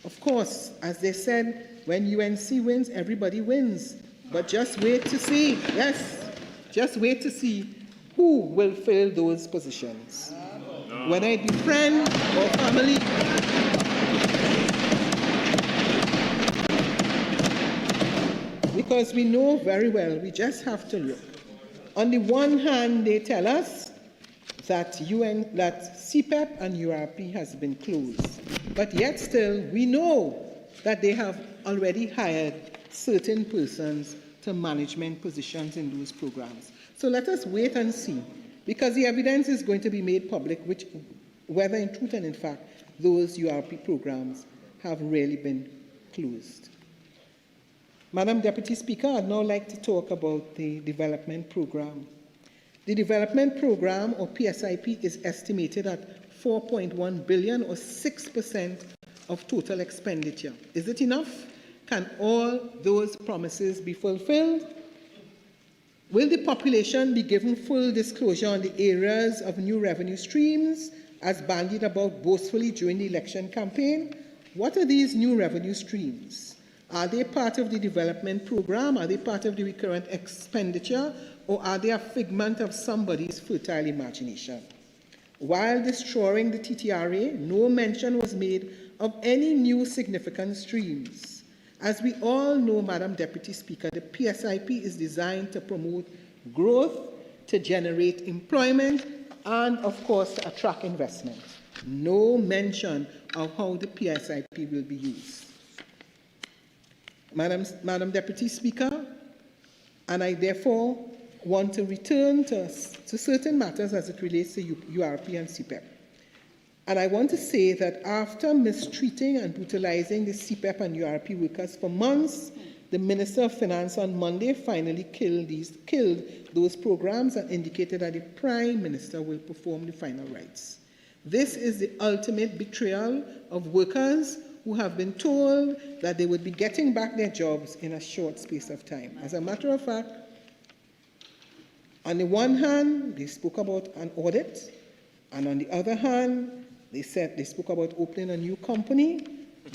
Of course, as they said, when UNC wins, everybody wins. But just wait to see, yes, just wait to see who will fill those positions. Whether it be friend or family. Because we know very well, we just have to look. On the one hand, they tell us that CPEP and URP has been closed. But yet still, we know that they have already hired certain persons to management positions in those programs. So let us wait and see, because the evidence is going to be made public, whether in truth and in fact, those URP programs have really been closed. Madam Deputy Speaker, I'd now like to talk about the development program. The development program, or PSIP, is estimated at 4.1 billion, or 6% of total expenditure. Is it enough? Can all those promises be fulfilled? Will the population be given full disclosure on the areas of new revenue streams as bandied about boastfully during the election campaign? What are these new revenue streams? Are they part of the development program? Are they part of the recurrent expenditure? Or are they a figment of somebody's fertile imagination? While destroying the TTRA, no mention was made of any new significant streams. As we all know, Madam Deputy Speaker, the PSIP is designed to promote growth, to generate employment, and of course to attract investment. No mention of how the PSIP will be used. Madam Deputy Speaker, and I therefore want to return to certain matters as it relates to URP and CPEP. And I want to say that after mistreating and brutalizing the CPEP and URP workers for months, the Minister of Finance on Monday finally killed those programs and indicated that the Prime Minister will perform the final rites. This is the ultimate betrayal of workers who have been told that they would be getting back their jobs in a short space of time. As a matter of fact, on the one hand, they spoke about an audit, and on the other hand, they spoke about opening a new company.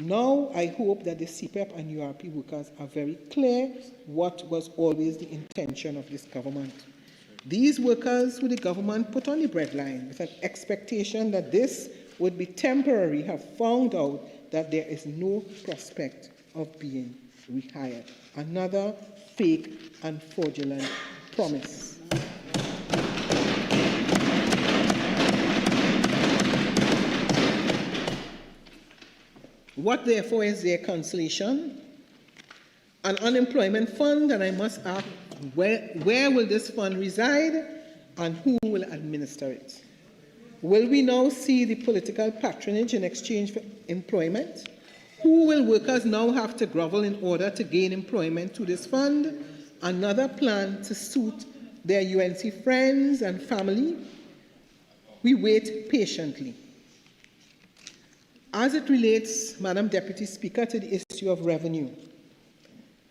Now, I hope that the CPEP and URP workers are very clear what was always the intention of this government. These workers who the government put on the breadline with an expectation that this would be temporary have found out that there is no prospect of being rehired. Another fake and fraudulent promise. What, therefore, is their consolation? An unemployment fund, and I must ask, where will this fund reside and who will administer it? Will we now see the political patronage in exchange for employment? Who will workers now have to grovel in order to gain employment to this fund? Another plan to suit their UNC friends and family? We wait patiently. As it relates, Madam Deputy Speaker, to the issue of revenue,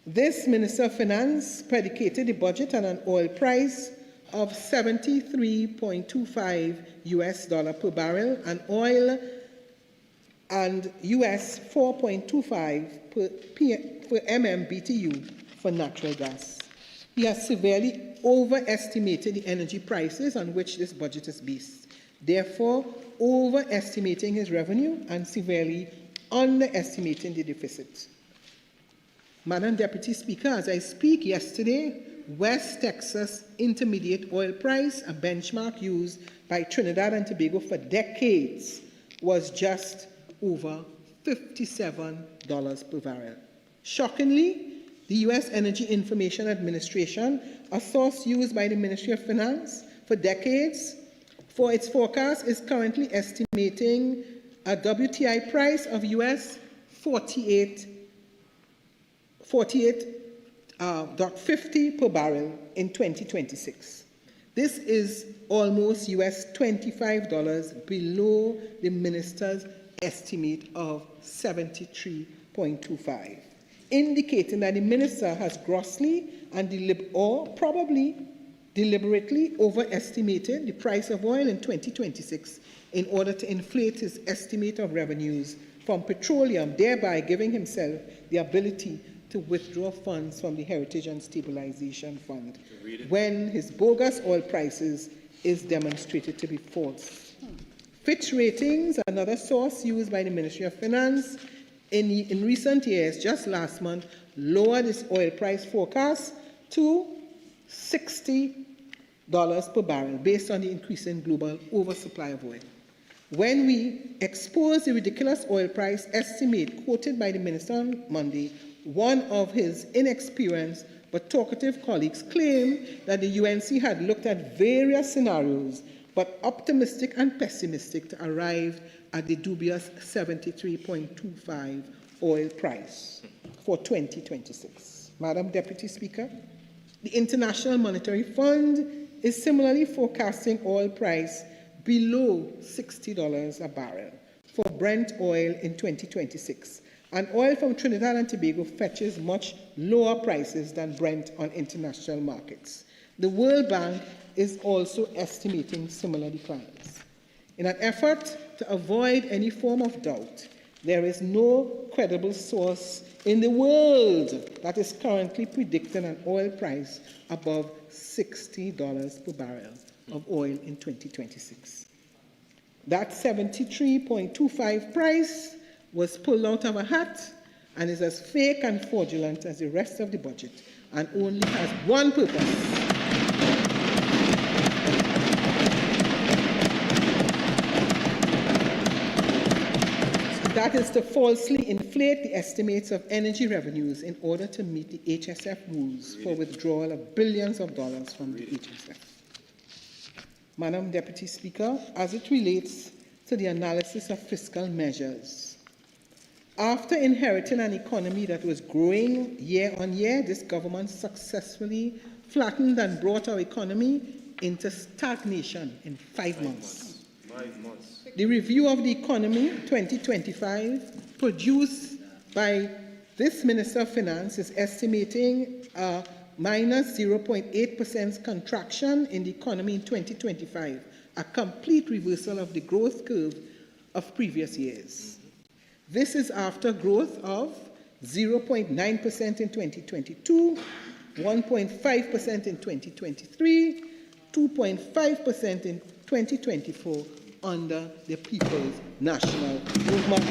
this Minister of Finance predicated the budget on an oil price of $73.25 per barrel and oil and US 4.25 per MMBTU for natural gas. He has severely overestimated the energy prices on which this budget is based, therefore overestimating his revenue and severely underestimating the deficit. Madam Deputy Speaker, as I speak yesterday, West Texas Intermediate Oil Price, a benchmark used by Trinidad and Tobago for decades, was just over $57 per barrel. Shockingly, The U.S. Energy Information Administration, a source used by the Ministry of Finance for decades, for its forecast is currently estimating a WTI price of US $48.50 per barrel in 2026. This is almost US $25 below the minister's estimate of 73.25, indicating that the minister has grossly and probably deliberately overestimated the price of oil in 2026 in order to inflate his estimate of revenues from petroleum, thereby giving himself the ability to withdraw funds from the Heritage and Stabilization Fund when his bogus oil prices is demonstrated to be false. Fitch Ratings, another source used by the Ministry of Finance, in recent years, just last month, lowered its oil price forecast to $60 per barrel based on the increasing global oversupply of oil. When we expose the ridiculous oil price estimate quoted by the minister on Monday, one of his inexperienced but talkative colleagues claimed that the UNC had looked at various scenarios, but optimistic and pessimistic, to arrive at the dubious 73.25 oil price for 2026. Madam Deputy Speaker, the International Monetary Fund is similarly forecasting oil price below $60 a barrel for Brent oil in 2026, and oil from Trinidad and Tobago fetches much lower prices than Brent on international markets. The World Bank is also estimating similar declines. In an effort to avoid any form of doubt, there is no credible source in the world that is currently predicting an oil price above $60 per barrel of oil in 2026. That 73.25 price was pulled out of a hat and is as fake and fraudulent as the rest of the budget, and only has one purpose: that is to falsely inflate the estimates of energy revenues in order to meet the HSF rules for withdrawal of billions of dollars from the HSF. Madam Deputy Speaker, as it relates to the analysis of fiscal measures, after inheriting an economy that was growing year on year, this government successfully flattened and brought our economy into stagnation in 5 months. 5 months. The review of the economy 2025 produced by this Minister of Finance is estimating a minus 0.8% contraction in the economy in 2025, a complete reversal of the growth curve of previous years. This is after growth of 0.9% in 2022, 1.5% in 2023, 2.5% in 2024 under the People's National Movement.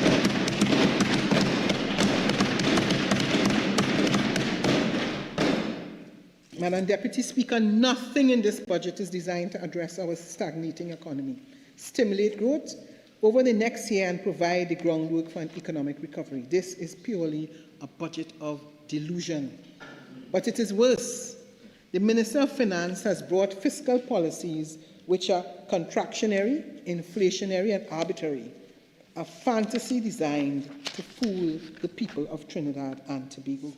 Madam Deputy Speaker, nothing in this budget is designed to address our stagnating economy, stimulate growth over the next year, and provide the groundwork for an economic recovery. This is purely a budget of delusion. But it is worse. The Minister of Finance has brought fiscal policies which are contractionary, inflationary, and arbitrary, a fantasy designed to fool the people of Trinidad and Tobago.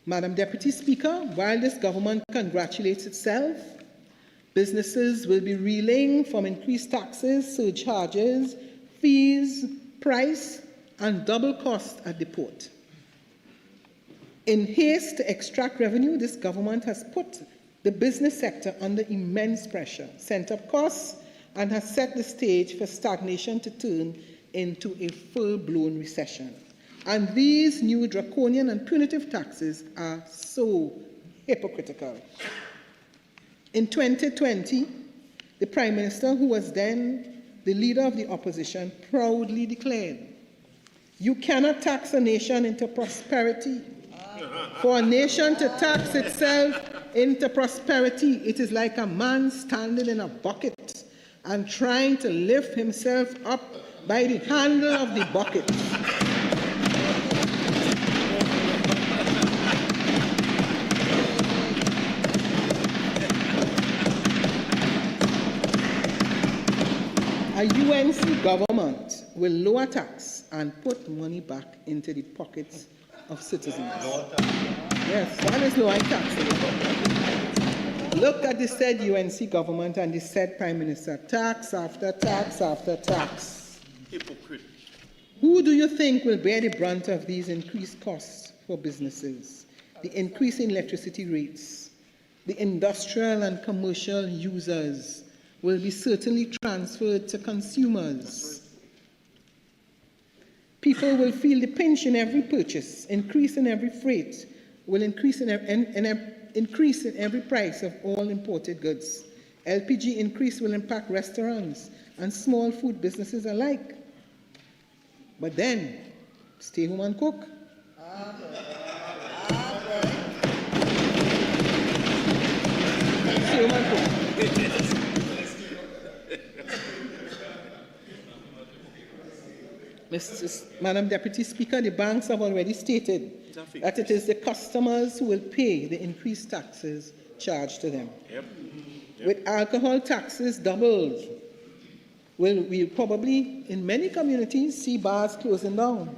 Madam Deputy Speaker, while this government congratulates itself, businesses will be reeling from increased taxes, surcharges, fees, price, and double cost at the port. In haste to extract revenue, this government has put the business sector under immense pressure, sent up costs, and has set the stage for stagnation to turn into a full-blown recession. And these new draconian and punitive taxes are so hypocritical. In 2020, the Prime Minister, who was then the leader of the opposition, proudly declared, "You cannot tax a nation into prosperity. For a nation to tax itself into prosperity, it is like a man standing in a bucket and trying to lift himself up by the handle of the bucket." A UNC government will lower tax and put money back into the pockets of citizens. Yes, one is lowering taxes. Look at the said UNC government and the said Prime Minister, tax after tax after tax. Hypocrite. Who do you think will bear the brunt of these increased costs for businesses? The increase in electricity rates, the industrial and commercial users will be certainly transferred to consumers. People will feel the pinch in every purchase, increase in every freight, will increase in every price of all imported goods. LPG increase will impact restaurants and small food businesses alike. But then, stay home and cook. Stay home and cook. Madam Deputy Speaker, the banks have already stated that it is the customers who will pay the increased taxes charged to them. Yep. With alcohol taxes doubled, we'll probably, in many communities, see bars closing down.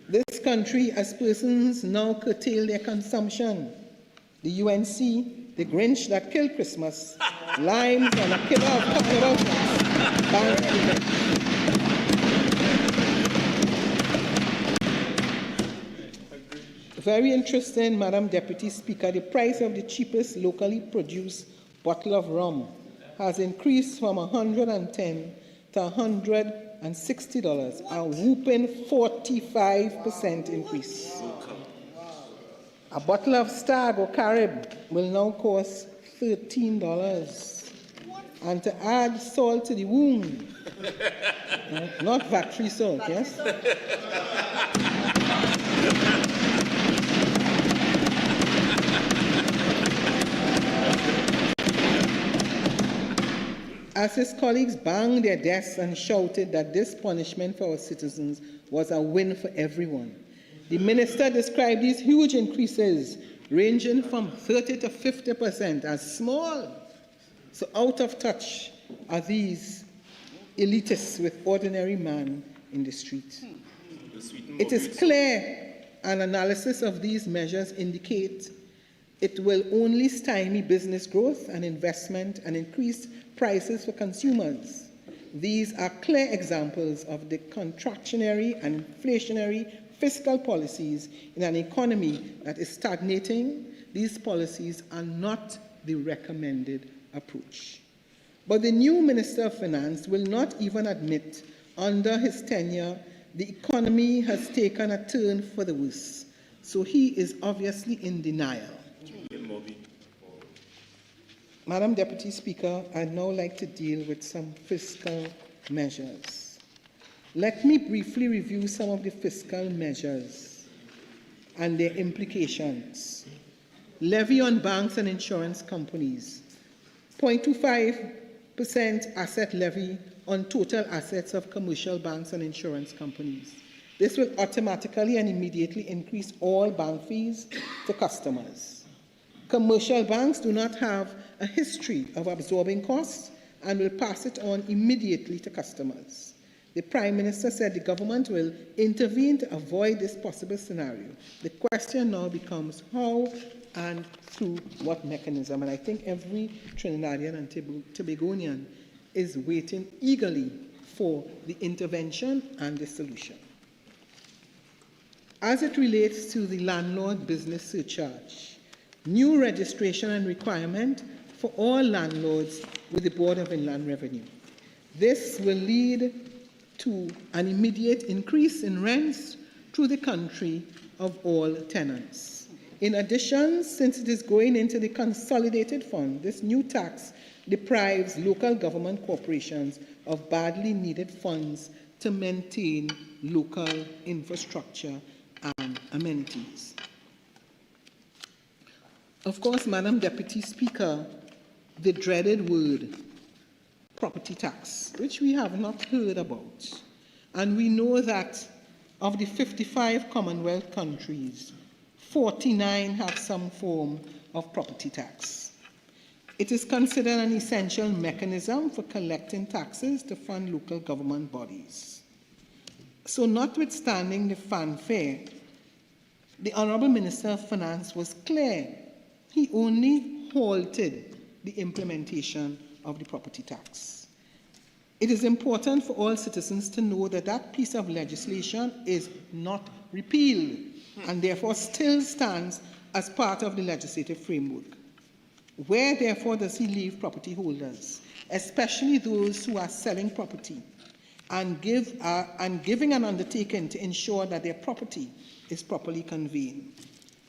This country, as persons now curtail their consumption, the UNC, the Grinch that killed Christmas, limes and a killer of carnival banks. Very interesting, Madam Deputy Speaker, the price of the cheapest locally produced bottle of rum has increased from $110 to $160, a whooping 45% increase. A bottle of Stag or Carib will now cost $13. And to add salt to the wound, not factory salt, yes? As his colleagues banged their desks and shouted that this punishment for our citizens was a win for everyone, the minister described these huge increases, ranging from 30 to 50%, as small. So out of touch are these elitists with ordinary man in the street. It is clear an analysis of these measures indicate it will only stymie business growth and investment and increase prices for consumers. These are clear examples of the contractionary and inflationary fiscal policies in an economy that is stagnating. These policies are not the recommended approach. But the new Minister of Finance will not even admit under his tenure the economy has taken a turn for the worse. So he is obviously in denial. Madam Deputy Speaker, I'd now like to deal with some fiscal measures. Let me briefly review some of the fiscal measures and their implications. Levy on banks and insurance companies. 0.25% asset levy on total assets of commercial banks and insurance companies. This will automatically and immediately increase all bank fees to customers. Commercial banks do not have a history of absorbing costs and will pass it on immediately to customers. The Prime Minister said the government will intervene to avoid this possible scenario. The question now becomes how and through what mechanism. And I think every Trinidadian and Tobagonian is waiting eagerly for the intervention and the solution. As it relates to the landlord business surcharge, new registration and requirement for all landlords with the Board of Inland Revenue. This will lead to an immediate increase in rents through the country of all tenants. In addition, since it is going into the consolidated fund, this new tax deprives local government corporations of badly needed funds to maintain local infrastructure and amenities. Of course, Madam Deputy Speaker, the dreaded word, property tax, which we have not heard about. And we know that of the 55 Commonwealth countries, 49 have some form of property tax. It is considered an essential mechanism for collecting taxes to fund local government bodies. So notwithstanding the fanfare, the Honourable Minister of Finance was clear. He only halted the implementation of the property tax. It is important for all citizens to know that that piece of legislation is not repealed and therefore still stands as part of the legislative framework. Where, therefore, does he leave property holders, especially those who are selling property, and giving an undertaking to ensure that their property is properly conveyed?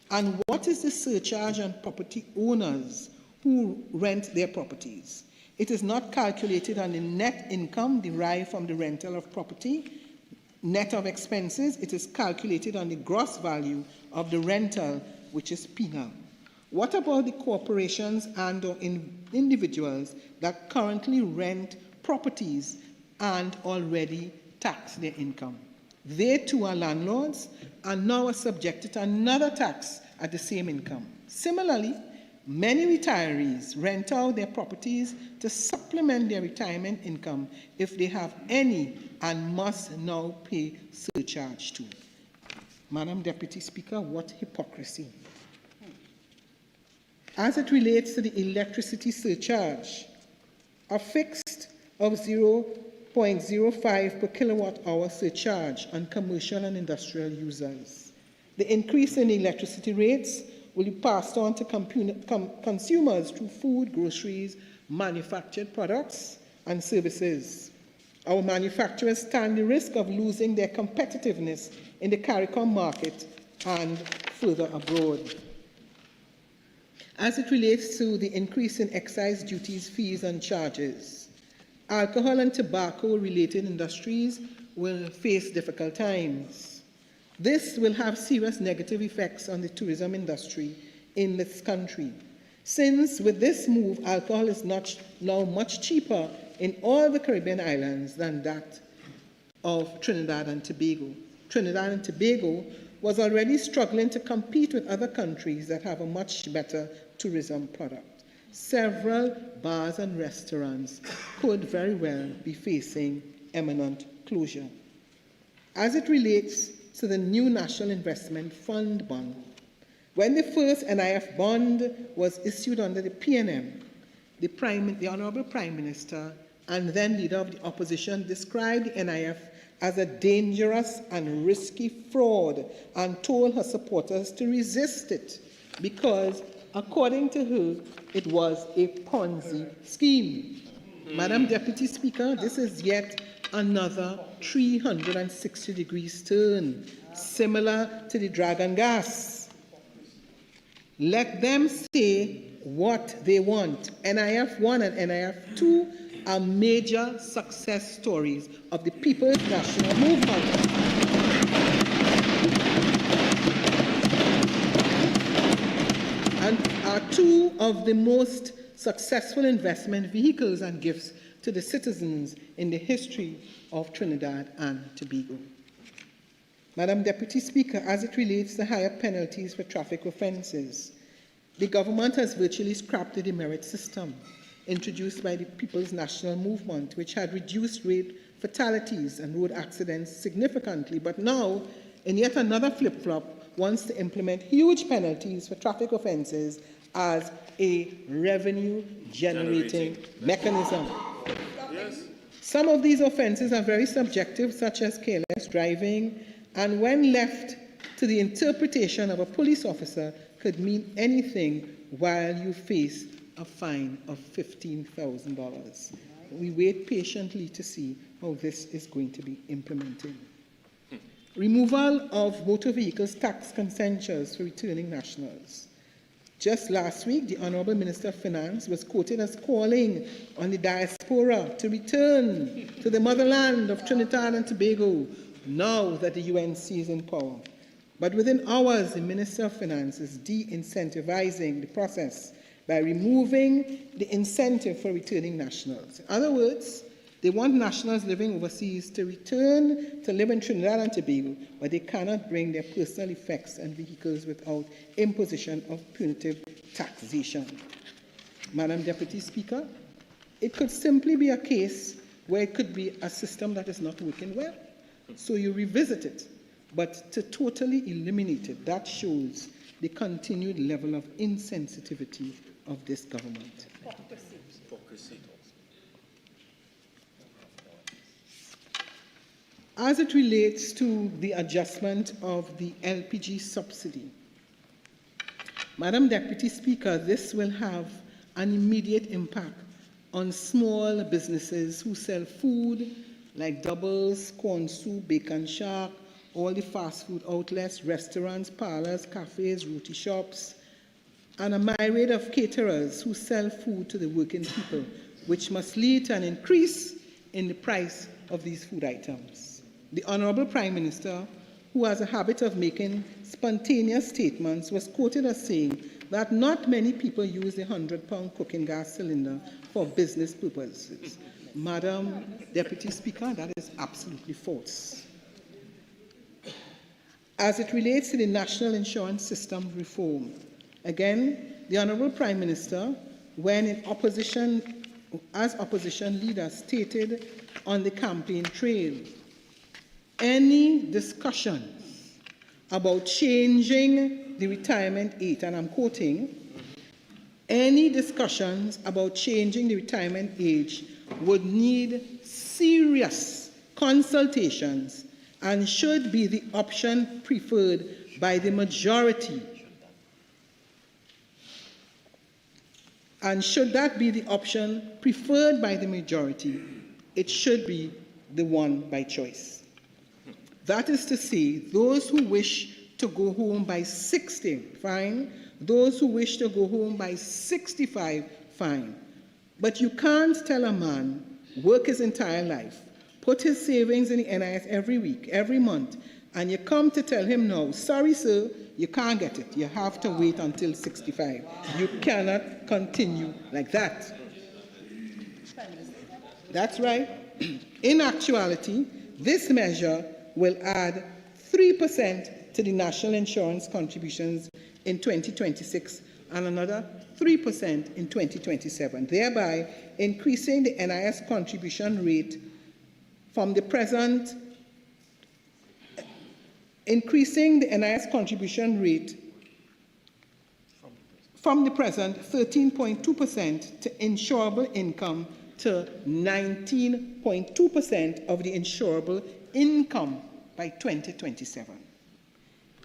And what is the surcharge on property owners who rent their properties? It is not calculated on the net income derived from the rental of property, net of expenses. It is calculated on the gross value of the rental, which is penal. What about the corporations and or individuals that currently rent properties and already tax their income? They too are landlords and now are subjected to another tax at the same income. Similarly, many retirees rent out their properties to supplement their retirement income if they have any and must now pay surcharge too. Madam Deputy Speaker, what hypocrisy. As it relates to the electricity surcharge, a fixed of 0.05 per kilowatt hour surcharge on commercial and industrial users. The increase in electricity rates will be passed on to consumers through food, groceries, manufactured products and services. Our manufacturers stand the risk of losing their competitiveness in the CARICOM market and further abroad. As it relates to the increase in excise duties, fees and charges, alcohol and tobacco-related industries will face difficult times. This will have serious negative effects on the tourism industry in this country, since with this move, alcohol is now much cheaper in all the Caribbean islands than that of Trinidad and Tobago. Trinidad and Tobago was already struggling to compete with other countries that have a much better tourism product. Several bars and restaurants could very well be facing imminent closure. As it relates to the new National Investment Fund bond, when the first NIF bond was issued under the PNM, the Honourable Prime Minister and then Leader of the Opposition described the NIF as a dangerous and risky fraud and told her supporters to resist it because, according to her, it was a Ponzi scheme. Madam Deputy Speaker, this is yet another 360 degrees turn, similar to the dragon gas. Let them say what they want. NIF 1 and NIF 2 are major success stories of the People's National Movement. And are two of the most successful investment vehicles and gifts to the citizens in the history of Trinidad and Tobago. Madam Deputy Speaker, as it relates to higher penalties for traffic offences, the government has virtually scrapped the demerit system introduced by the People's National Movement, which had reduced rate fatalities and road accidents significantly, but now, in yet another flip-flop, wants to implement huge penalties for traffic offences as a revenue-generating mechanism. Yes. Some of these offences are very subjective, such as careless driving, and when left to the interpretation of a police officer, could mean anything while you face a fine of $15,000. We wait patiently to see how this is going to be implemented. Removal of motor vehicles tax consenters for returning nationals. Just last week, the Honourable Minister of Finance was quoted as calling on the diaspora to return to the motherland of Trinidad and Tobago now that the UNC is in power. But within hours, the Minister of Finance is de-incentivizing the process by removing the incentive for returning nationals. In other words, they want nationals living overseas to return to live in Trinidad and Tobago, but they cannot bring their personal effects and vehicles without imposition of punitive taxation. Madam Deputy Speaker, it could simply be a case where it could be a system that is not working well. So you revisit it. But to totally eliminate it, that shows the continued level of insensitivity of this government. As it relates to the adjustment of the LPG subsidy, Madam Deputy Speaker, this will have an immediate impact on small businesses who sell food like Doubles, Corn Soup, Bacon Shack, all the fast food outlets, restaurants, parlors, cafes, roti shops, and a myriad of caterers who sell food to the working people, which must lead to an increase in the price of these food items. The Honourable Prime Minister, who has a habit of making spontaneous statements, was quoted as saying that not many people use the £100 cooking gas cylinder for business purposes. Madam Deputy Speaker, that is absolutely false. As it relates to the National Insurance System reform, again, the Honourable Prime Minister, when in opposition, as opposition leader, stated on the campaign trail, any discussions about changing the retirement age, and I'm quoting, any discussions about changing the retirement age would need serious consultations and should be the option preferred by the majority. And should that be the option preferred by the majority, it should be the one by choice. That is to say, those who wish to go home by 60, fine. Those who wish to go home by 65, fine. But you can't tell a man, work his entire life, put his savings in the NIS every week, every month, and you come to tell him now, sorry, sir, you can't get it. You have to wait until 65. You cannot continue like that. That's right. In actuality, this measure will add 3% to the national insurance contributions in 2026 and another 3% in 2027, thereby increasing the NIS contribution rate from the present, increasing the NIS contribution rate from the present 13.2% to insurable income to 19.2% of the insurable income by 2027.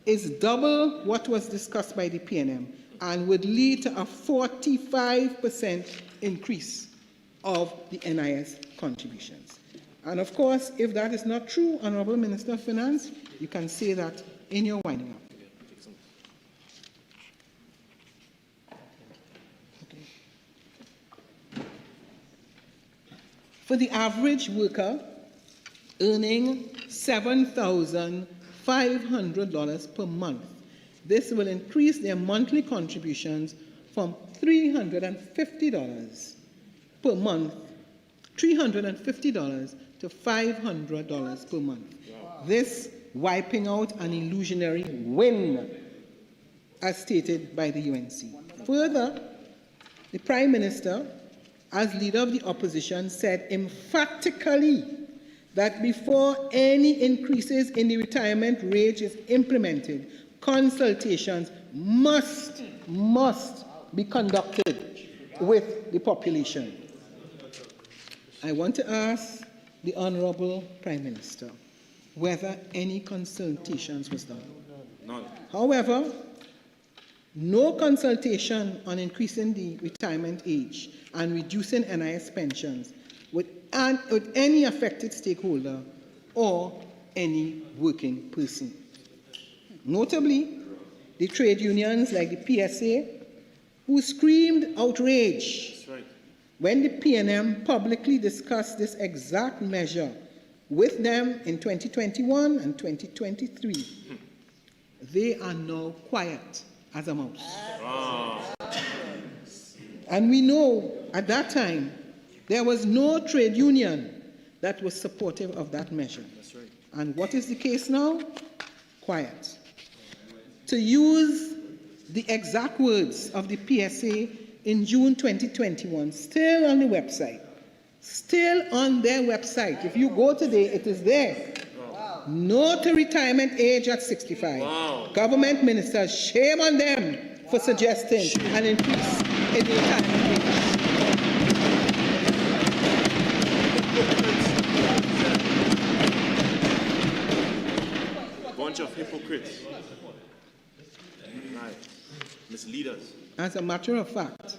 Is double what was discussed by the PNM and would lead to a 45% increase of the NIS contributions. And of course, if that is not true, Honourable Minister of Finance, you can say that in your winding up. Okay. For the average worker earning $7,500 per month, this will increase their monthly contributions from $350 per month, $350 to $500 per month. Wow. This wiping out an illusionary win, as stated by the UNC. Further, the Prime Minister, as leader of the opposition, said emphatically that before any increases in the retirement rate is implemented, consultations must be conducted with the population. I want to ask the Honourable Prime Minister whether any consultations was done. None. However, no consultation on increasing the retirement age and reducing NIS pensions with any affected stakeholder or any working person. Notably, the trade unions like the PSA, who screamed outrage when the PNM publicly discussed this exact measure with them in 2021 and 2023. They are now quiet as a mouse. And we know at that time there was no trade union that was supportive of that measure. That's right. And what is the case now? Quiet. To use the exact words of the PSA in June 2021, still on the website. Still on their website. If you go today, it is there. Wow. No to retirement age at 65. Wow. Government ministers, shame on them for suggesting an increase in the retirement age. Bunch of hypocrites. Right. Misleaders. As a matter of fact,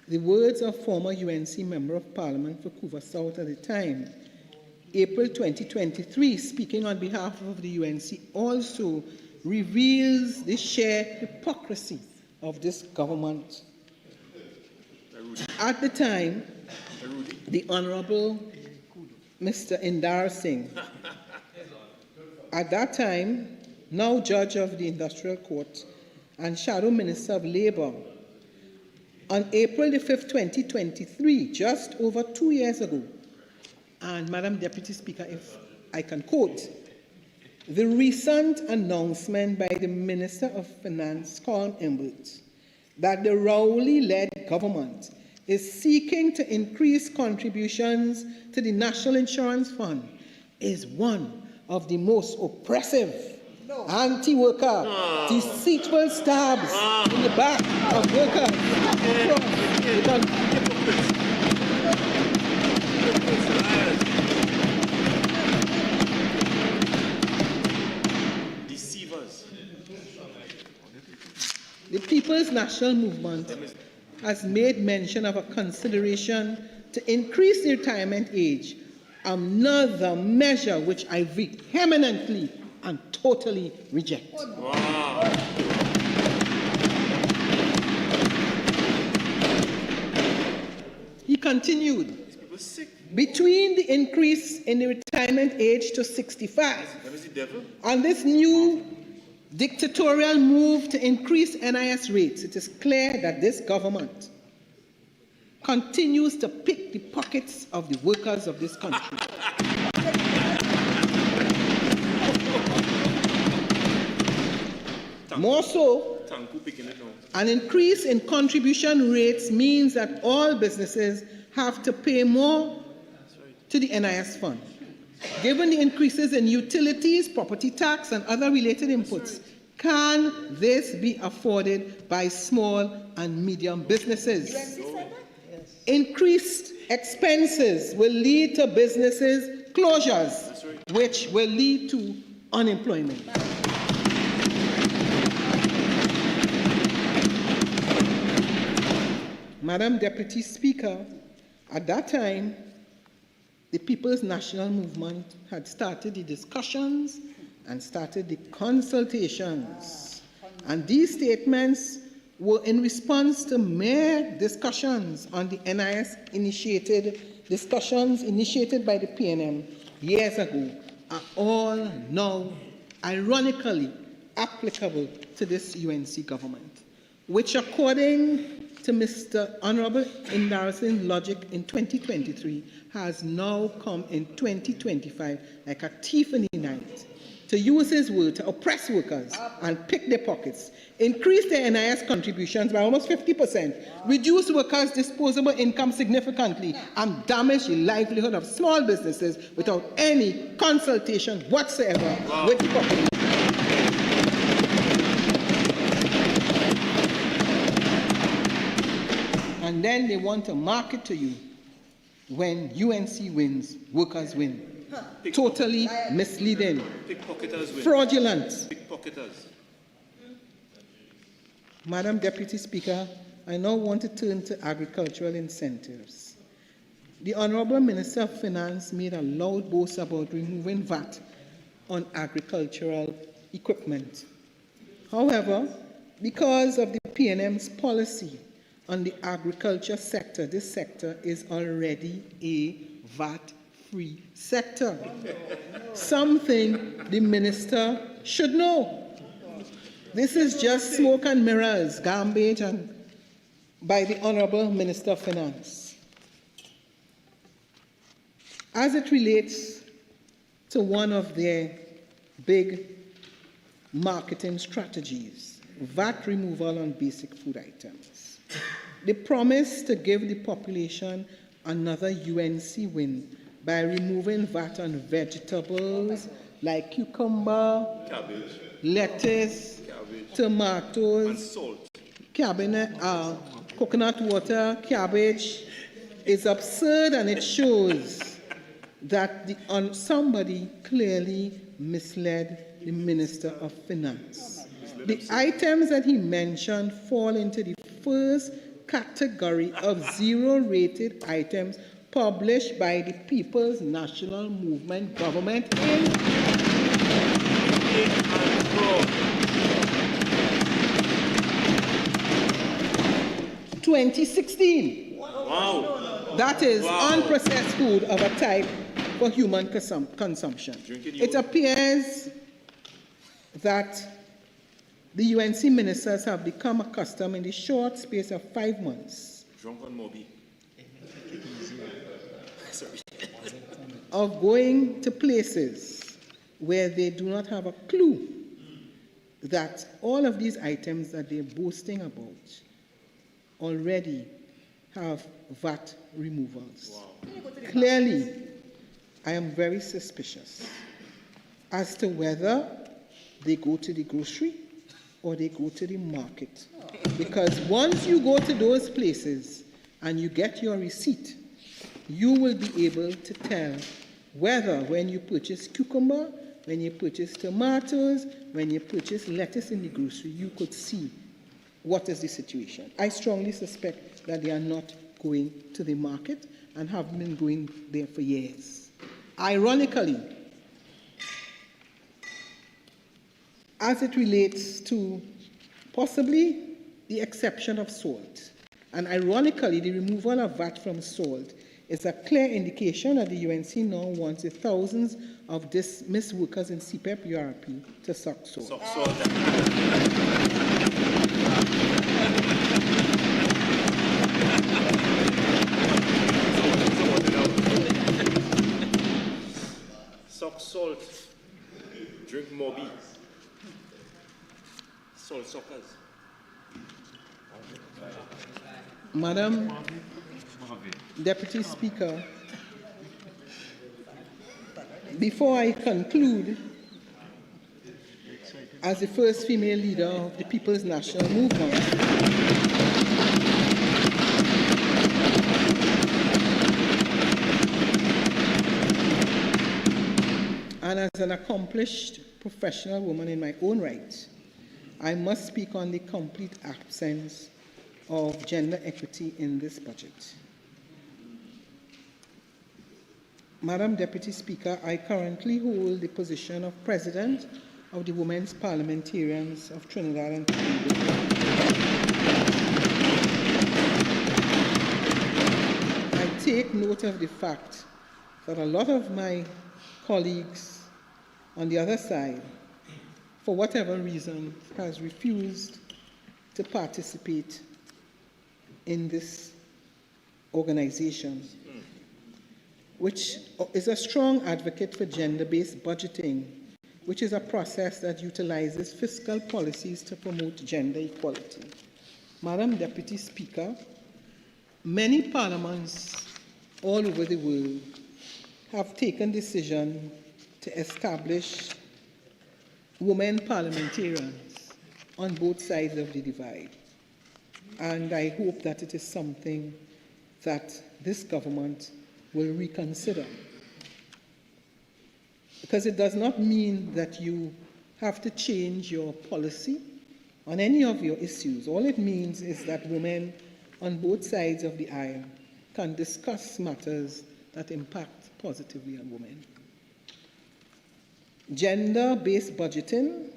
the words of former UNC Member of Parliament for Couva South at the time, April 2023, speaking on behalf of the UNC, also reveals the sheer hypocrisy of this government. At the time, the Honourable Mr. Indar Singh, at that time, now Judge of the Industrial Court and Shadow Minister of Labour, on April the 5th, 2023, just over 2 years ago, and Madam Deputy Speaker, if I can quote, the recent announcement by the Minister of Finance, Colm Imbert, that the Rowley-led government is seeking to increase contributions to the National Insurance Fund is one of the most oppressive, anti-worker, deceitful stabs in the back of workers across the country. Deceivers. The People's National Movement has made mention of a consideration to increase the retirement age, another measure which I vehemently and totally reject. Wow. He continued, between the increase in the retirement age to 65 and this new dictatorial move to increase NIS rates, it is clear that this government continues to pick the pockets of the workers of this country. More so, an increase in contribution rates means that all businesses have to pay more to the NIS fund. Given the increases in utilities, property tax, and other related inputs, can this be afforded by small and medium businesses? Increased expenses will lead to businesses closures, which will lead to unemployment. Madam Deputy Speaker, at that time, the People's National Movement had started the discussions and started the consultations. And these statements were in response to mere discussions on the discussions initiated by the PNM years ago, are all now ironically applicable to this UNC government, which according to Mr. Honourable Indar Singh's logic in 2023 has now come in 2025 like a thief in the night, to use his word to oppress workers and pick their pockets, increase their NIS contributions by almost 50%, reduce workers' disposable income significantly, and damage the livelihood of small businesses without any consultation whatsoever with the population. And then they want to market to you when UNC wins, workers win. Totally misleading, fraudulent. Madam Deputy Speaker, I now want to turn to agricultural incentives. The Honourable Minister of Finance made a loud boast about removing VAT on agricultural equipment. However, because of the PNM's policy on the agriculture sector, this sector is already a VAT-free sector. Something the minister should know. This is just smoke and mirrors, garbage, and by the Honourable Minister of Finance. As it relates to one of their big marketing strategies, VAT removal on basic food items. They promised to give the population another UNC win by removing VAT on vegetables like cucumber, Cabbage, lettuce, cabbage, and tomatoes, salt. coconut water, cabbage. Is absurd, and it shows that somebody clearly misled the Minister of Finance. The items that he mentioned fall into the first category of zero-rated items published by the People's National Movement government in 2016. Wow. That is Wow. unprocessed food of a type for human consumption. It appears that the UNC ministers have become accustomed in the short space of 5 months Drunk on Moby. of going to places where they do not have a clue that all of these items that they're boasting about already have VAT removals. Wow. Clearly, I am very suspicious as to whether they go to the grocery or they go to the market. Because once you go to those places and you get your receipt, you will be able to tell whether when you purchase cucumber, when you purchase tomatoes, when you purchase lettuce in the grocery, you could see what is the situation. I strongly suspect that they are not going to the market and have been going there for years. Ironically, as it relates to possibly the exception of salt, and ironically, the removal of VAT from salt is a clear indication that the UNC now wants the thousands of dismissed workers in CPEP URP to suck salt. Suck salt. Suck salt. Drink Moby. Salt suckers. Madam Deputy Speaker, before I conclude, as the first female leader of the People's National Movement, and as an accomplished professional woman in my own right, I must speak on the complete absence of gender equity in this budget. Madam Deputy Speaker, I currently hold the position of President of the Women's Parliamentarians of Trinidad and Tobago. I take note of the fact that a lot of my colleagues on the other side, for whatever reason, has refused to participate in this organization, which is a strong advocate for gender-based budgeting, which is a process that utilizes fiscal policies to promote gender equality. Madam Deputy Speaker, many parliaments all over the world have taken decision to establish women parliamentarians on both sides of the divide. And I hope that it is something that this government will reconsider. Because it does not mean that you have to change your policy on any of your issues. All it means is that women on both sides of the aisle can discuss matters that impact positively on women. Gender-based budgeting,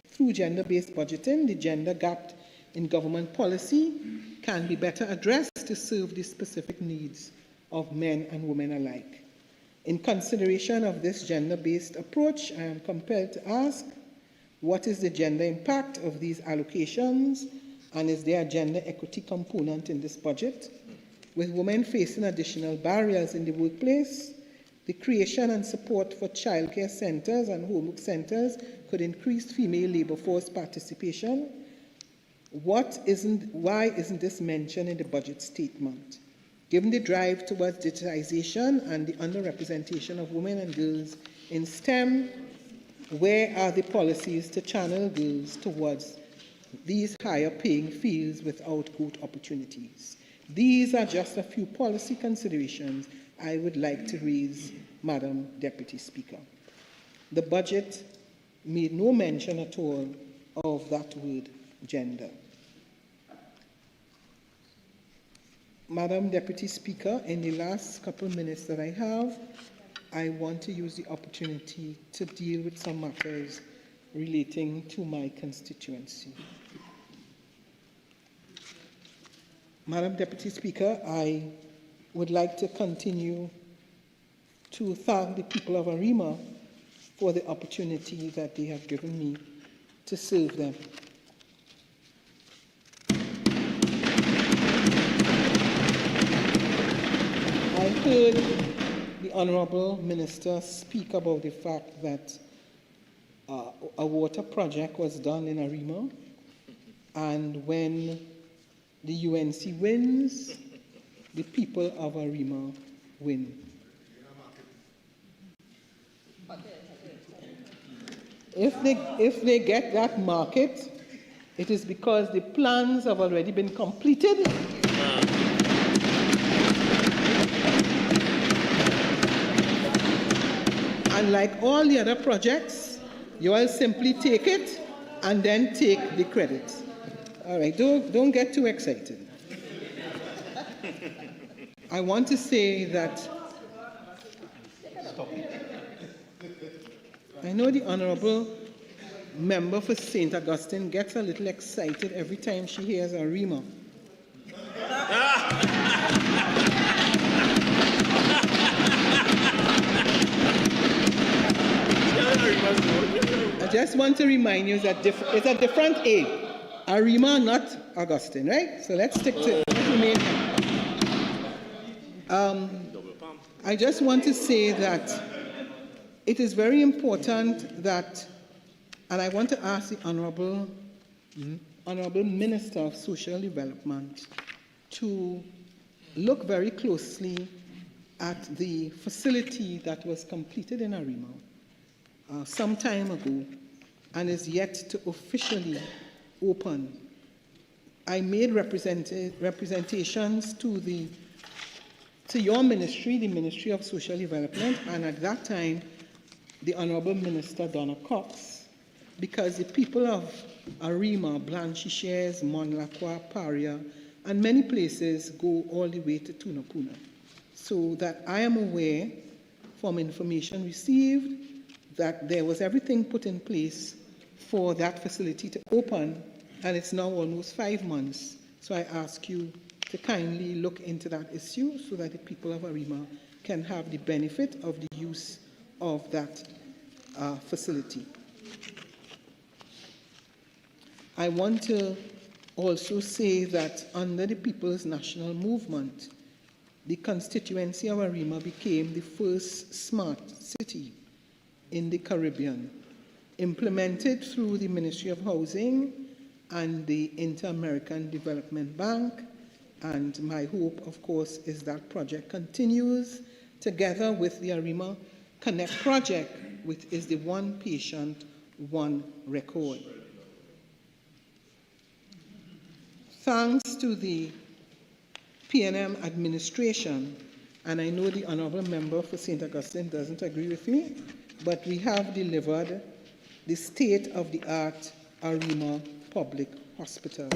through gender-based budgeting, the gender gap in government policy can be better addressed to serve the specific needs of men and women alike. In consideration of this gender-based approach, I am compelled to ask, what is the gender impact of these allocations, and is there a gender equity component in this budget? With women facing additional barriers in the workplace, The creation and support for childcare centres and homework centres could increase female labour force participation. Why isn't this mentioned in the budget statement? Given the drive towards digitization and the underrepresentation of women and girls in STEM, where are the policies to channel girls towards these higher paying fields without growth opportunities? These are just a few policy considerations I would like to raise, Madam Deputy Speaker. The budget made no mention at all of that word gender. Madam Deputy Speaker, in the last couple of minutes that I have, I want to use the opportunity to deal with some matters relating to my constituency. Madam Deputy Speaker, I would like to continue to thank the people of Arima for the opportunity that they have given me to serve them. I heard the Honourable Minister speak about the fact that a water project was done in Arima, and when the UNC wins, the people of Arima win. If they get that market, it is because the plans have already been completed. And like all the other projects, you all simply take it and then take the credit. All right, don't get too excited. I want to say that I know the Honourable Member for St. Augustine gets a little excited every time she hears Arima. I just want to remind you that it's a different A. Arima, not Augustine, right? So let's stick to remain. I just want to say that it is very important that, and I want to ask the Honourable Minister of Social Development to look very closely at the facility that was completed in Arima some time ago and is yet to officially open. I made representations to your ministry, the Ministry of Social Development, and at that time, the Honourable Minister Donna Cox, because the people of Arima, Blanchisseuse, Monlacqua, Paria, and many places go all the way to Tunapuna. So that I am aware from information received that there was everything put in place for that facility to open, and it's now almost 5 months. So I ask you to kindly look into that issue so that the people of Arima can have the benefit of the use of that facility. I want to also say that under the People's National Movement, the constituency of Arima became the first smart city in the Caribbean, implemented through the Ministry of Housing and the Inter-American Development Bank. And my hope, of course, is that project continues together with the Arima Connect project, which is the one patient, one record. Thanks to the PNM administration, and I know the Honourable Member for St. Augustine doesn't agree with me, but we have delivered the state-of-the-art Arima Public Hospital.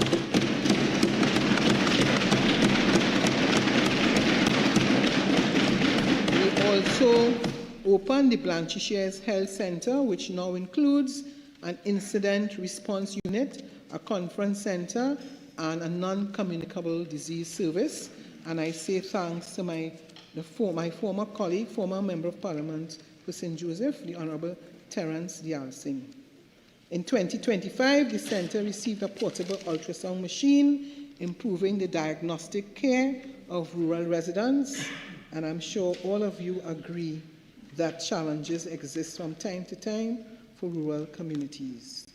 We also opened the Blanchisseuse Health Center, which now includes an incident response unit, a conference center, and a non-communicable disease service. And I say thanks to my former colleague, former Member of Parliament for St. Joseph, the Honourable Terence Dial Singh. In 2025, the centre received a portable ultrasound machine, improving the diagnostic care of rural residents, and I'm sure all of you agree that challenges exist from time to time for rural communities.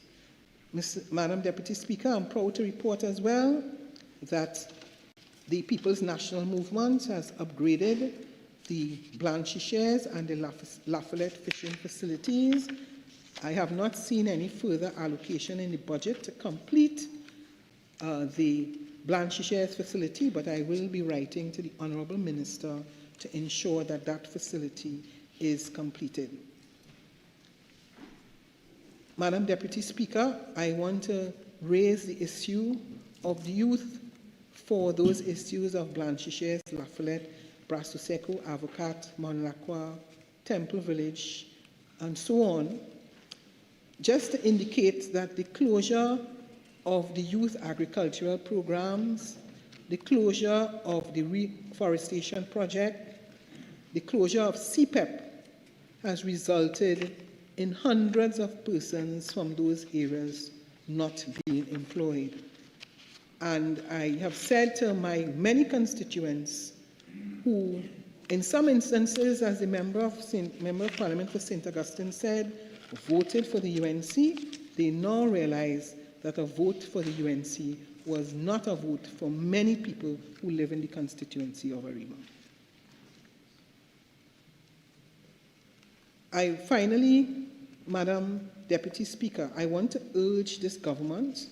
Madam Deputy Speaker, I'm proud to report as well that the People's National Movement has upgraded the Blanchisseuse and the Lafayette fishing facilities. I have not seen any further allocation in the budget to complete the Blanchisseuse facility, but I will be writing to the Honourable Minister to ensure that that facility is completed. Madam Deputy Speaker, I want to raise the issue of the youth for those issues of Blanchisseuse, Lafayette, Brasso Seco, Avocat, Monlacqua, Temple Village, and so on, just to indicate that the closure of the youth agricultural programs, the closure of the reforestation project, the closure of CPEP has resulted in hundreds of persons from those areas not being employed. And I have said to my many constituents who, in some instances, as the Member of Parliament for St. Augustine said, voted for the UNC, they now realize that a vote for the UNC was not a vote for many people who live in the constituency of Arima. Finally, Madam Deputy Speaker, I want to urge this government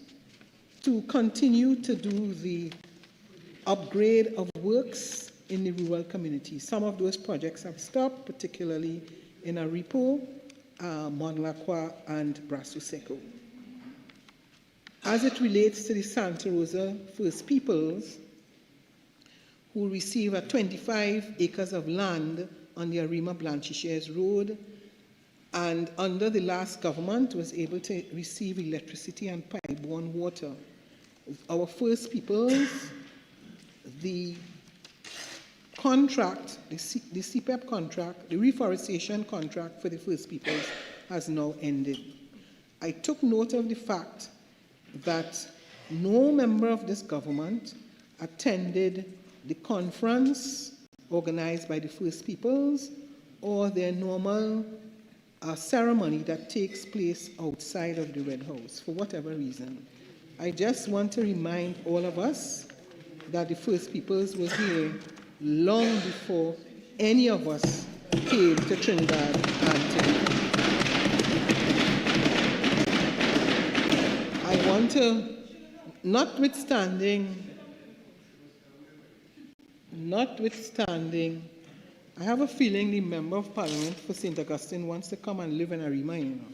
to continue to do the upgrade of works in the rural community. Some of those projects have stopped, particularly in Aripo, Monlacqua, and Brasso Seco. As it relates to the Santa Rosa First Peoples, who receive 25 acres of land on the Arima Blanchisseuse Road, and under the last government was able to receive electricity and pipe-borne water. Our First Peoples, the contract, the CPEP contract, the reforestation contract for the First Peoples has now ended. I took note of the fact that no member of this government attended the conference organized by the First Peoples or their normal ceremony that takes place outside of the Red House, for whatever reason. I just want to remind all of us that the First Peoples were here long before any of us came to Trinidad and Tobago. I want to, notwithstanding, I have a feeling the Member of Parliament for St. Augustine wants to come and live in Arima, you know.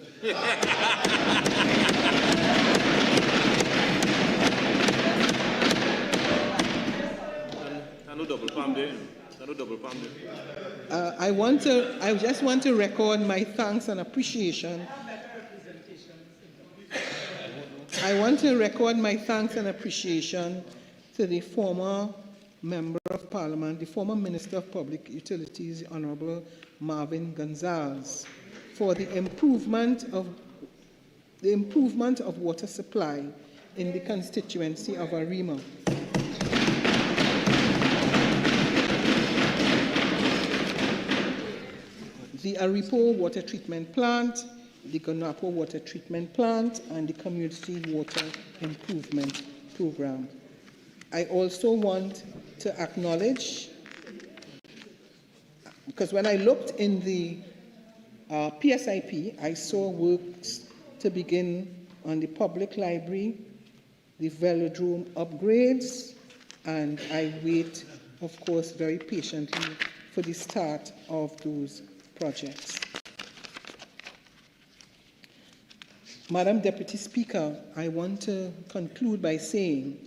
No double palm there. No double palm there. I just want to record my thanks and appreciation. I want to record my thanks and appreciation to the former Member of Parliament, the former Minister of Public Utilities, Honourable Marvin Gonzalez, for the improvement of water supply in the constituency of Arima. The Aripo Water Treatment Plant, the Gonapo Water Treatment Plant, and the Community Water Improvement Program. I also want to acknowledge, because when I looked in the PSIP, I saw works to begin on the public library, the velodrome upgrades, and I wait, of course, very patiently for the start of those projects. Madam Deputy Speaker, I want to conclude by saying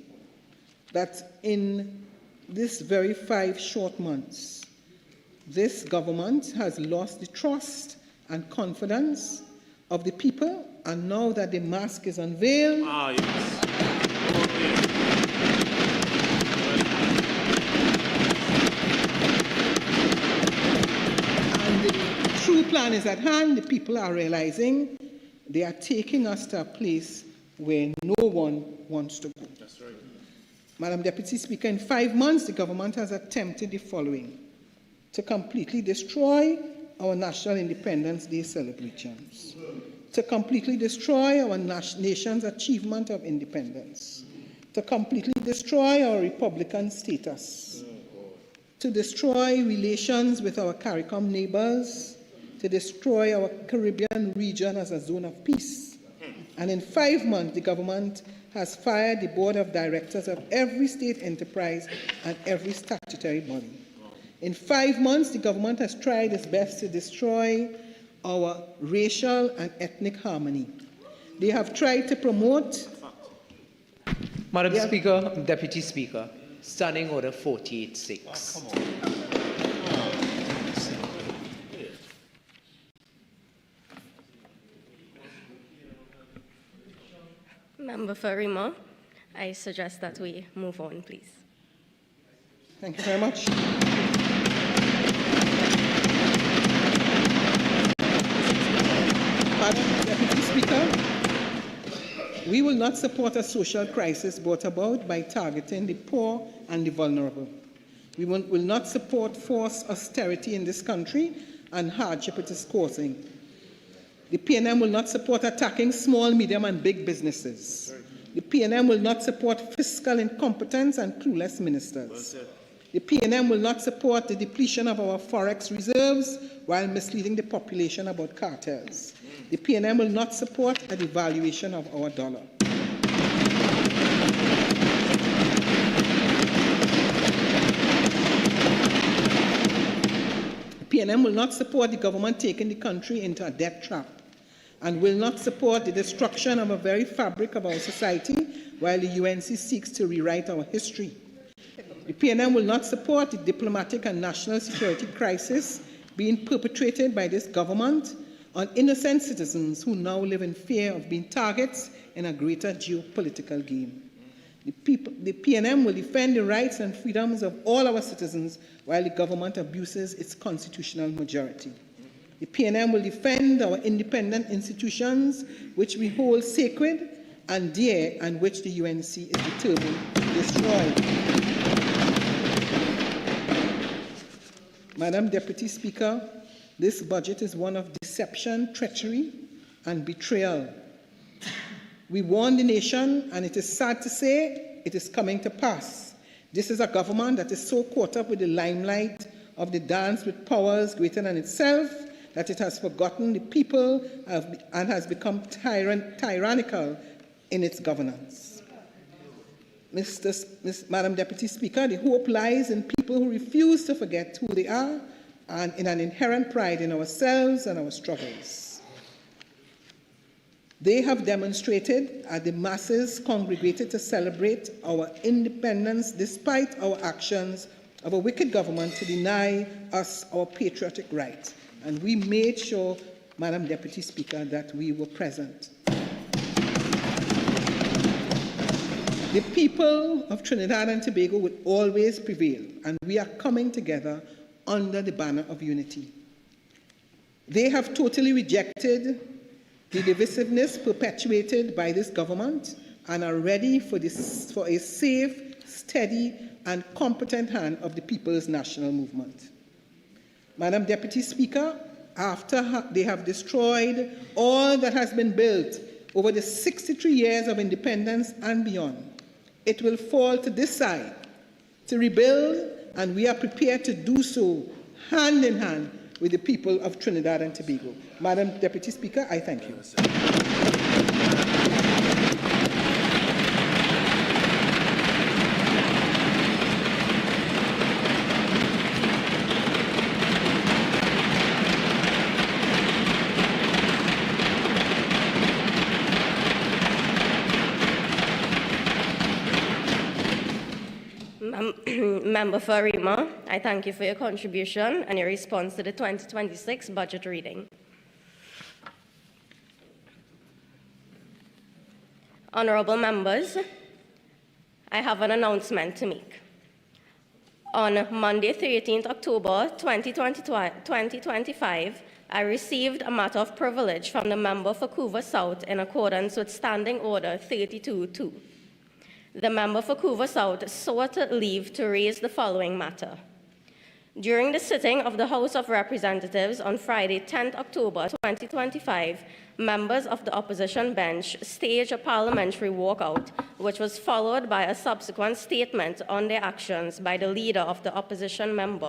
that in this very 5 short months, this government has lost the trust and confidence of the people, and now that the mask is unveiled, and the true plan is at hand, the people are realizing they are taking us to a place where no one wants to go. That's right. Madam Deputy Speaker, in 5 months, the government has attempted the following: to completely destroy our National Independence Day celebrations, to completely destroy our nation's achievement of independence, to completely destroy our Republican status, to destroy relations with our CARICOM neighbors, to destroy our Caribbean region as a zone of peace. And in 5 months, the government has fired the board of directors of every state enterprise and every statutory body. In 5 months, the government has tried its best to destroy our racial and ethnic harmony. They have tried to promote... Madam Speaker, Deputy Speaker, Standing Order 48-6. Member for Rima, I suggest that we move on, please. Thank you very much. Madam Deputy Speaker, we will not support a social crisis brought about by targeting the poor and the vulnerable. We will not support forced austerity in this country and hardship it is causing. The PNM will not support attacking small, medium, and big businesses. The PNM will not support fiscal incompetence and clueless ministers. The PNM will not support the depletion of our forex reserves while misleading the population about cartels. The PNM will not support a devaluation of our dollar. The PNM will not support the government taking the country into a debt trap, and will not support the destruction of a very fabric of our society while the UNC seeks to rewrite our history. The PNM will not support the diplomatic and national security crisis being perpetrated by this government on innocent citizens who now live in fear of being targets in a greater geopolitical game. The PNM will defend the rights and freedoms of all our citizens while the government abuses its constitutional majority. The PNM will defend our independent institutions, which we hold sacred and dear, and which the UNC is determined to destroy. Madam Deputy Speaker, this budget is one of deception, treachery, and betrayal. We warned the nation, and it is sad to say it is coming to pass. This is a government that is so caught up with the limelight of the dance with powers greater than itself that it has forgotten the people and has become tyrannical in its governance. Madam Deputy Speaker, the hope lies in people who refuse to forget who they are and in an inherent pride in ourselves and our struggles. They have demonstrated as the masses congregated to celebrate our independence despite our actions of a wicked government to deny us our patriotic right. And we made sure, Madam Deputy Speaker, that we were present. The people of Trinidad and Tobago will always prevail, and we are coming together under the banner of unity. They have totally rejected the divisiveness perpetuated by this government and are ready for a safe, steady, and competent hand of the People's National Movement. Madam Deputy Speaker, after they have destroyed all that has been built over the 63 years of independence and beyond, it will fall to this side to rebuild, and we are prepared to do so hand in hand with the people of Trinidad and Tobago. Madam Deputy Speaker, I thank you. Member for Rima, I thank you for your contribution and your response to the 2026 budget reading. Honourable members, I have an announcement to make. On Monday, 13th October 2025, I received a matter of privilege from the member for Couva South in accordance with Standing Order 32-2. The member for Couva South sought leave to raise the following matter. During the sitting of the House of Representatives on Friday, 10th October 2025, members of the opposition bench staged a parliamentary walkout, which was followed by a subsequent statement on their actions by the leader of the opposition and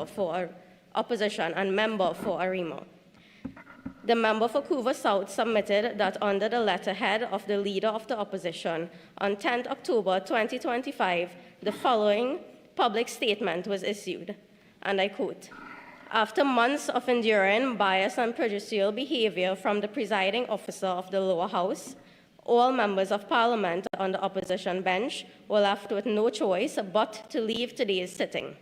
member for Arima. The member for Couva South submitted that under the letterhead of the leader of the opposition on 10th October 2025, the following public statement was issued, and I quote, "After months of enduring bias and prejudicial behavior from the presiding officer of the lower house, all members of parliament on the opposition bench were left with no choice but to leave today's sitting.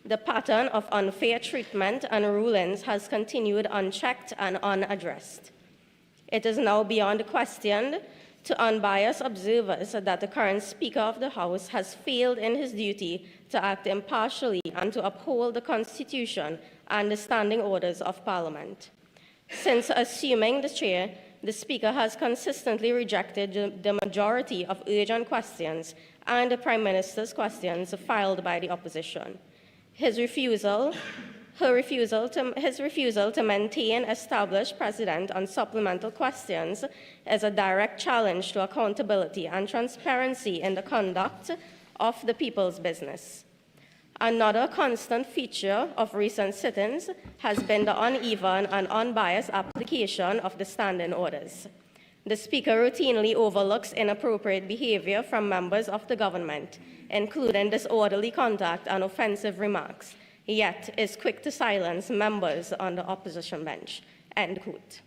The pattern of unfair treatment and rulings has continued unchecked and unaddressed. It is now beyond question to unbiased observers that the current Speaker of the House has failed in his duty to act impartially and to uphold the Constitution and the standing orders of Parliament. Since assuming the chair, the Speaker has consistently rejected the majority of urgent questions and the Prime Minister's questions filed by the opposition. His refusal to maintain established precedent on supplemental questions is a direct challenge to accountability and transparency in the conduct of the people's business. Another constant feature of recent sittings has been the uneven and unbiased application of the standing orders. The Speaker routinely overlooks inappropriate behavior from members of the government, including disorderly conduct and offensive remarks, yet is quick to silence members on the opposition bench." End quote.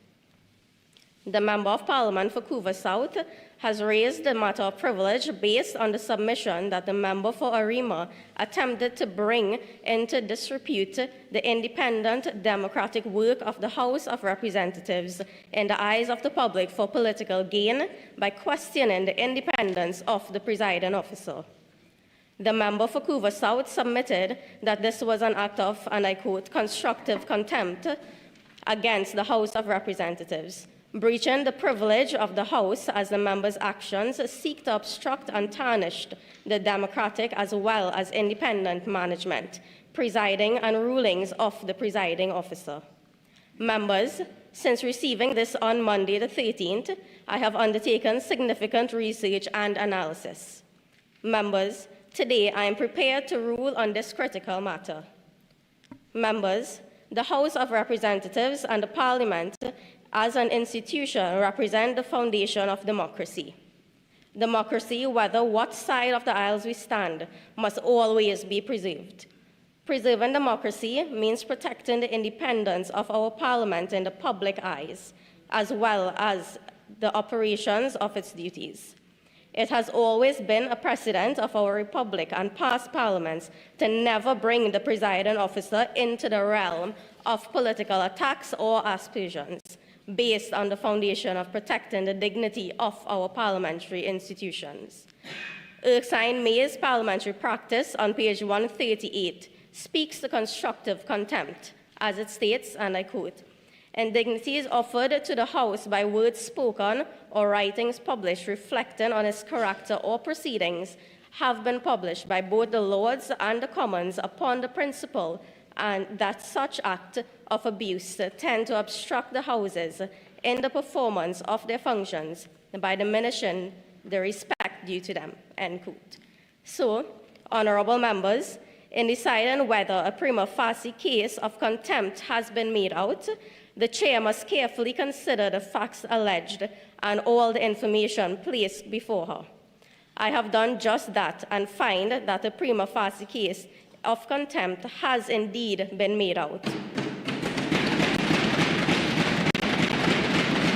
The Member of Parliament for Couva South has raised the matter of privilege based on the submission that the member for Arima attempted to bring into disrepute the independent democratic work of the House of Representatives in the eyes of the public for political gain by questioning the independence of the presiding officer. The member for Couva South submitted that this was an act of, and I quote, "constructive contempt against the House of Representatives, breaching the privilege of the House as the member's actions seek to obstruct and tarnish the democratic as well as independent management, presiding and rulings of the presiding officer. Members, since receiving this on Monday the 13th, I have undertaken significant research and analysis. Members, today I am prepared to rule on this critical matter. Members, the House of Representatives and the Parliament as an institution represent the foundation of democracy. Democracy, whether what side of the aisles we stand, must always be preserved. Preserving democracy means protecting the independence of our Parliament in the public eyes, as well as the operations of its duties. It has always been a precedent of our republic and past parliaments to never bring the presiding officer into the realm of political attacks or aspersions, based on the foundation of protecting the dignity of our parliamentary institutions. Erskine May's parliamentary practice on page 138 speaks to constructive contempt, as it states, and I quote, "Indignities offered to the House by words spoken or writings published reflecting on its character or proceedings have been published by both the Lords and the Commons upon the principle and that such act of abuse tend to obstruct the Houses in the performance of their functions by diminishing the respect due to them." End quote. So, honorable members, in deciding whether a prima facie case of contempt has been made out, the chair must carefully consider the facts alleged and all the information placed before her. I have done just that and find that a prima facie case of contempt has indeed been made out.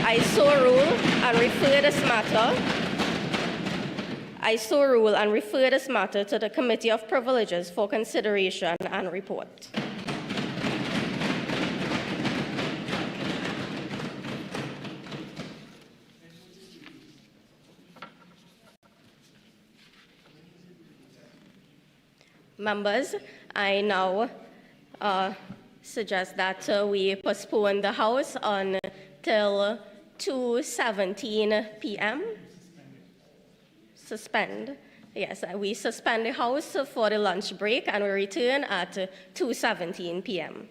I so rule and refer this matter to the Committee of Privileges for consideration and report. Members, I now suggest that we postpone the House until 2:17 p.m. Suspend Yes, we suspend the House for the lunch break and we return at 2:17 p.m.